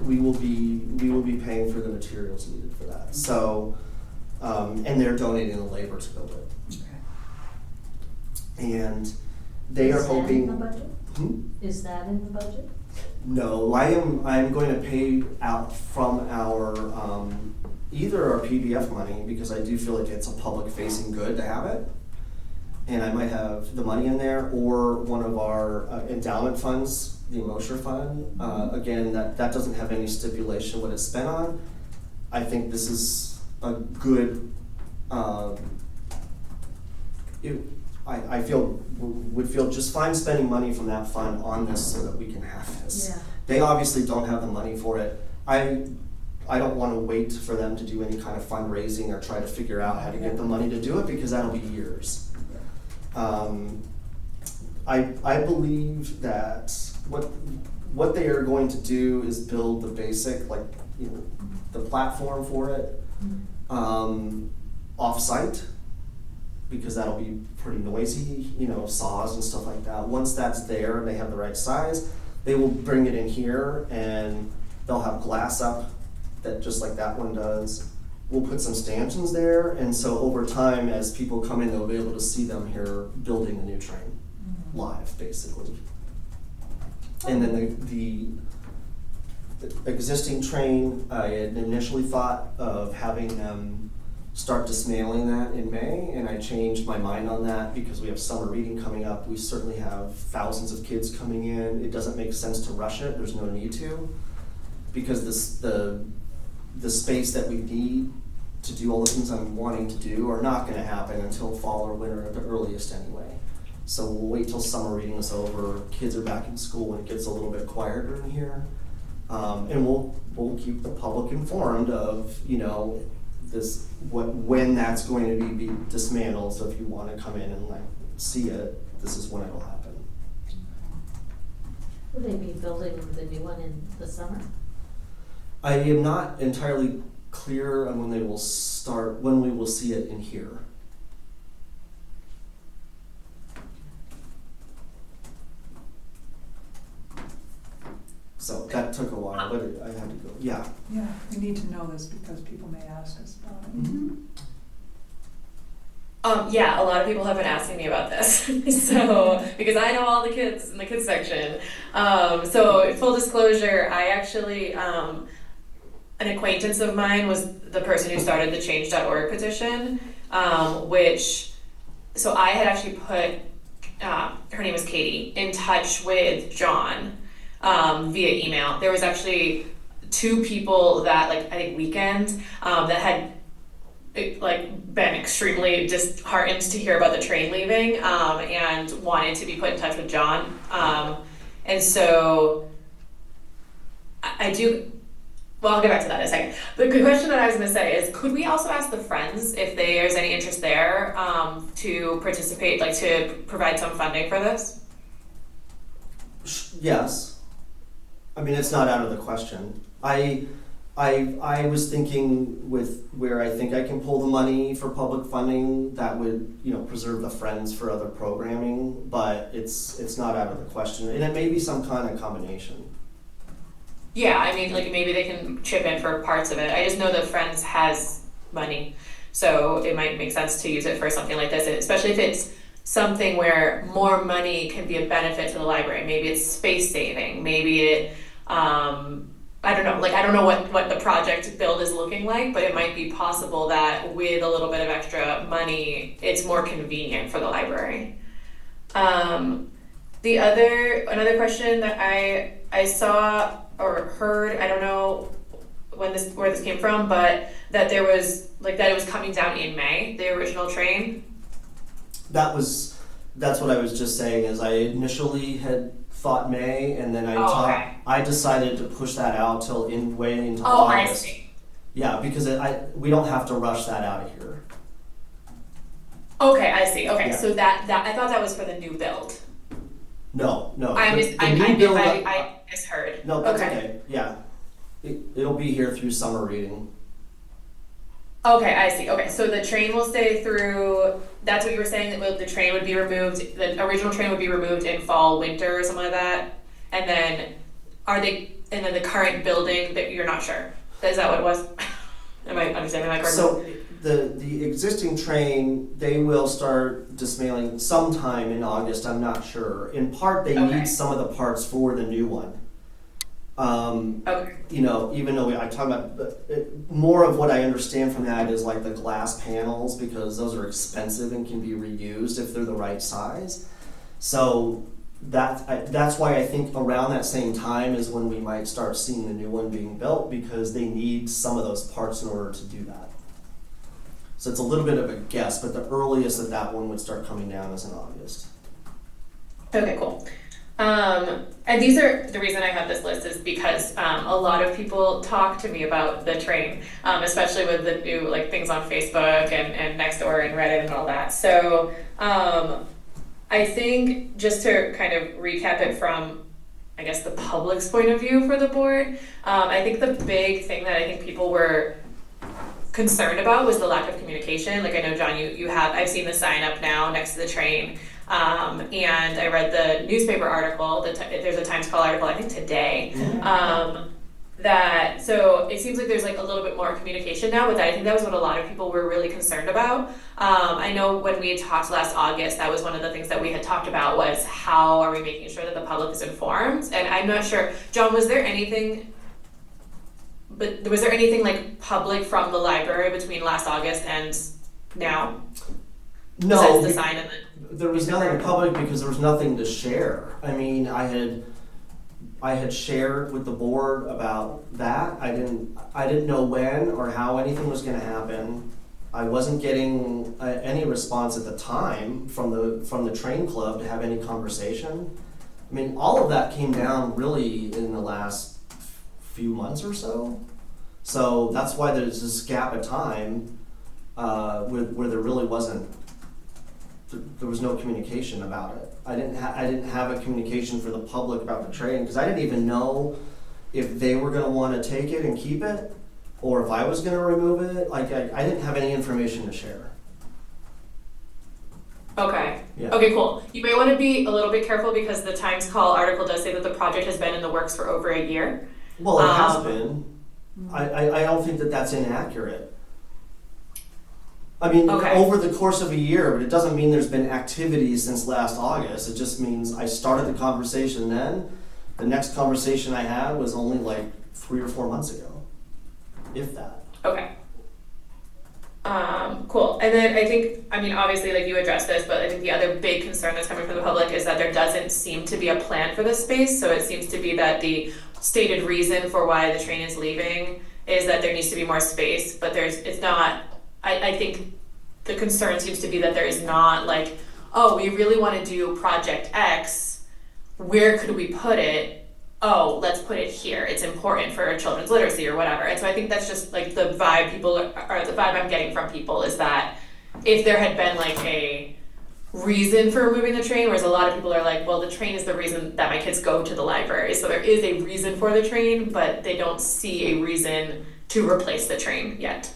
We will be paying for the materials needed for that. So, and they're donating the labor to build it. Okay. And they are hoping. Is that in the budget? Is that in the budget? No, I'm going to pay out from our either our PBF money, because I do feel like it's a public facing good to have it, and I might have the money in there, or one of our endowment funds, the Emosher Fund. Again, that doesn't have any stipulation what it's spent on. I think this is a good. I would feel just fine spending money from that fund on this so that we can have this. Yeah. They obviously don't have the money for it. I don't want to wait for them to do any kind of fundraising or try to figure out how to get the money to do it, because that'll be years. I believe that what they are going to do is build the basic, like, the platform for it, off-site, because that'll be pretty noisy, saws and stuff like that. Once that's there and they have the right size, they will bring it in here and they'll have glass up that just like that one does. We'll put some stanchions there, and so over time, as people come in, they'll be able to see them here building the new train live, basically. And then the existing train, I had initially thought of having them start dismantling that in May, and I changed my mind on that because we have summer reading coming up. We certainly have thousands of kids coming in. It doesn't make sense to rush it. There's no need to, because the space that we need to do all the things I'm wanting to do are not gonna happen until fall or winter at the earliest anyway. So we'll wait till summer reading is over, kids are back in school when it gets a little bit quieter in here. And we'll keep the public informed of, when that's going to be dismantled. So if you wanna come in and see it, this is when it'll happen. Will they be building the new one in the summer? I am not entirely clear on when they will start, when we will see it in here. So that took a while, but I had to go, yeah. Yeah, we need to know this because people may ask us about it. Yeah, a lot of people have been asking me about this. So, because I know all the kids in the kids section. So full disclosure, I actually, an acquaintance of mine was the person who started the change.org petition, so I had actually put, her name was Katie, in touch with John via email. There was actually 2 people that, I think weekend, that had been extremely disheartened to hear about the train leaving, and wanted to be put in touch with John. And so I do. Well, I'll get back to that in a second. The good question that I was going to say is, could we also ask the Friends if there's any interest there to participate, to provide some funding for this? Yes. I mean, it's not out of the question. I was thinking with where I think I can pull the money for public funding that would, preserve the Friends for other programming, but it's not out of the question. And it may be some kind of combination. Yeah, I mean, maybe they can chip in for parts of it. I just know that Friends has money, so it might make sense to use it for something like this, especially if it's something where more money can be a benefit to the library. Maybe it's space saving, maybe it, I don't know, I don't know what the project build is looking like, but it might be possible that with a little bit of extra money, it's more convenient for the library. Another question that I saw or heard, I don't know where this came from, but that there was that it was coming down in May, the original train. That's what I was just saying, is I initially had thought May, and then I decided to push that out till way into August. I see. Yeah, because we don't have to rush that out of here. Okay, I see. Okay, Yeah. so that I thought that was for the new build. No. I misheard. No, that's okay. Yeah, it'll be here through summer reading. Okay, I see. Okay, so the train will stay through. That's what you were saying, that the train would be removed. The original train would be removed in fall, winter, or something like that. And then the current building that you're not sure. Is that what it was? Am I understanding that correctly? So the existing train, they will start dismantling sometime in August. I'm not sure. In part, they need some of the parts for the new one. Okay. Even though I talk about more of what I understand from that is the glass panels, because those are expensive and can be reused if they're the right size. So that's why I think around that same time is when we might start seeing the new one being built, because they need some of those parts in order to do that. So it's a little bit of a guess, but the earliest that one would start coming down is in August. Okay, cool. And these are, the reason I have this list is because a lot of people talk to me about the train, especially with the new like things on Facebook and Nextdoor and Reddit and all that. So I think just to kind of recap it from, I guess, the public's point of view for the board, I think the big thing that I think people were concerned about was the lack of communication. Like I know, John, I've seen the sign up now next to the train. And I read the newspaper article, there's a Times Call article, I think today, so it seems like there's like a little bit more communication now, but I think that was what a lot of people were really concerned about. I know when we had talked last August, that was one of the things that we had talked about was how are we making sure that the public is informed? And I'm not sure, John, was there anything like public from the library between last August and now? No, Besides the sign and there was nothing public because there was nothing to share. I mean, I had shared with the board about that. I didn't know when or how anything was going to happen. I wasn't getting any response at the time from the train club to have any conversation. I mean, all of that came down really in the last few months or so. So that's why there's this gap of time where there really wasn't. There was no communication about it. I didn't have a communication for the public about the train because I didn't even know if they were going to want to take it and keep it or if I was going to remove it. Like I didn't have any information to share. Okay. Yeah. Okay, cool. You may want to be a little bit careful because the Times Call article does say that the project has been in the works for over a year. Well, it has been. I don't think that that's inaccurate. I mean, okay. Over the course of a year, but it doesn't mean there's been activity since last August. It just means I started the conversation then. The next conversation I had was only like 3 or 4 months ago, if that. Okay. Cool. And then I think, I mean, obviously, like you addressed this, but I think the other big concern that's coming from the public is that there doesn't seem to be a plan for this space. So it seems to be that the stated reason for why the train is leaving is that there needs to be more space, but it's not. I think the concern seems to be that there is not like, oh, we really want to do project X, where could we put it? Oh, let's put it here. It's important for children's literacy or whatever. And so I think that's just like the vibe the vibe I'm getting from people is that if there had been like a reason for removing the train, whereas a lot of people are like, well, the train is the reason that my kids go to the library. So there is a reason for the train, but they don't see a reason to replace the train yet.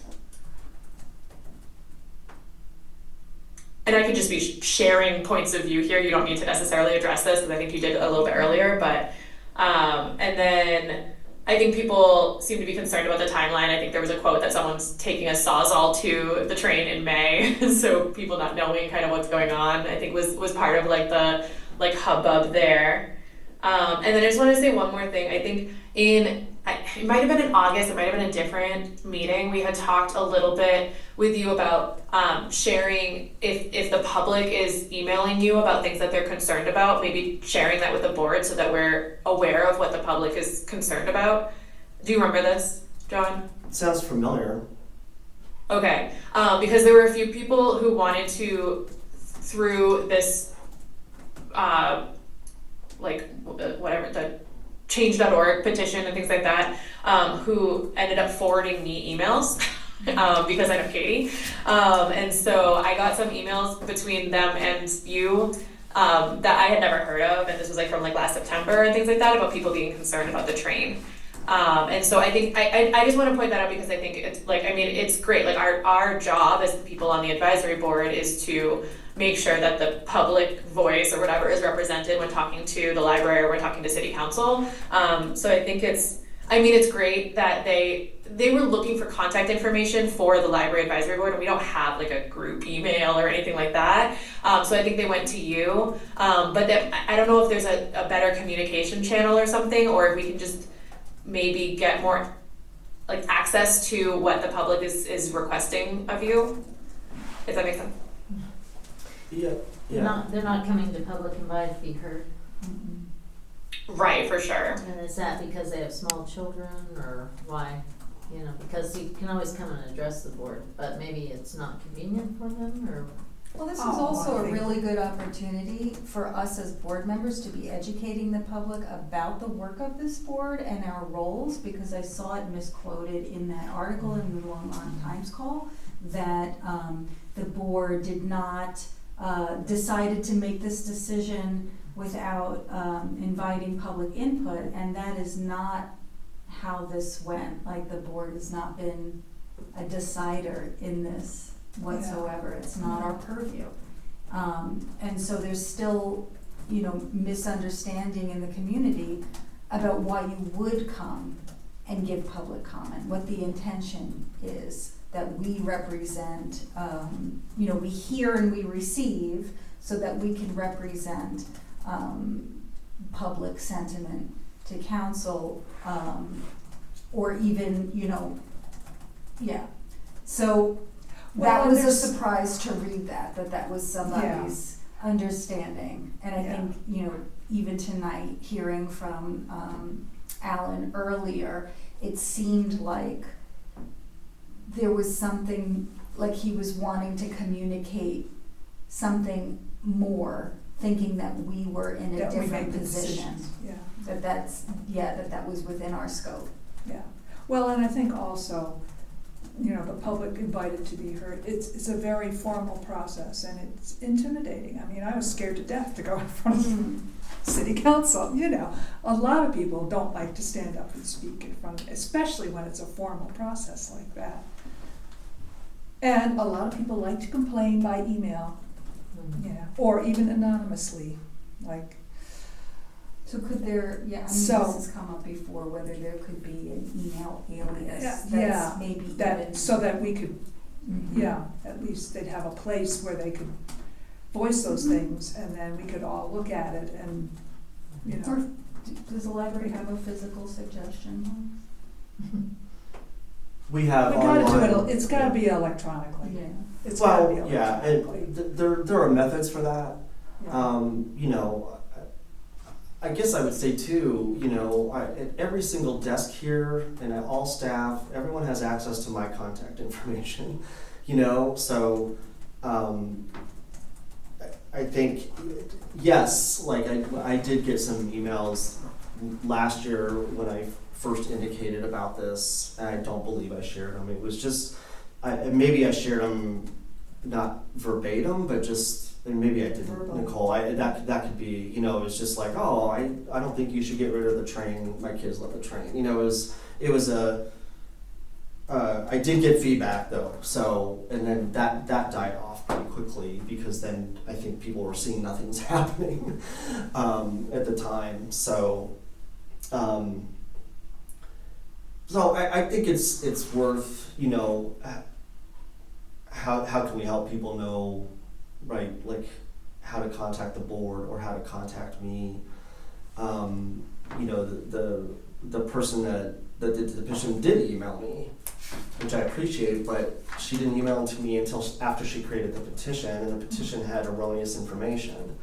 And I could just be sharing points of view here. You don't need to necessarily address this, because I think you did a little bit earlier. But and then I think people seem to be concerned about the timeline. I think there was a quote that someone's taking a Sawzall to the train in May, so people not knowing kind of what's going on, I think was part of like the hubbub there. And then I just want to say one more thing. I think it might have been in August, it might have been a different meeting. We had talked a little bit with you about sharing if the public is emailing you about things that they're concerned about, maybe sharing that with the board so that we're aware of what the public is concerned about. Do you remember this, John? It sounds familiar. Okay, because there were a few people who wanted to, through this, whatever, the change.org petition and things like that, who ended up forwarding me emails because I know Katie. And so I got some emails between them and you that I had never heard of, and this was like from like last September and things like that, about people being concerned about the train. And so I think I just want to point that out because I think it's like, I mean, it's great. Like our job as the people on the advisory board is to make sure that the public voice or whatever is represented when talking to the library or when talking to city council. So I think it's great that they were looking for contact information for the library advisory board, and we don't have like a group email or anything like that. So I think they went to you. But I don't know if there's a better communication channel or something, or if we can just maybe get more like access to what the public is requesting of you, if that makes sense. Yeah. They're not coming to public invite to be heard. Right, for sure. And is that because they have small children, or why? you know, because you can always come and address the board, but maybe it's not convenient for them, or, Well, this is Oh, also I a think- really good opportunity for us as board members to be educating the public about the work of this board and our roles, because I saw it misquoted in that article in the Longmont Times Call, that the board did not, decided to make this decision without inviting public input, and that is not how this went. Like, the board has not been a decider in this whatsoever. It's not our purview. And so there's still, you know, misunderstanding in the community about why you would come and give public comment, what the intention is that we represent, you know, we hear and we receive so that we can represent public sentiment to council, or even, you know, yeah. So that Well, was a there's- surprise to read that was somebody's understanding. And I Yeah. think, you know, even tonight, hearing from Alan earlier, it seemed like there was something, like he was wanting to communicate something more, thinking that we were in a That we different made the position. decisions. Yeah. That was within our scope. Yeah, well, and I think also, you know, the public invited to be heard, it's a very formal process, and it's intimidating. I mean, I was scared to death to go in front of city council, you know. A lot of people don't like to stand up and speak in front, especially when it's a formal process like that. And a lot of people like to complain by email, you know, or even anonymously, like, So could there, yeah, I mean, this So- has come up before, whether there could be an email alias Yeah, that's maybe that, even. so that we could, Mhm. yeah, at least they'd have a place where they could voice those things, and then we could all look at it and, you Or, know. does the library have a physical suggestion? We have We gotta online. do it, it's gotta be electronically. Yeah. It's gotta be Well, yeah, electronically. and there are methods for that. Yeah. You know, I guess I would say too, you know, at every single desk here and at all staff, everyone has access to my contact information, you know, so, I think, yes, like I did get some emails last year when I first indicated about this, and I don't believe I shared them. It was just, maybe I shared them not verbatim, but just, and maybe I did, Verbal. Nicole. That could be, you know, it's just like, oh, I don't think you should get rid of the train. My kids love the train. You know, it was a. I did get feedback though, so, and then that died off pretty quickly, because then I think people were seeing nothing's happening at the time. So I think it's worth, you know, how can we help people know, right, like how to contact the board or how to contact me. You know, the person that did the petition did email me, which I appreciate, but she didn't email to me until after she created the petition, and the petition had erroneous information.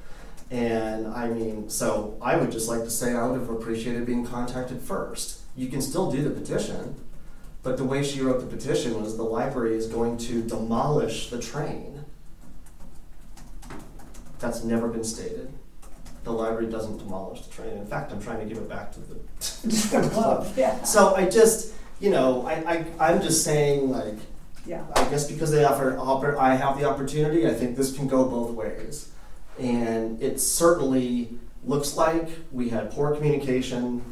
And I mean, so I would just like to say I would have appreciated being contacted first. You can still do the petition, but the way she wrote the petition was the library is going to demolish the train. That's never been stated. The library doesn't demolish the train. In fact, I'm trying to give it back to the club. Yeah. So I just, you know, I'm just saying, like, Yeah. I guess because they I have the opportunity, I think this can go both ways. And it certainly looks like we had poor communication,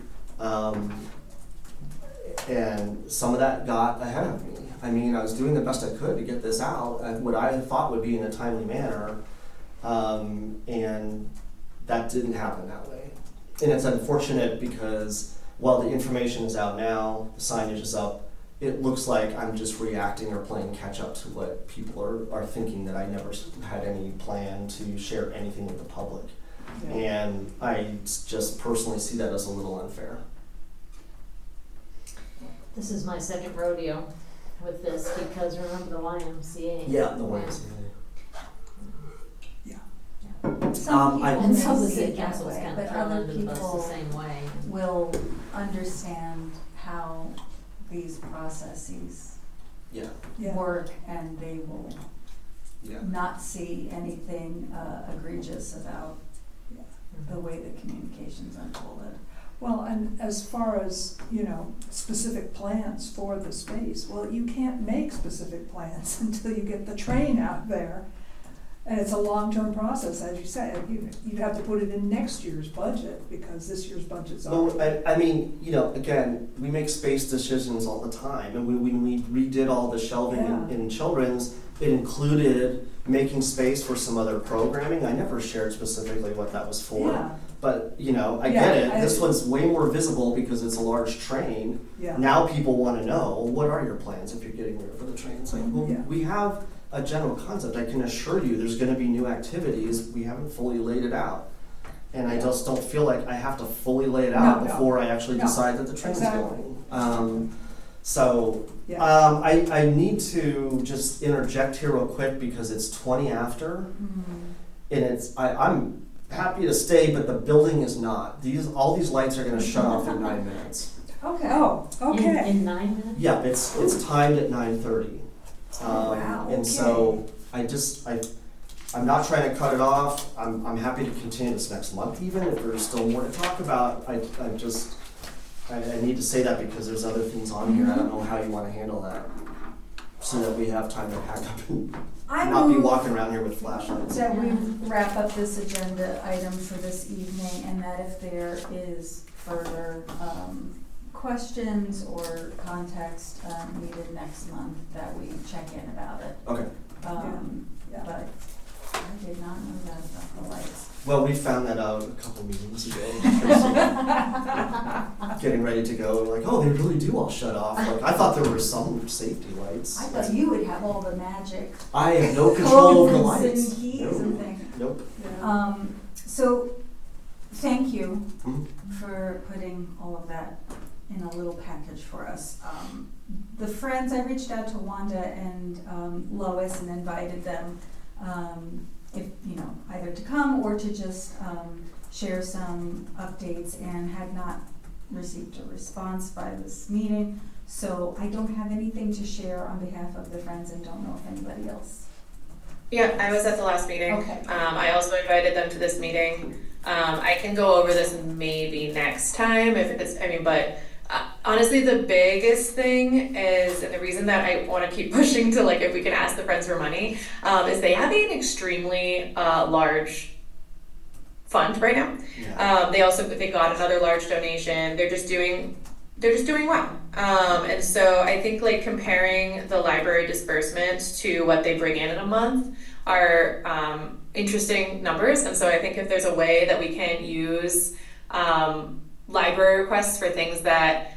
and some of that got ahead of me. I mean, I was doing the best I could to get this out, what I thought would be in a timely manner, and that didn't happen that way. And it's unfortunate because while the information is out now, the signage is up, it looks like I'm just reacting or playing catch up to what people are thinking, that I never had any plan to share anything with the public. Yeah. And I just personally see that as a little unfair. This is my second rodeo with this, because remember the YMCA? Yeah, the ones. Some I- people And may some of the see city it that councils way, kind but of thrown other under the bus the people same way. will understand how these processes Yeah, Yeah. work, and they will yeah. not see anything egregious about Yeah. the way the communications unfolded. Well, and as far as, specific plans for the space, well, you can't make specific plans until you get the train out there. And it's a long-term process, as you said. You'd have to put it in next year's budget, because this year's budget's Well, already. I mean, again, we make space decisions all the time, and when we redid all the shelving Yeah. in children's, it included making space for some other programming. I never shared specifically what that was for, Yeah. but, I Yeah, get it. This one's way more visible because it's a large train. Yeah. Now people want to know, what are your plans if you're getting rid of the train? It's like, well, Yeah. we have a general concept. I can assure you there's going to be new activities. We haven't fully laid it out. And I just don't feel like I have to fully lay it out No. before I actually No. decide that the train's Exactly. going. So Yeah. I need to just interject here real quick because it's 20 after, and I'm happy to stay, but the building is not. All these lights are going to shut off in 9 minutes. Okay. Oh, okay. In 9 minutes? Yeah, it's timed at 9:30. Wow, And so I'm not trying to cut it off. I'm happy to continue this next month even if there's still more to talk about. I need to say that because there's other things on here. I don't know how you want to handle that so that we have time to pack up and I not be move walking around here with flashlights. that we wrap up this agenda item for this evening, and that if there is further questions or context needed next month, that we check in about it. Okay. Yeah. But I did not know that about the lights. Well, we found that out a couple meetings ago. Getting ready to go, we're like, oh, they really do all shut off. Like, I thought there were some safety lights. I thought you would have all the magic I have no control of the codes lights. and keys No. and things. Nope. Yeah. So, thank you Mhm. for putting all of that in a little package for us. The friends, I reached out to Wanda and Lois and invited them, if, either to come or to just share some updates, and had not received a response by this meeting. So I don't have anything to share on behalf of the friends, and don't know if anybody else. Yeah, I was at the last meeting. Okay. I also invited them to this meeting. I can go over this maybe next time but honestly, the biggest thing is, and the reason that I want to keep pushing to, if we can ask the friends for money, is they have an extremely large fund right now. Yeah. They got another large donation. They're just doing well. And so I think comparing the library disbursement to what they bring in a month are interesting numbers. And so I think if there's a way that we can use library requests for things that,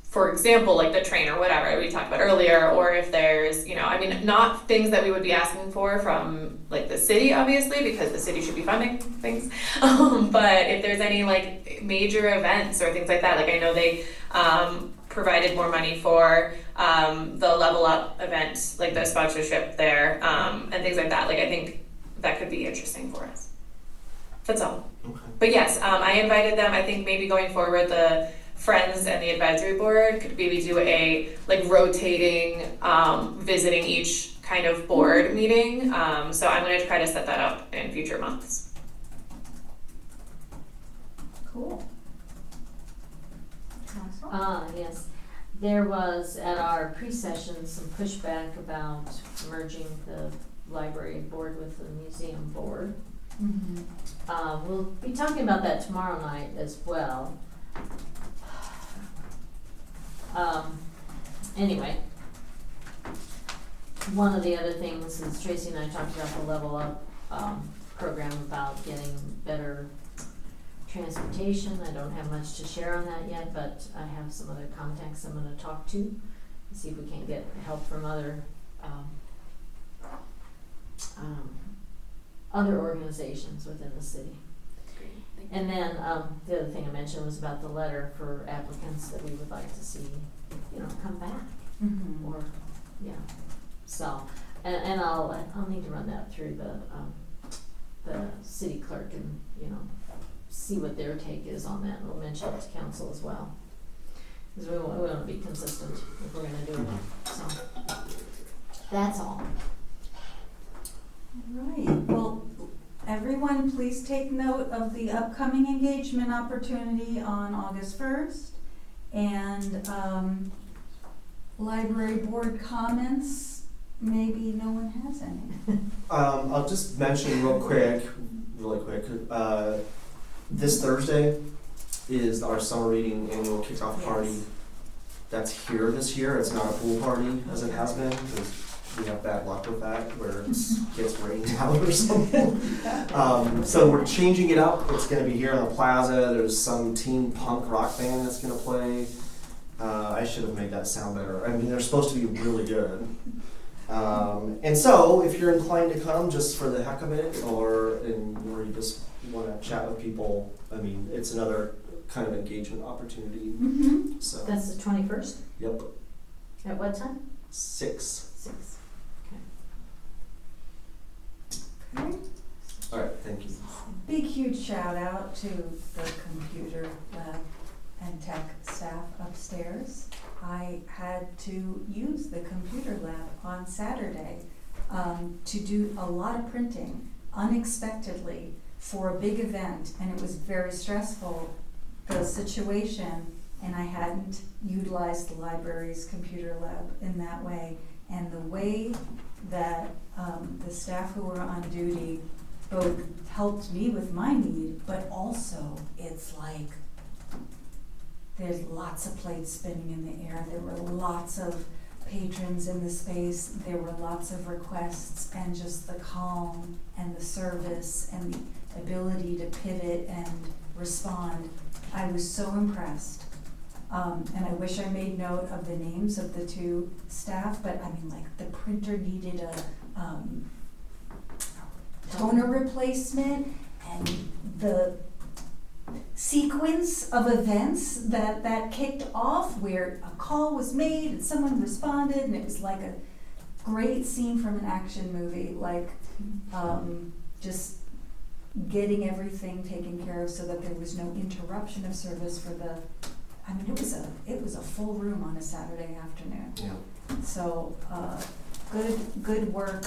for example, like the train or whatever we talked about earlier, or if there's, not things that we would be asking for from the city, obviously, because the city should be funding things. But if there's any major events or things like that, I know they provided more money for the Level Up event, the sponsorship there, and things like that. I think that could be interesting for us. That's all. Okay. But yes, I invited them. I think maybe going forward, the friends and the advisory board could maybe do a rotating, visiting each kind of board meeting. So I'm going to try to set that up in future months. Cool. Yes. There was, at our pre-session, some pushback about merging the library board with the museum board. Mm-hmm. We'll be talking about that tomorrow night as well. Anyway, one of the other things is Tracy and I talked about the Level Up program about getting better transportation. I don't have much to share on that yet, but I have some other contacts I'm going to talk to and see if we can get help from other organizations within the city. And then the other thing I mentioned was about the letter for applicants that we would like to see, come back. Mm-hmm. Or, so, and I'll need to run that through the city clerk and, see what their take is on that, and we'll mention it to council as well. Because we want to be consistent if we're gonna do it, so. That's all. Right, well, everyone, please take note of the upcoming engagement opportunity on August 1st. And library board comments, maybe no one has any. I'll just mention really quick, this Thursday is our summer reading annual kickoff party. Yes. That's here this year. It's not a pool party as it has been, because we have bad luck with that where it gets rained out or something. So we're changing it up. It's going to be here on the plaza. There's some teen punk rock band that's going to play. I should have made that sound better. I mean, they're supposed to be really good. And so, if you're inclined to come just for the heck of it, or you just want to chat with people, I mean, it's another kind of engagement opportunity. Mm-hmm. So, That's the 21st? yep, At what time? 6. 6. Okay. All right, thank you. Big, huge shout out to the computer lab and tech staff upstairs. I had to use the computer lab on Saturday to do a lot of printing unexpectedly for a big event, and it was very stressful, the situation, and I hadn't utilized the library's computer lab in that way. And the way that the staff who were on duty both helped me with my need, but also it's like there's lots of plates spinning in the air. There were lots of patrons in the space. There were lots of requests, and just the calm and the service and the ability to pivot and respond. I was so impressed. And I wish I made note of the names of the two staff, but I mean, like, the printer needed a toner replacement, and the sequence of events that kicked off where a call was made and someone responded, and it was like a great scene from an action movie, like just getting everything taken care of so that there was no interruption of service for the, I mean, it was a full room on a Saturday afternoon. Yeah. So good work.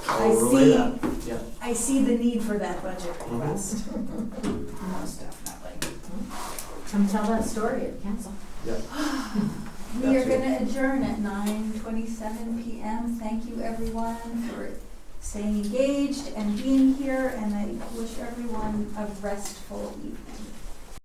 I'll relay that. Yeah. I see the need for that budget Mhm. request. Most definitely. Come tell that story at council. Yeah. We are gonna adjourn at 9:27 PM. Thank you, everyone, for staying engaged and being here, and I wish everyone a restful evening.